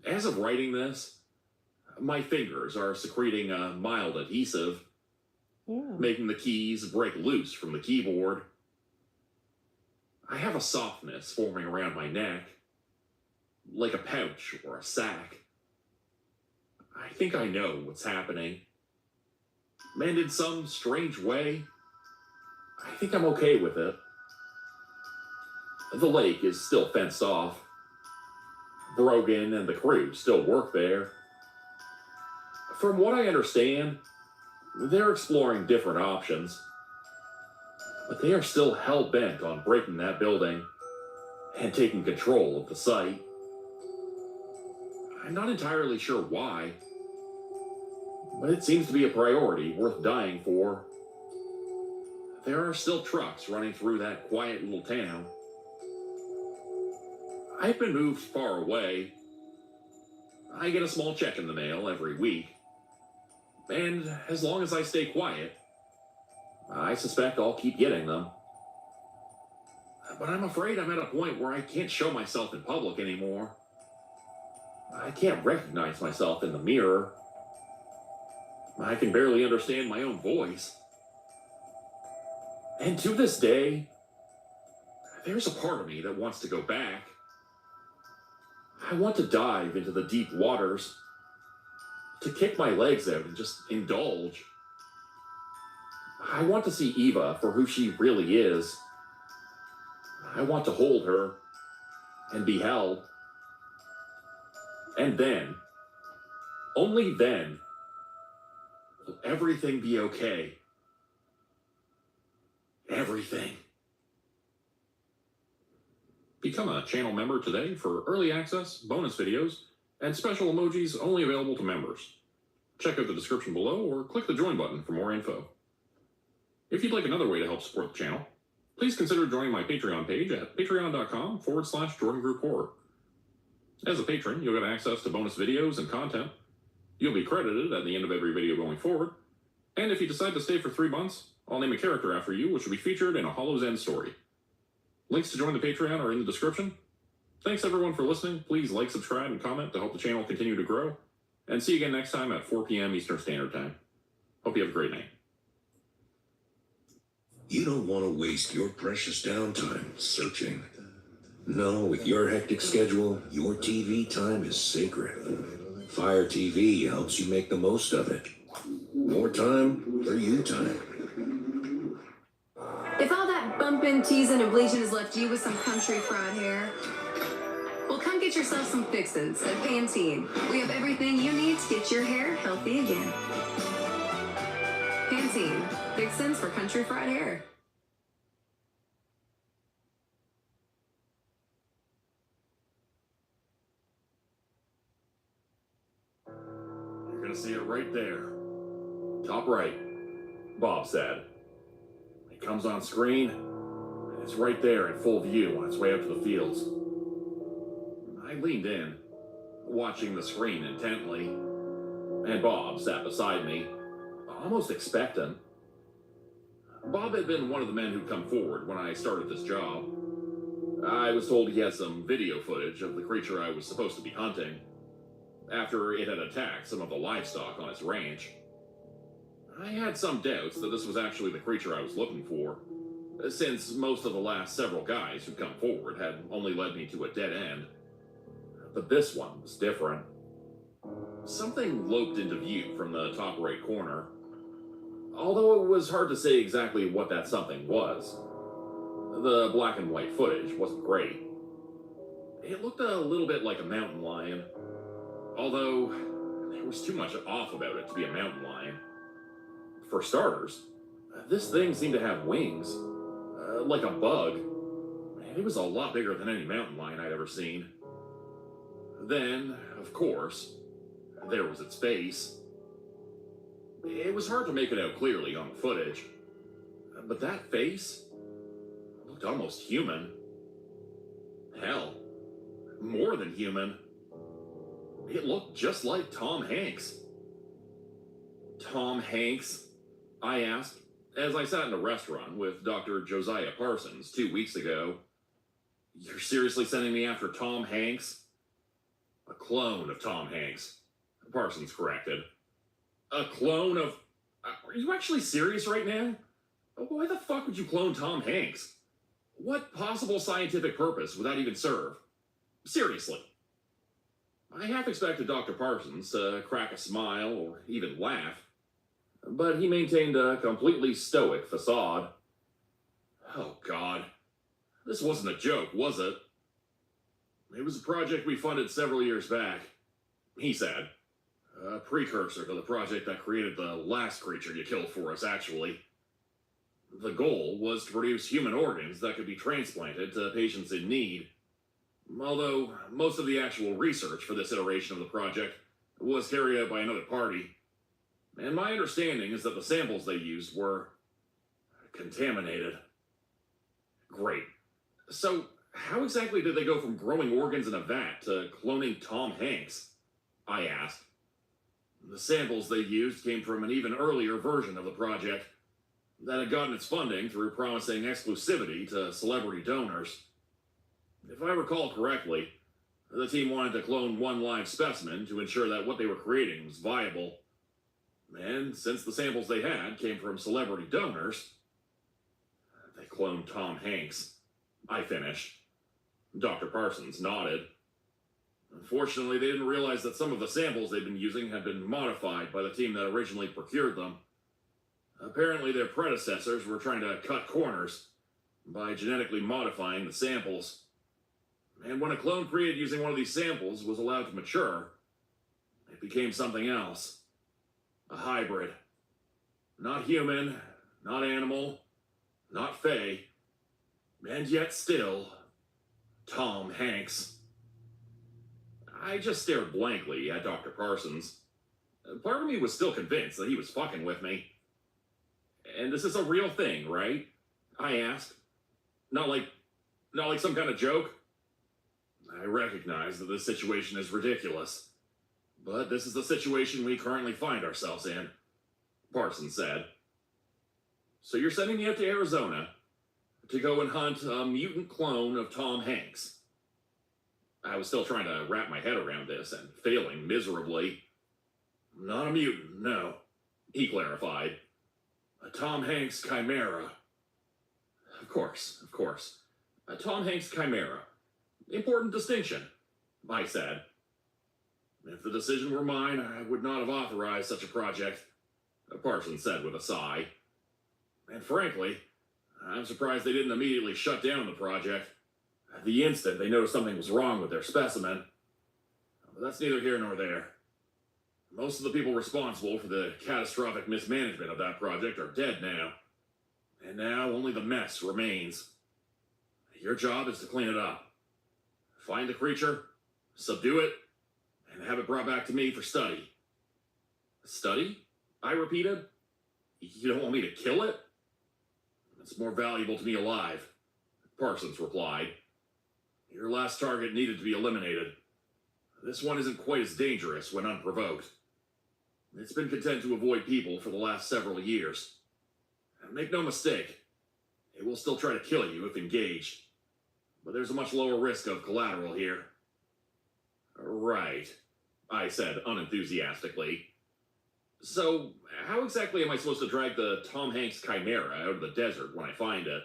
As of writing this, my fingers are secreting a mild adhesive, making the keys break loose from the keyboard. I have a softness forming around my neck, like a pouch or a sack. I think I know what's happening. And in some strange way, I think I'm okay with it. The lake is still fenced off. Brogan and the crew still work there. From what I understand, they're exploring different options. But they are still hell-bent on breaking that building and taking control of the site. I'm not entirely sure why, but it seems to be a priority worth dying for. There are still trucks running through that quiet little town. I've been moved far away. I get a small check in the mail every week. And as long as I stay quiet, I suspect I'll keep getting them. But I'm afraid I'm at a point where I can't show myself in public anymore. I can't recognize myself in the mirror. I can barely understand my own voice. And to this day, there's a part of me that wants to go back. I want to dive into the deep waters, to kick my legs out and just indulge. I want to see Eva for who she really is. I want to hold her and be held. And then, only then, will everything be okay. Everything. Become a channel member today for early access, bonus videos, and special emojis only available to members. Check out the description below or click the join button for more info. If you'd like another way to help support the channel, please consider joining my Patreon page at patreon.com/Jordan Group Horror. As a patron, you'll get access to bonus videos and content. You'll be credited at the end of every video going forward. And if you decide to stay for 3 months, I'll name a character after you, which will be featured in a Hollow's End story. Links to join the Patreon are in the description. Thanks everyone for listening. Please like, subscribe, and comment to help the channel continue to grow. And see you again next time at 4 p.m. Eastern Standard Time. Hope you have a great night. You don't want to waste your precious downtime searching. No, with your hectic schedule, your TV time is sacred. Fire TV helps you make the most of it. More time for you time. If all that bumping, teasing, and bleaching has left you with some country fried hair, well, come get yourself some fixins at Pantene. We have everything you need to get your hair healthy again. Pantene, fixins for country fried hair. see it right there. Top right, Bob said. It comes on screen, and it's right there in full view on its way out to the fields. I leaned in, watching the screen intently, and Bob sat beside me, almost expectant. Bob had been one of the men who'd come forward when I started this job. I was told he had some video footage of the creature I was supposed to be hunting, after it had attacked some of the livestock on his ranch. I had some doubts that this was actually the creature I was looking for, since most of the last several guys who'd come forward had only led me to a dead end. But this one was different. Something loped into view from the top right corner, although it was hard to say exactly what that something was. The black and white footage wasn't great. It looked a little bit like a mountain lion, although there was too much off about it to be a mountain lion. For starters, this thing seemed to have wings, like a bug. It was a lot bigger than any mountain lion I'd ever seen. Then, of course, there was its face. It was hard to make it out clearly on the footage, but that face looked almost human. Hell, more than human. It looked just like Tom Hanks. Tom Hanks? I asked, as I sat in a restaurant with Dr. Josiah Parsons 2 weeks ago. You're seriously sending me after Tom Hanks? A clone of Tom Hanks, Parsons corrected. A clone of... Are you actually serious right now? Why the fuck would you clone Tom Hanks? What possible scientific purpose would that even serve? Seriously. I half expected Dr. Parsons to crack a smile or even laugh, but he maintained a completely stoic facade. Oh, God. This wasn't a joke, was it? It was a project we funded several years back, he said. A precursor to the project that created the last creature you killed for us, actually. The goal was to produce human organs that could be transplanted to patients in need. Although most of the actual research for this iteration of the project was carried out by another party. And my understanding is that the samples they used were contaminated. Great. So, how exactly did they go from growing organs in a vat to cloning Tom Hanks? I asked. The samples they used came from an even earlier version of the project that had gotten its funding through promising exclusivity to celebrity donors. If I recall correctly, the team wanted to clone one live specimen to ensure that what they were creating was viable. And since the samples they had came from celebrity donors, they cloned Tom Hanks. I finished. Dr. Parsons nodded. Unfortunately, they didn't realize that some of the samples they'd been using had been modified by the team that originally procured them. Apparently, their predecessors were trying to cut corners by genetically modifying the samples. And when a clone created using one of these samples was allowed to mature, it became something else. A hybrid. Not human, not animal, not fae, and yet still, Tom Hanks. I just stared blankly at Dr. Parsons. Part of me was still convinced that he was fucking with me. And this is a real thing, right? I asked. Not like some kind of joke? I recognize that this situation is ridiculous, but this is the situation we currently find ourselves in, Parsons said. So you're sending me up to Arizona to go and hunt a mutant clone of Tom Hanks. I was still trying to wrap my head around this and failing miserably. Not a mutant, no, he clarified. A Tom Hanks chimera. Of course. A Tom Hanks chimera. Important distinction, I said. If the decision were mine, I would not have authorized such a project, Parsons said with a sigh. And frankly, I'm surprised they didn't immediately shut down the project the instant they noticed something was wrong with their specimen. But that's neither here nor there. Most of the people responsible for the catastrophic mismanagement of that project are dead now. And now only the mess remains. Your job is to clean it up. Find the creature, subdue it, and have it brought back to me for study. Study? I repeated. You don't want me to kill it? It's more valuable to me alive, Parsons replied. Your last target needed to be eliminated. This one isn't quite as dangerous when unprovoked. It's been content to avoid people for the last several years. Make no mistake, it will still try to kill you if engaged, but there's a much lower risk of collateral here. Right, I said unenthusiastically. So, how exactly am I supposed to drag the Tom Hanks chimera out of the desert when I find it?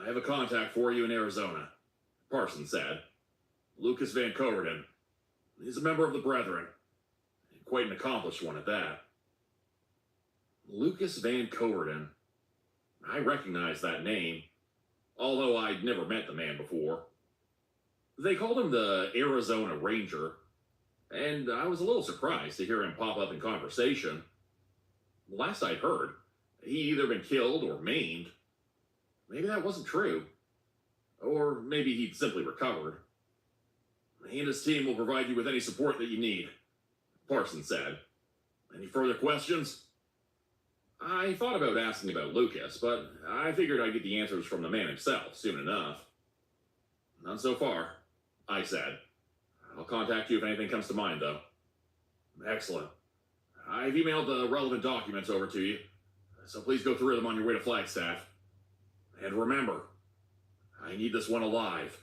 I have a contact for you in Arizona, Parsons said. Lucas Van Coverden. He's a member of the Brethren. Quite an accomplished one at that. Lucas Van Coverden. I recognized that name, although I'd never met the man before. They called him the Arizona Ranger, and I was a little surprised to hear him pop up in conversation. Last I'd heard, he'd either been killed or maimed. Maybe that wasn't true. Or maybe he'd simply recovered. He and his team will provide you with any support that you need, Parsons said. Any further questions? I thought about asking about Lucas, but I figured I'd get the answers from the man himself soon enough. None so far, I said. I'll contact you if anything comes to mind, though. Excellent. I've emailed the relevant documents over to you, so please go through them on your way to Flagstaff. And remember, I need this one alive.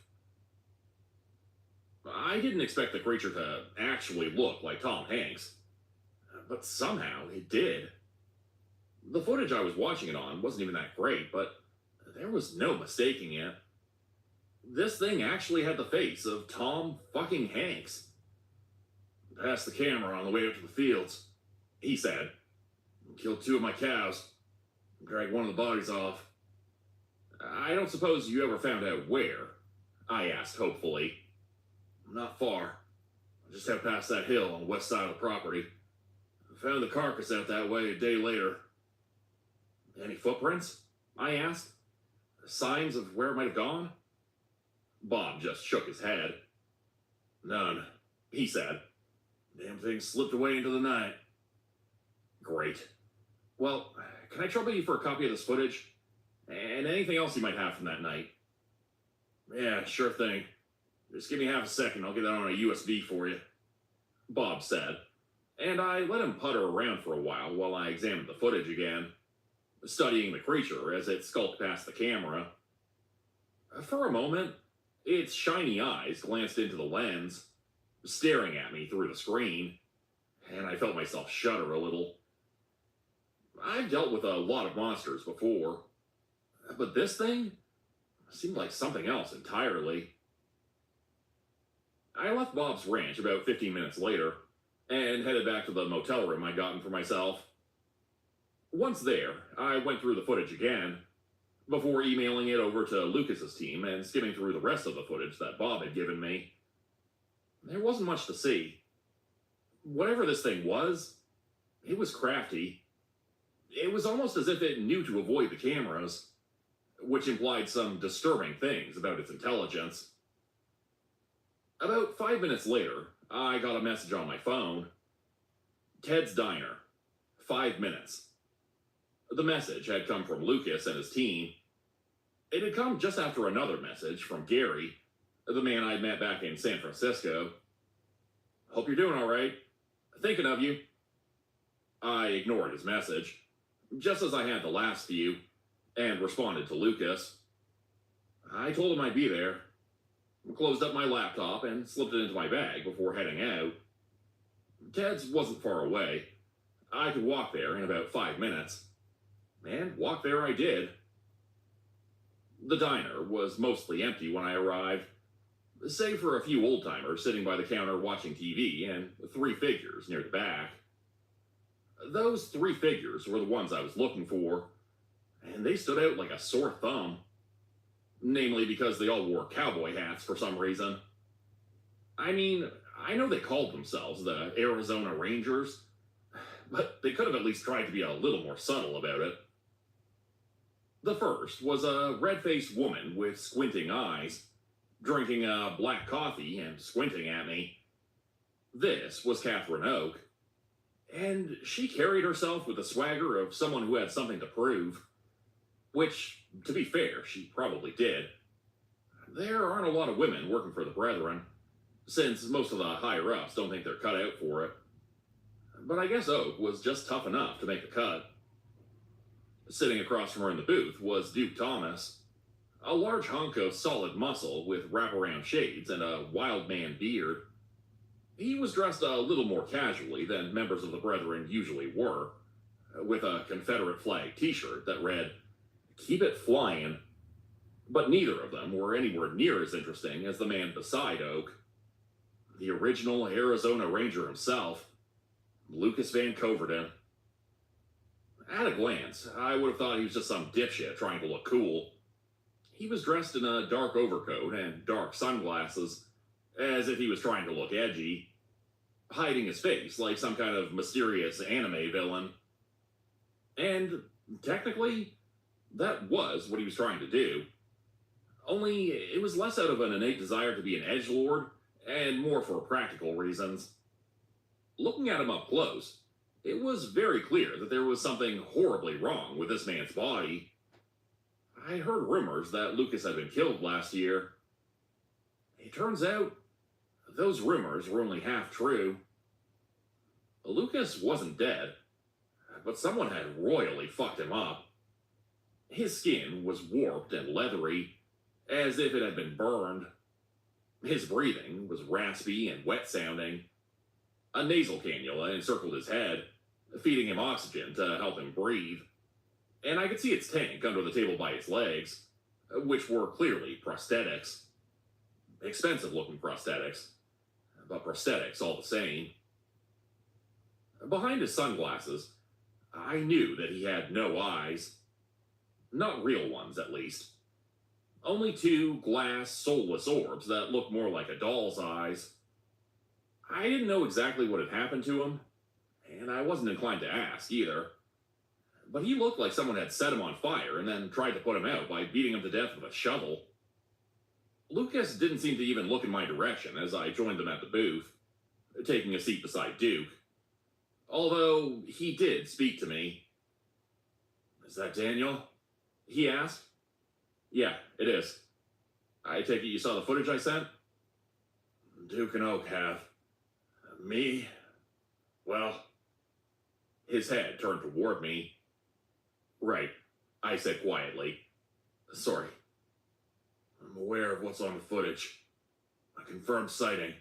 I didn't expect the creature to actually look like Tom Hanks, but somehow it did. The footage I was watching it on wasn't even that great, but there was no mistaking it. This thing actually had the face of Tom fucking Hanks. Passed the camera on the way up to the fields, he said. Killed 2 of my cows. Dragged one of the bodies off. I don't suppose you ever found out where? I asked hopefully. Not far. I just had past that hill on the west side of the property. Found the carcass out that way a day later. Any footprints? I asked. Signs of where it might have gone? Bob just shook his head. None, he said. Damn thing slipped away into the night. Great. Well, can I trouble you for a copy of this footage? And anything else you might have from that night? Yeah, sure thing. Just give me half a second, I'll get that on a USB for you, Bob said. And I let him putter around for a while I examined the footage again, studying the creature as it skulked past the camera. For a moment, its shiny eyes glanced into the lens, staring at me through the screen, and I felt myself shudder a little. I've dealt with a lot of monsters before, but this thing seemed like something else entirely. I left Bob's ranch about 15 minutes later and headed back to the motel room I'd gotten for myself. Once there, I went through the footage again, before emailing it over to Lucas's team and skimming through the rest of the footage that Bob had given me. There wasn't much to see. Whatever this thing was, it was crafty. It was almost as if it knew to avoid the cameras, which implied some disturbing things about its intelligence. About 5 minutes later, I got a message on my phone. Ted's Diner. 5 minutes. The message had come from Lucas and his team. It had come just after another message from Gary, the man I'd met back in San Francisco. Hope you're doing all right. Thinking of you. I ignored his message, just as I had the last few, and responded to Lucas. I told him I'd be there. Closed up my laptop and slipped it into my bag before heading out. Ted's wasn't far away. I could walk there in about 5 minutes. And walk there I did. The diner was mostly empty when I arrived, save for a few old-timers sitting by the counter watching TV and 3 figures near the back. Those 3 figures were the ones I was looking for, and they stood out like a sore thumb. Namely because they all wore cowboy hats for some reason. I mean, I know they called themselves the Arizona Rangers, but they could have at least tried to be a little more subtle about it. The first was a red-faced woman with squinting eyes, drinking a black coffee and squinting at me. This was Catherine Oak. And she carried herself with the swagger of someone who had something to prove. Which, to be fair, she probably did. There aren't a lot of women working for the Brethren, since most of the higher-ups don't think they're cut out for it. But I guess Oak was just tough enough to make the cut. Sitting across from her in the booth was Duke Thomas, a large hunk of solid muscle with wraparound shades and a wild man beard. He was dressed a little more casually than members of the Brethren usually were, with a Confederate flag t-shirt that read, "Keep it flying." But neither of them were anywhere near as interesting as the man beside Oak, the original Arizona Ranger himself, Lucas Van Coverden. At a glance, I would have thought he was just some dipshit trying to look cool. He was dressed in a dark overcoat and dark sunglasses, as if he was trying to look edgy, hiding his face like some kind of mysterious anime villain. And technically, that was what he was trying to do. Only it was less out of an innate desire to be an edgelord and more for practical reasons. Looking at him up close, it was very clear that there was something horribly wrong with this man's body. I heard rumors that Lucas had been killed last year. It turns out, those rumors were only half true. Lucas wasn't dead, but someone had royally fucked him up. His skin was warped and leathery, as if it had been burned. His breathing was raspy and wet-sounding. A nasal cannula encircled his head, feeding him oxygen to help him breathe. And I could see its tank under the table by his legs, which were clearly prosthetics. Expensive-looking prosthetics, but prosthetics all the same. Behind his sunglasses, I knew that he had no eyes. Not real ones, at least. Only two glass, soulless orbs that looked more like a doll's eyes. I didn't know exactly what had happened to him, and I wasn't inclined to ask either. But he looked like someone had set him on fire and then tried to put him out by beating him to death with a shovel. Lucas didn't seem to even look in my direction as I joined them at the booth, taking a seat beside Duke. Although he did speak to me. "Is that Daniel?" he asked. "Yeah, it is. I take it you saw the footage I sent?" "Duke and Oak have. Me? Well..." His head turned toward me. "Right," I said quietly. "Sorry. I'm aware of what's on the footage. A confirmed sighting.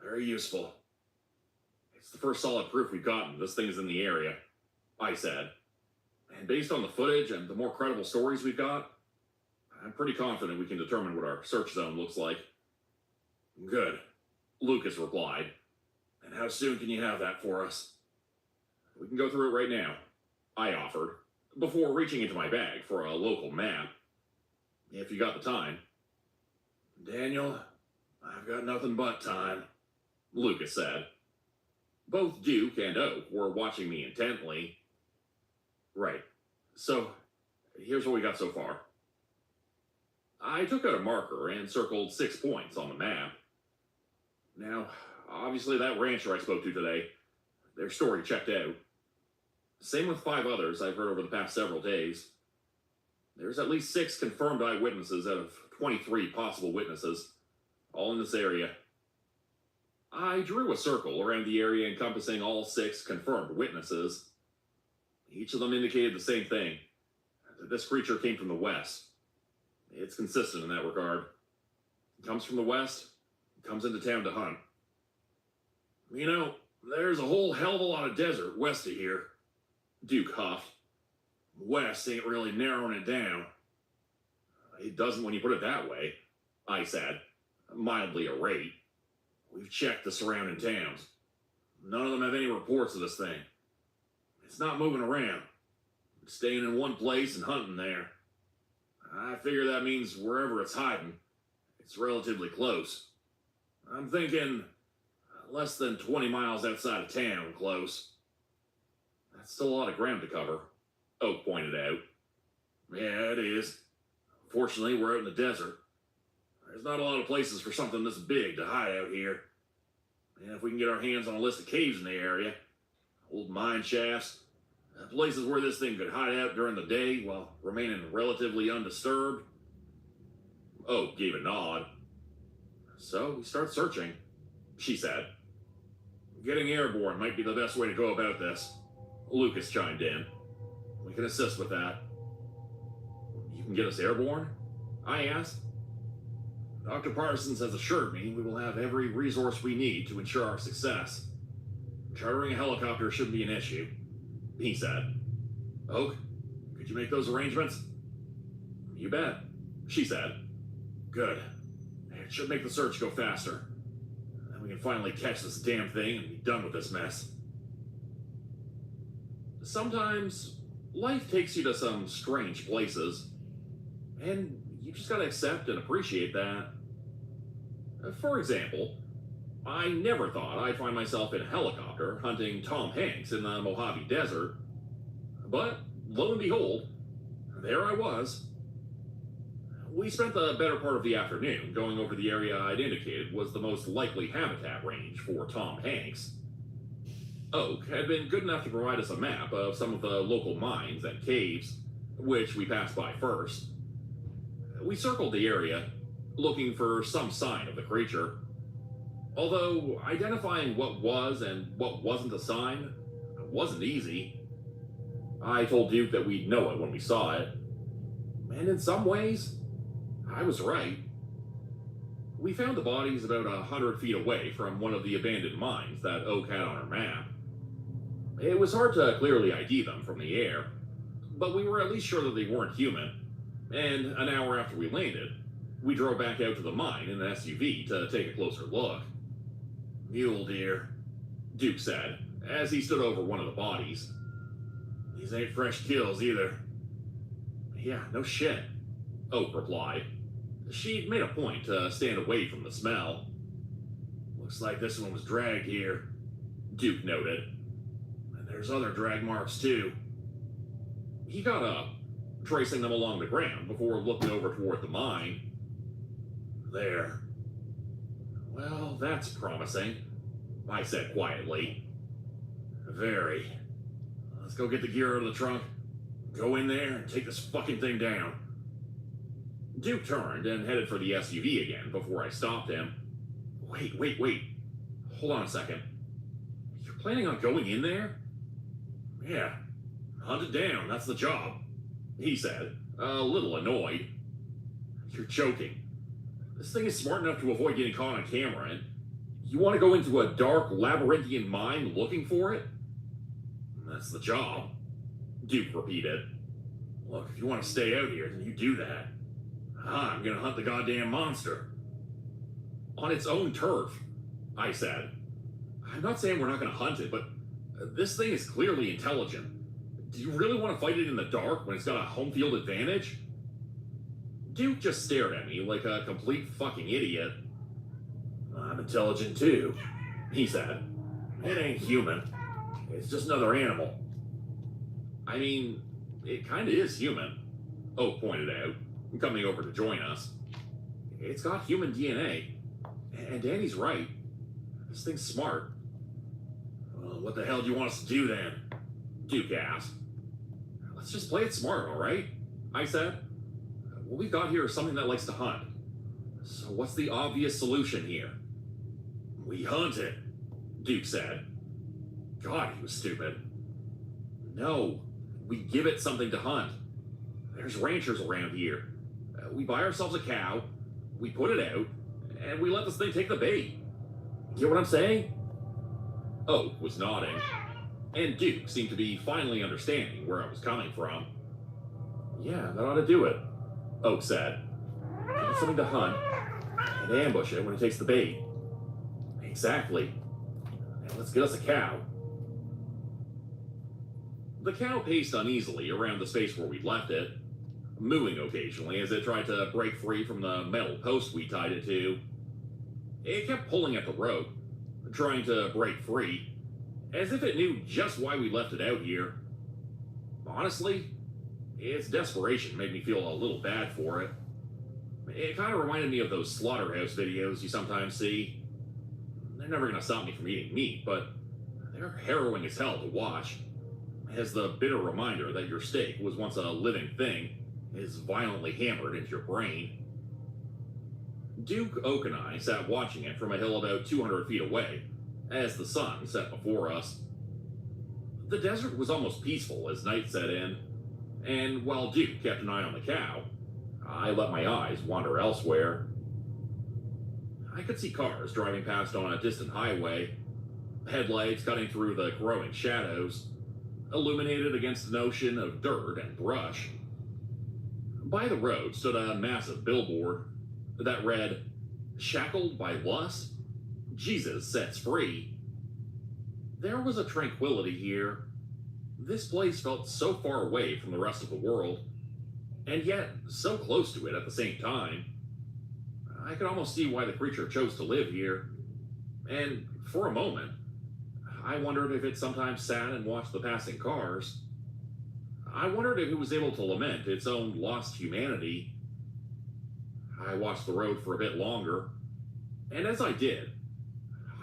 Very useful. It's the first solid proof we've gotten this thing is in the area," I said. "And based on the footage and the more credible stories we've got, I'm pretty confident we can determine what our search zone looks like." "Good," Lucas replied. "And how soon can you have that for us?" "We can go through it right now," I offered, before reaching into my bag for a local map. "If you got the time." "Daniel, I've got nothing but time," Lucas said. Both Duke and Oak were watching me intently. "Right. So, here's what we got so far." I took out a marker and circled 6 points on the map. Now, obviously that rancher I spoke to today, their story checked out. Same with 5 others I've heard over the past several days. There's at least 6 confirmed eyewitnesses out of 23 possible witnesses, all in this area. I drew a circle around the area encompassing all 6 confirmed witnesses. Each of them indicated the same thing, that this creature came from the west. It's consistent in that regard. It comes from the west, it comes into town to hunt. "You know, there's a whole hell of a lot of desert west of here," Duke huffed. "West ain't really narrowing it down." "It doesn't when you put it that way," I said, mildly irate. "We've checked the surrounding towns. None of them have any reports of this thing. It's not moving around. It's staying in one place and hunting there. I figure that means wherever it's hiding, it's relatively close. I'm thinking less than 20 miles outside of town close." "That's still a lot of ground to cover," Oak pointed out. "Yeah, it is. Fortunately, we're out in the desert. There's not a lot of places for something this big to hide out here. And if we can get our hands on a list of caves in the area, Old mine shafts, places where this thing could hide out during the day while remaining relatively undisturbed. Oak gave a nod. So we start searching, she said. Getting airborne might be the best way to go about this. Lucas chimed in. We can assist with that. You can get us airborne? I asked. Dr. Parsons has assured me we will have every resource we need to ensure our success. Chartering a helicopter shouldn't be an issue, he said. Oak, could you make those arrangements? You bet, she said. Good. It should make the search go faster. Then we can finally catch this damn thing and be done with this mess. Sometimes life takes you to some strange places, and you just gotta accept and appreciate that. For example, I never thought I'd find myself in a helicopter hunting Tom Hanks in the Mojave Desert, but lo and behold, there I was. We spent the better part of the afternoon going over the area I'd indicated was the most likely habitat range for Tom Hanks. Oak had been good enough to provide us a map of some of the local mines and caves, which we passed by first. We circled the area, looking for some sign of the creature. Although identifying what was and what wasn't a sign wasn't easy. I told Duke that we'd know it when we saw it. And in some ways, I was right. We found the bodies about 100 feet away from one of the abandoned mines that Oak had on her map. It was hard to clearly ID them from the air, but we were at least sure that they weren't human. And an hour after we landed, we drove back out to the mine in an SUV to take a closer look. Mule deer, Duke said, as he stood over one of the bodies. These ain't fresh kills either. Yeah, no shit, Oak replied. She'd made a point to stand away from the smell. Looks like this one was dragged here, Duke noted. And there's other drag marks too. He got up, tracing them along the ground before looking over toward the mine. There. Well, that's promising, I said quietly. Very. Let's go get the gear out of the trunk, go in there, and take this fucking thing down. Duke turned and headed for the SUV again before I stopped him. Wait. Hold on a second. You're planning on going in there? Yeah. Hunt it down, that's the job, he said, a little annoyed. You're joking. This thing is smart enough to avoid getting caught on camera, and you want to go into a dark, labyrinthian mine looking for it? That's the job, Duke repeated. Look, if you want to stay out here, then you do that. I'm gonna hunt the goddamn monster. On its own turf, I said. I'm not saying we're not gonna hunt it, but this thing is clearly intelligent. Do you really want to fight it in the dark when it's got a home field advantage? Duke just stared at me like a complete fucking idiot. I'm intelligent too, he said. It ain't human. It's just another animal. I mean, it kinda is human, Oak pointed out, coming over to join us. It's got human DNA. And Danny's right. This thing's smart. Well, what the hell do you want us to do then? Duke asked. Let's just play it smart, alright? I said. What we got here is something that likes to hunt. So what's the obvious solution here? We hunt it, Duke said. God, he was stupid. No, we give it something to hunt. There's ranchers around here. We buy ourselves a cow, we put it out, and we let this thing take the bait. Get what I'm saying? Oak was nodding, and Duke seemed to be finally understanding where I was coming from. Yeah, that ought to do it, Oak said. Give it something to hunt, and ambush it when it takes the bait. Exactly. Now let's get us a cow. The cow paced uneasily around the space where we'd left it, mooing occasionally as it tried to break free from the metal post we tied it to. It kept pulling at the rope, trying to break free, as if it knew just why we left it out here. Honestly, its desperation made me feel a little bad for it. It kind of reminded me of those slaughterhouse videos you sometimes see. They're never going to stop me from eating meat, but They're harrowing as hell to watch, as the bitter reminder that your steak was once a living thing is violently hammered into your brain. Duke, Oak, and I sat watching it from a hill about 200 feet away as the sun set before us. The desert was almost peaceful as night set in, and while Duke kept an eye on the cow, I let my eyes wander elsewhere. I could see cars driving past on a distant highway, headlights cutting through the growing shadows, illuminated against an ocean of dirt and brush. By the road stood a massive billboard that read, "Shackled by lust? Jesus sets free." There was a tranquility here. This place felt so far away from the rest of the world, and yet so close to it at the same time. I could almost see why the creature chose to live here, and for a moment, I wondered if it sometimes sat and watched the passing cars. I wondered if it was able to lament its own lost humanity. I watched the road for a bit longer, and as I did,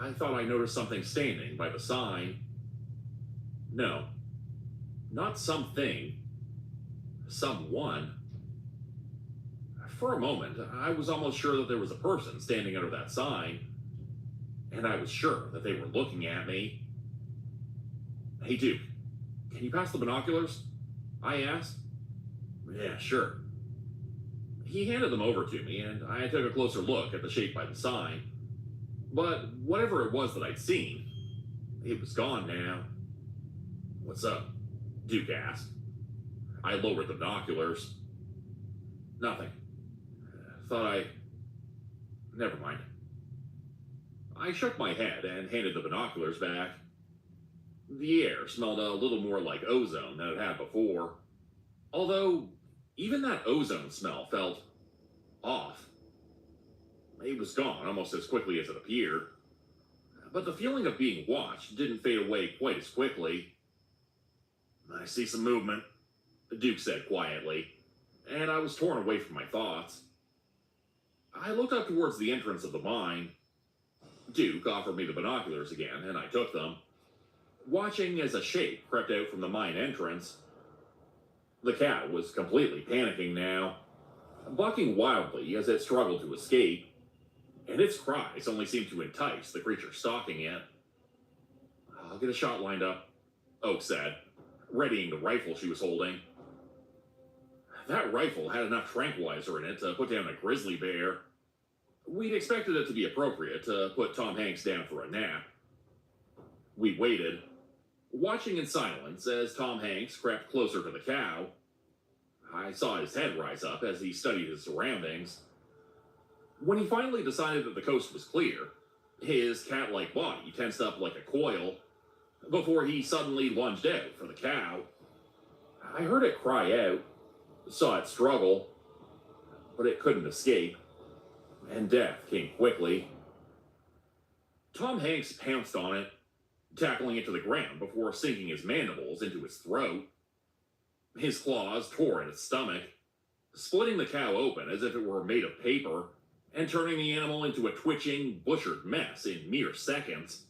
I thought I noticed something standing by the sign. No, not something, someone. For a moment, I was almost sure that there was a person standing under that sign, and I was sure that they were looking at me. "Hey, Duke, can you pass the binoculars?" I asked. "Yeah, sure." He handed them over to me, and I took a closer look at the shape by the sign. But whatever it was that I'd seen, it was gone now. "What's up?" Duke asked. I lowered the binoculars. "Nothing. Never mind." I shook my head and handed the binoculars back. The air smelled a little more like ozone than it had before, although even that ozone smell felt off. It was gone almost as quickly as it appeared, but the feeling of being watched didn't fade away quite as quickly. "I see some movement," Duke said quietly, and I was torn away from my thoughts. I looked up towards the entrance of the mine. Duke offered me the binoculars again, and I took them, watching as a shape crept out from the mine entrance. The cow was completely panicking now, bucking wildly as it struggled to escape, and its cries only seemed to entice the creature stalking it. "I'll get a shot lined up," Oak said, readying the rifle she was holding. That rifle had enough tranquilizer in it to put down a grizzly bear. We'd expected it to be appropriate to put Tom Hanks down for a nap. We waited, watching in silence as Tom Hanks crept closer to the cow. I saw his head rise up as he studied his surroundings. When he finally decided that the coast was clear, his cat-like body tensed up like a coil before he suddenly lunged out for the cow. I heard it cry out, saw it struggle, but it couldn't escape, and death came quickly. Tom Hanks pounced on it, tackling it to the ground before sinking his mandibles into its throat. His claws tore at its stomach, splitting the cow open as if it were made of paper, and turning the animal into a twitching, butchered mess in mere seconds.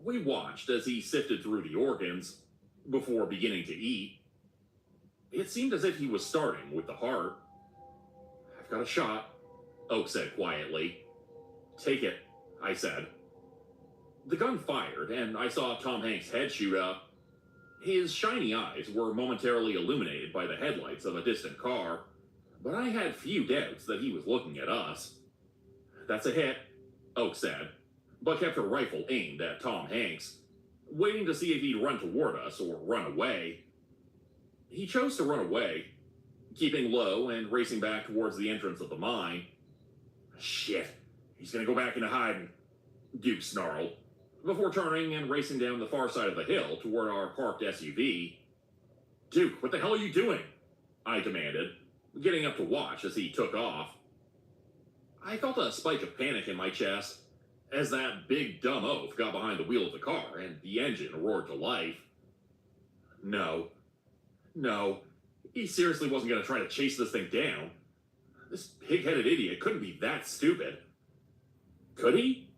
We watched as he sifted through the organs before beginning to eat. It seemed as if he was starting with the heart. "I've got a shot," Oak said quietly. "Take it," I said. The gun fired, and I saw Tom Hanks' head shoot up. His shiny eyes were momentarily illuminated by the headlights of a distant car, but I had few doubts that he was looking at us. "That's a hit," Oak said, but kept her rifle aimed at Tom Hanks, waiting to see if he'd run toward us or run away. He chose to run away, keeping low and racing back towards the entrance of the mine. "Shit, he's gonna go back into hiding," Duke snarled, before turning and racing down the far side of the hill toward our parked SUV. "Duke, what the hell are you doing?" I demanded, getting up to watch as he took off. I felt a spike of panic in my chest as that big dumb oaf got behind the wheel of the car and the engine roared to life. No, he seriously wasn't going to try to chase this thing down. This pig-headed idiot couldn't be that stupid. Could he?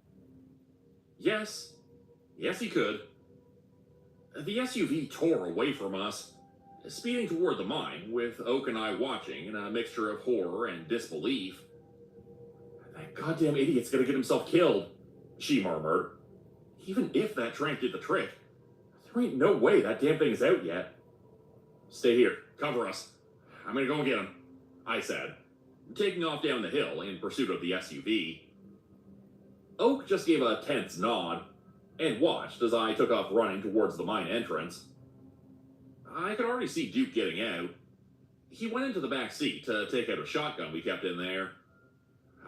Yes, Yes, he could. The SUV tore away from us, speeding toward the mine, with Oak and I watching in a mixture of horror and disbelief. That goddamn idiot's gonna get himself killed, she murmured. Even if that trank did the trick, there ain't no way that damn thing is out yet. Stay here, cover us. I'm gonna go and get him, I said, taking off down the hill in pursuit of the SUV. Oak just gave a tense nod and watched as I took off running towards the mine entrance. I could already see Duke getting out. He went into the back seat to take out a shotgun we kept in there.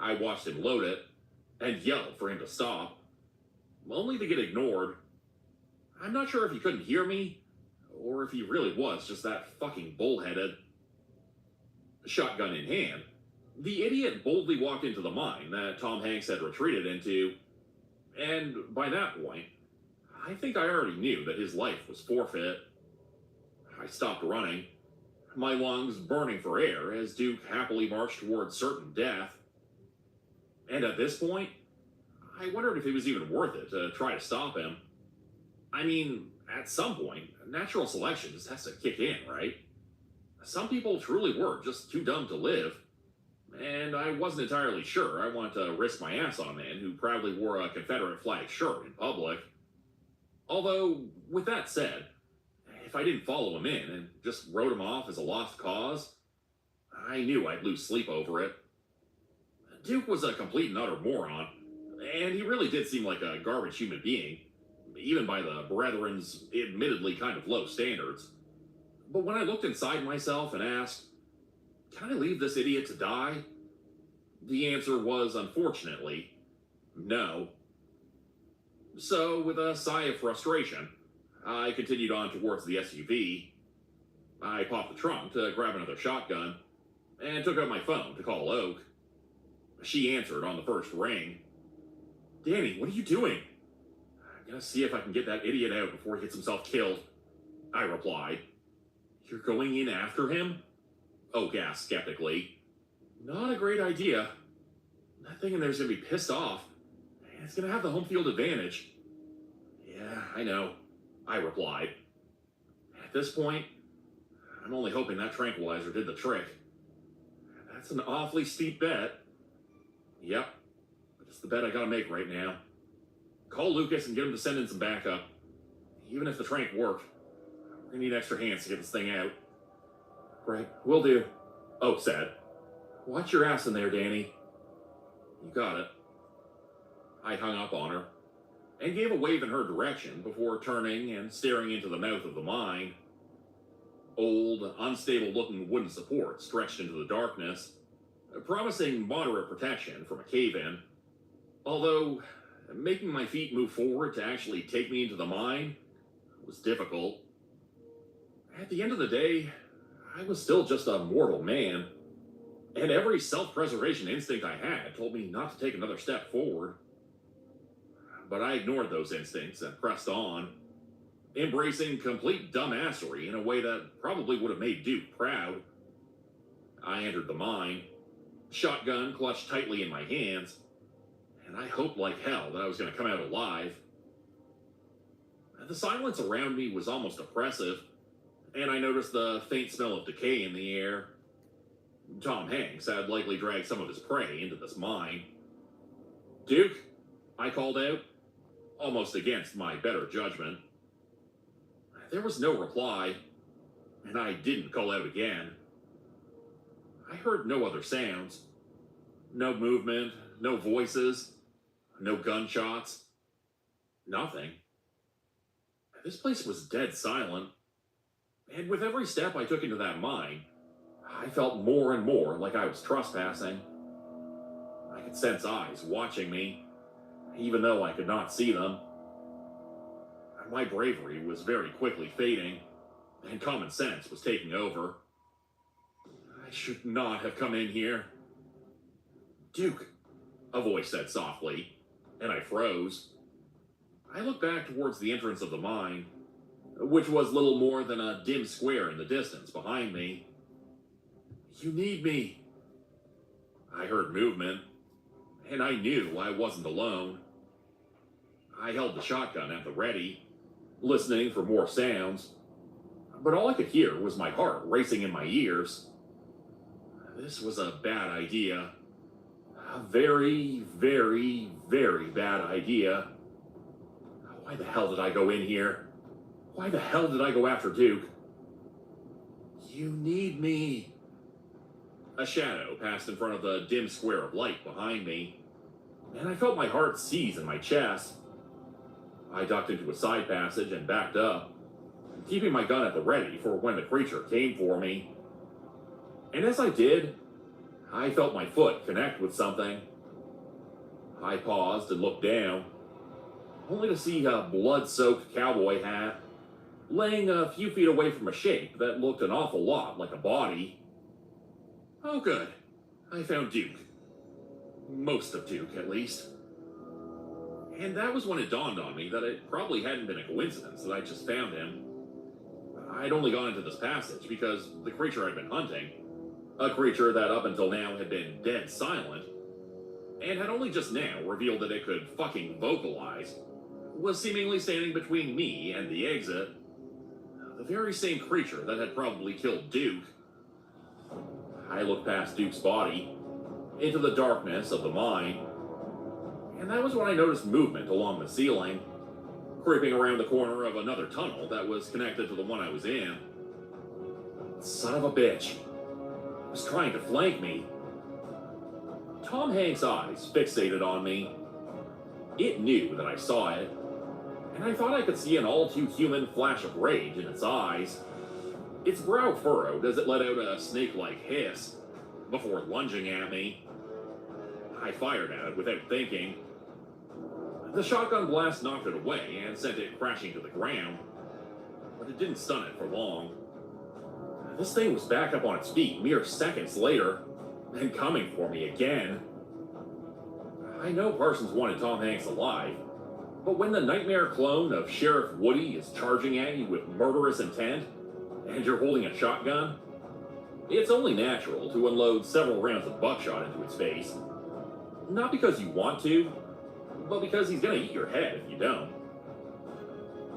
I watched him load it and yelled for him to stop, only to get ignored. I'm not sure if he couldn't hear me, or if he really was just that fucking bullheaded. Shotgun in hand, the idiot boldly walked into the mine that Tom Hanks had retreated into, and by that point, I think I already knew that his life was forfeit. I stopped running, my lungs burning for air as Duke happily marched towards certain death. And at this point, I wondered if it was even worth it to try to stop him. I mean, at some point, natural selection just has to kick in, right? Some people truly were just too dumb to live, and I wasn't entirely sure I wanted to risk my ass on a man who proudly wore a Confederate flag shirt in public. Although, with that said, if I didn't follow him in and just wrote him off as a lost cause, I knew I'd lose sleep over it. Duke was a complete and utter moron, and he really did seem like a garbage human being, even by the Brethren's admittedly kind of low standards. But when I looked inside myself and asked, can I leave this idiot to die? The answer was, unfortunately, no. So, with a sigh of frustration, I continued on towards the SUV. I popped the trunk to grab another shotgun, and took out my phone to call Oak. She answered on the first ring. Danny, what are you doing? I'm gonna see if I can get that idiot out before he gets himself killed, I replied. You're going in after him? Oak asked skeptically. Not a great idea. That thing in there's gonna be pissed off, and it's gonna have the home field advantage. Yeah, I know, I replied. At this point, I'm only hoping that tranquilizer did the trick. That's an awfully steep bet. Yep, but it's the bet I gotta make right now. Call Lucas and get him to send in some backup. Even if the trank worked, we need extra hands to get this thing out. Right, will do, Oak said. Watch your ass in there, Danny. You got it. I hung up on her and gave a wave in her direction before turning and staring into the mouth of the mine. Old, unstable-looking wooden support stretched into the darkness, promising moderate protection from a cave-in. Although, making my feet move forward to actually take me into the mine was difficult. At the end of the day, I was still just a mortal man, and every self-preservation instinct I had told me not to take another step forward. But I ignored those instincts and pressed on, embracing complete dumbassery in a way that probably would have made Duke proud. I entered the mine, shotgun clutched tightly in my hands, and I hoped like hell that I was going to come out alive. The silence around me was almost oppressive, and I noticed the faint smell of decay in the air. Tom Hanks had likely dragged some of his prey into this mine. Duke, I called out, almost against my better judgment. There was no reply, and I didn't call out again. I heard no other sounds. No movement, no voices, no gunshots. Nothing. This place was dead silent, and with every step I took into that mine, I felt more and more like I was trespassing. I could sense eyes watching me, even though I could not see them. My bravery was very quickly fading, and common sense was taking over. I should not have come in here. Duke, a voice said softly, and I froze. I looked back towards the entrance of the mine, which was little more than a dim square in the distance behind me. You need me. I heard movement, and I knew I wasn't alone. I held the shotgun at the ready, listening for more sounds, but all I could hear was my heart racing in my ears. This was a bad idea. A very, very, very bad idea. Why the hell did I go in here? Why the hell did I go after Duke? You need me. A shadow passed in front of the dim square of light behind me, and I felt my heart seize in my chest. I ducked into a side passage and backed up, keeping my gun at the ready for when the creature came for me. And as I did, I felt my foot connect with something. I paused and looked down, only to see a blood-soaked cowboy hat laying a few feet away from a shape that looked an awful lot like a body. Oh good, I found Duke. Most of Duke, at least. And that was when it dawned on me that it probably hadn't been a coincidence that I just found him. I'd only gone into this passage because the creature I'd been hunting, a creature that up until now had been dead silent, and had only just now revealed that it could fucking vocalize, was seemingly standing between me and the exit. The very same creature that had probably killed Duke. I looked past Duke's body, into the darkness of the mine, and that was when I noticed movement along the ceiling, creeping around the corner of another tunnel that was connected to the one I was in. Son of a bitch. It was trying to flank me. Tom Hanks' eyes fixated on me. It knew that I saw it, and I thought I could see an all-too-human flash of rage in its eyes. Its brow furrowed as it let out a snake-like hiss before lunging at me. I fired at it without thinking. The shotgun blast knocked it away and sent it crashing to the ground, but it didn't stun it for long. This thing was back up on its feet mere seconds later, and coming for me again. I know Parsons wanted Tom Hanks alive, but when the nightmare clone of Sheriff Woody is charging at you with murderous intent, and you're holding a shotgun, it's only natural to unload several rounds of buckshot into its face. Not because you want to, but because he's gonna eat your head if you don't.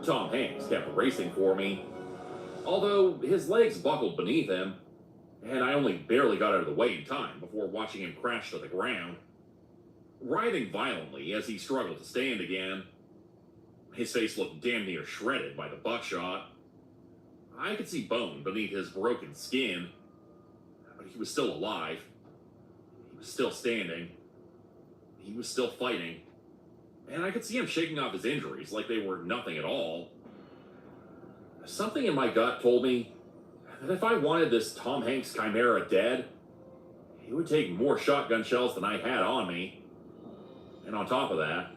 Tom Hanks kept racing for me, although his legs buckled beneath him, and I only barely got out of the way in time before watching him crash to the ground, writhing violently as he struggled to stand again. His face looked damn near shredded by the buckshot. I could see bone beneath his broken skin, but he was still alive. He was still standing. He was still fighting, and I could see him shaking off his injuries like they were nothing at all. Something in my gut told me that if I wanted this Tom Hanks chimera dead, it would take more shotgun shells than I had on me. And on top of that,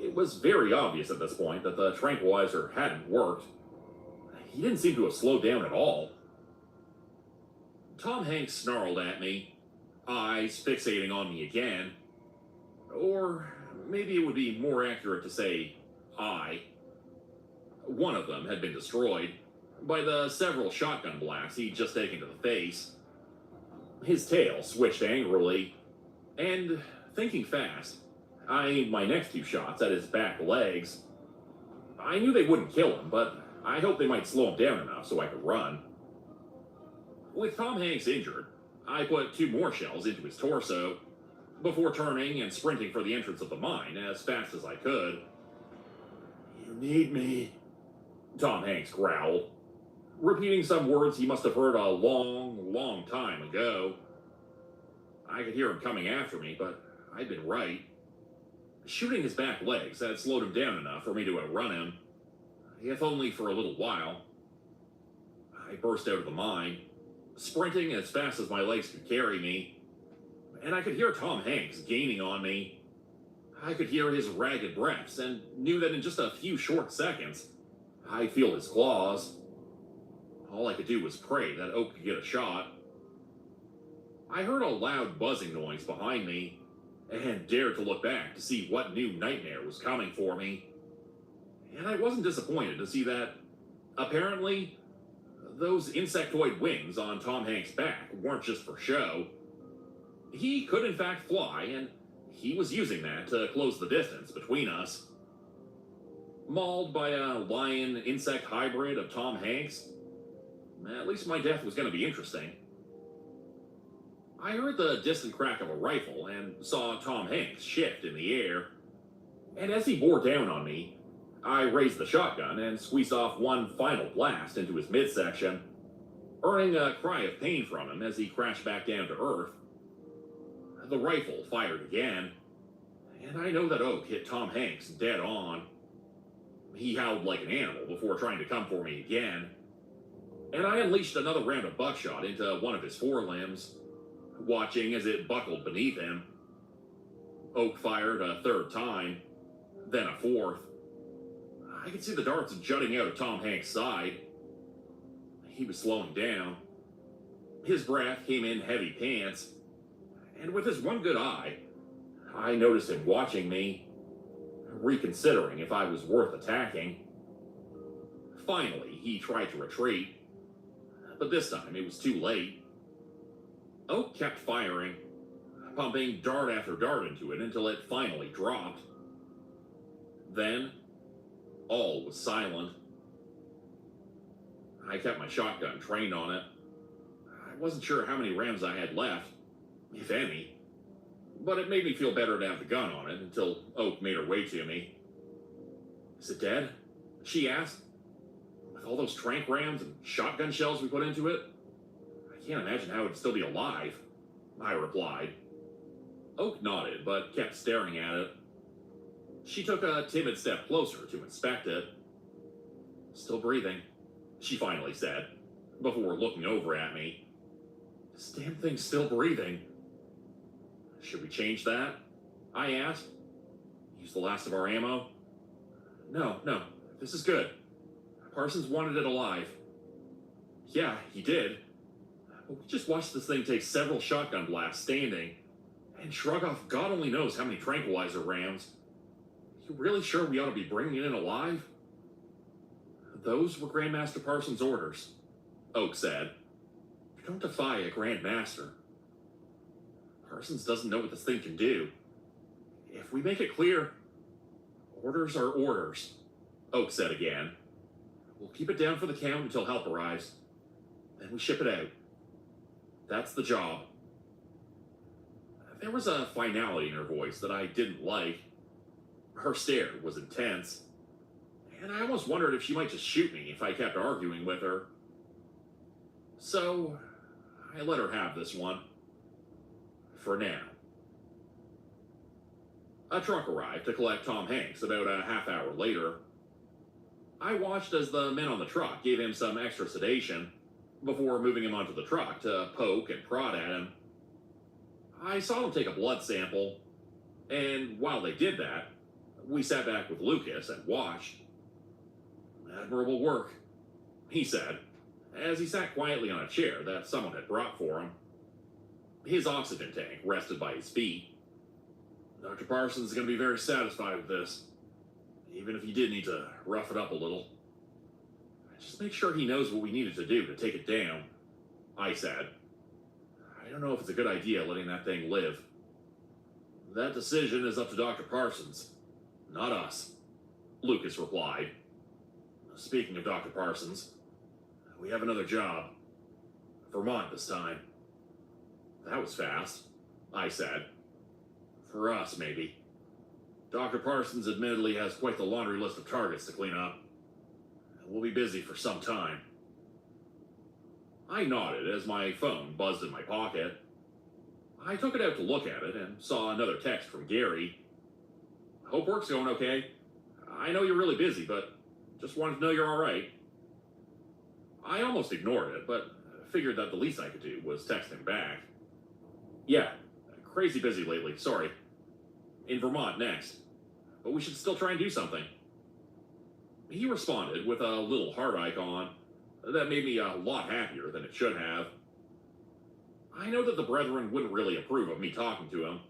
it was very obvious at this point that the tranquilizer hadn't worked. He didn't seem to have slowed down at all. Tom Hanks snarled at me, eyes fixating on me again. Or maybe it would be more accurate to say, eye. One of them had been destroyed by the several shotgun blasts he'd just taken to the face. His tail switched angrily, and, thinking fast, I aimed my next two shots at his back legs. I knew they wouldn't kill him, but I hoped they might slow him down enough so I could run. With Tom Hanks injured, I put two more shells into his torso, before turning and sprinting for the entrance of the mine as fast as I could. You need me, Tom Hanks growled, repeating some words he must have heard a long, long time ago. I could hear him coming after me, but I'd been right. Shooting his back legs had slowed him down enough for me to outrun him, if only for a little while. I burst out of the mine, sprinting as fast as my legs could carry me, and I could hear Tom Hanks gaining on me. I could hear his ragged breaths and knew that in just a few short seconds, I'd feel his claws. All I could do was pray that Oak could get a shot. I heard a loud buzzing noise behind me and dared to look back to see what new nightmare was coming for me. And I wasn't disappointed to see that, apparently, those insectoid wings on Tom Hanks' back weren't just for show. He could in fact fly, and he was using that to close the distance between us. Mauled by a lion insect hybrid of Tom Hanks? At least my death was going to be interesting. I heard the distant crack of a rifle and saw Tom Hanks shift in the air. And as he bore down on me, I raised the shotgun and squeezed off one final blast into his midsection, earning a cry of pain from him as he crashed back down to earth. The rifle fired again, and I know that oak hit Tom Hanks dead on. He howled like an animal before trying to come for me again, and I unleashed another round of buckshot into one of his forelimbs, watching as it buckled beneath him. Oak fired a third time, then a fourth. I could see the darts jutting out of Tom Hanks' side. He was slowing down. His breath came in heavy pants, and with his one good eye, I noticed him watching me, reconsidering if I was worth attacking. Finally, he tried to retreat, but this time it was too late. Oak kept firing, pumping dart after dart into it until it finally dropped. Then, all was silent. I kept my shotgun trained on it. I wasn't sure how many rounds I had left, if any, but it made me feel better to have the gun on it until Oak made her way to me. "Is it dead?" she asked. "With all those tranq rounds and shotgun shells we put into it? I can't imagine how it'd still be alive," I replied. Oak nodded, but kept staring at it. She took a timid step closer to inspect it. "Still breathing," she finally said, before looking over at me. "This damn thing's still breathing." "Should we change that?" I asked. "Use the last of our ammo?" No, this is good. Parsons wanted it alive." "Yeah, he did. But we just watched this thing take several shotgun blasts standing, and shrug off God only knows how many tranquilizer rounds. You really sure we ought to be bringing it in alive?" "Those were Grandmaster Parsons' orders," Oak said. "You don't defy a Grandmaster. Parsons doesn't know what this thing can do. If we make it clear, orders are orders," Oak said again. "We'll keep it down for the count until help arrives. Then we ship it out. That's the job." There was a finality in her voice that I didn't like. Her stare was intense, and I almost wondered if she might just shoot me if I kept arguing with her. So, I let her have this one. For now. A truck arrived to collect Tom Hanks about a half hour later. I watched as the men on the truck gave him some extra sedation before moving him onto the truck to poke and prod at him. I saw them take a blood sample, and while they did that, we sat back with Lucas and watched. "Admirable work," he said, as he sat quietly on a chair that someone had brought for him. His oxygen tank rested by his feet. "Dr. Parsons is going to be very satisfied with this, even if you did need to rough it up a little. Just make sure he knows what we needed to do to take it down," I said. "I don't know if it's a good idea letting that thing live. That decision is up to Dr. Parsons, not us," Lucas replied. "Speaking of Dr. Parsons, we have another job. Vermont this time." "That was fast," I said. "For us, maybe. Dr. Parsons admittedly has quite the laundry list of targets to clean up. We'll be busy for some time." I nodded as my phone buzzed in my pocket. I took it out to look at it and saw another text from Gary. "Hope work's going okay. I know you're really busy, but just wanted to know you're all right." I almost ignored it, but figured that the least I could do was text him back. "Yeah, crazy busy lately, sorry. In Vermont next, but we should still try and do something." He responded with a little heart icon that made me a lot happier than it should have. I know that the brethren wouldn't really approve of me talking to him,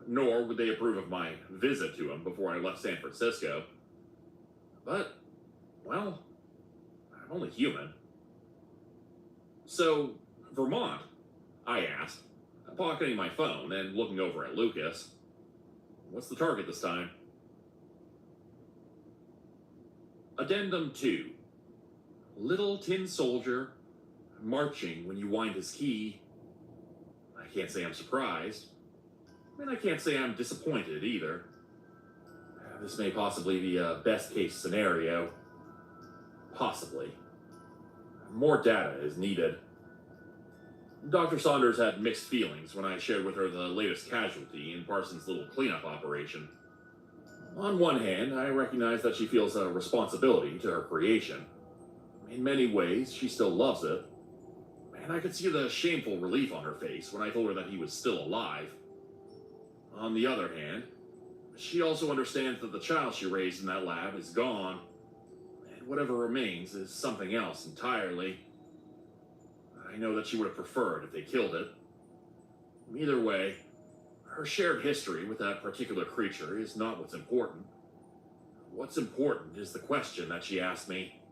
nor would they approve of my visit to him before I left San Francisco. But, well, I'm only human. "So, Vermont?" I asked, pocketing my phone and looking over at Lucas. "What's the target this time?" Addendum 2. Little tin soldier marching when you wind his key. I can't say I'm surprised, and I can't say I'm disappointed either. This may possibly be a best case scenario. Possibly. More data is needed. Dr. Saunders had mixed feelings when I shared with her the latest casualty in Parsons' little cleanup operation. On one hand, I recognize that she feels a responsibility to her creation. In many ways, she still loves it. And I could see the shameful relief on her face when I told her that he was still alive. On the other hand, she also understands that the child she raised in that lab is gone, and whatever remains is something else entirely. I know that she would have preferred if they killed it. Either way, her shared history with that particular creature is not what's important. What's important is the question that she asked me.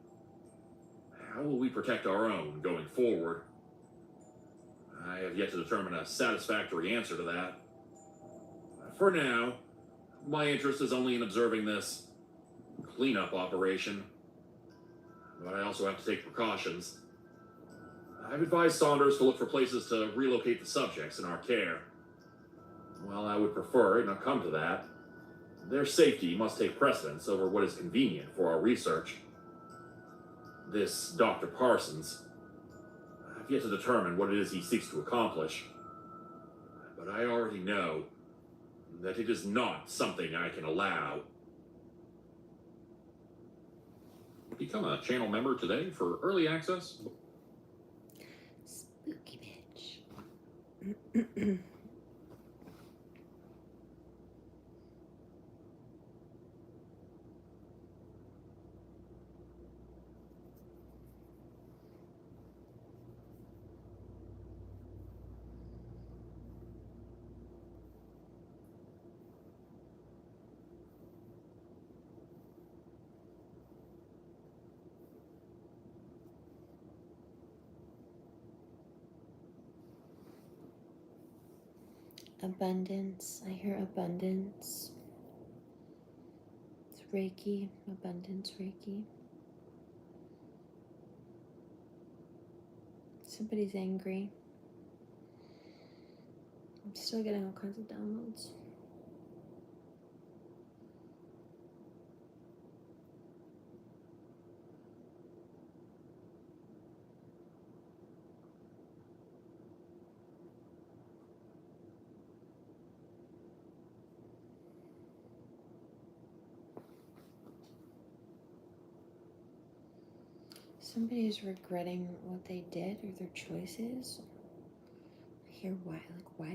How will we protect our own going forward? I have yet to determine a satisfactory answer to that. For now, my interest is only in observing this cleanup operation. But I also have to take precautions. I've advised Saunders to look for places to relocate the subjects in our care. While I would prefer it not come to that, their safety must take precedence over what is convenient for our research. This Dr. Parsons, I've yet to determine what it is he seeks to accomplish. But I already know that it is not something I can allow. Become a channel member today for early access. Spooky bitch. Abundance. I hear abundance. It's Reiki. Abundance Reiki. Somebody's angry. I'm still getting all kinds of downloads. Somebody's regretting what they did or their choices. I hear why. Like, why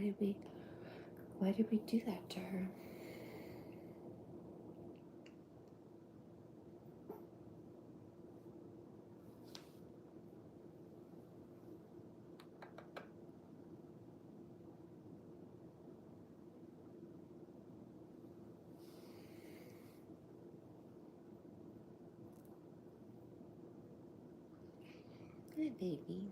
did we do that to her? Hi, baby.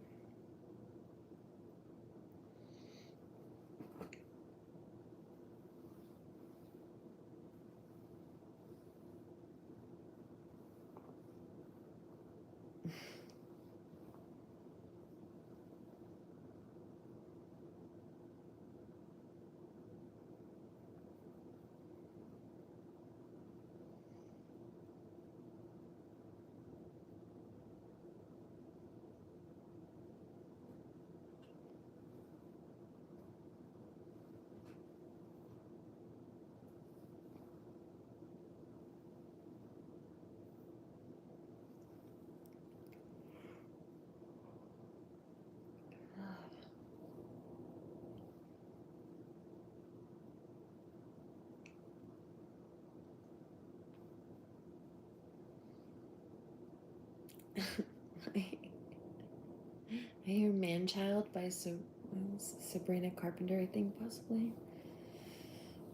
I hear Man-Child by Sabrina Carpenter, I think, possibly.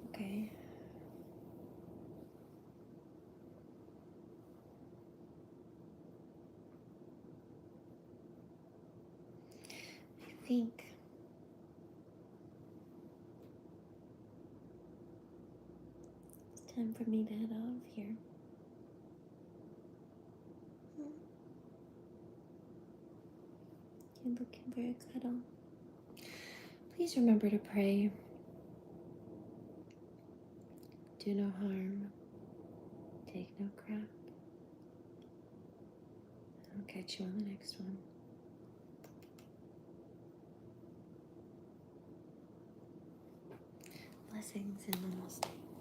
Okay. I think it's time for me to head out of here. You're looking for a cuddle. Please remember to pray. Do no harm. Take no crap. I'll catch you on the next one. Blessings and namaste.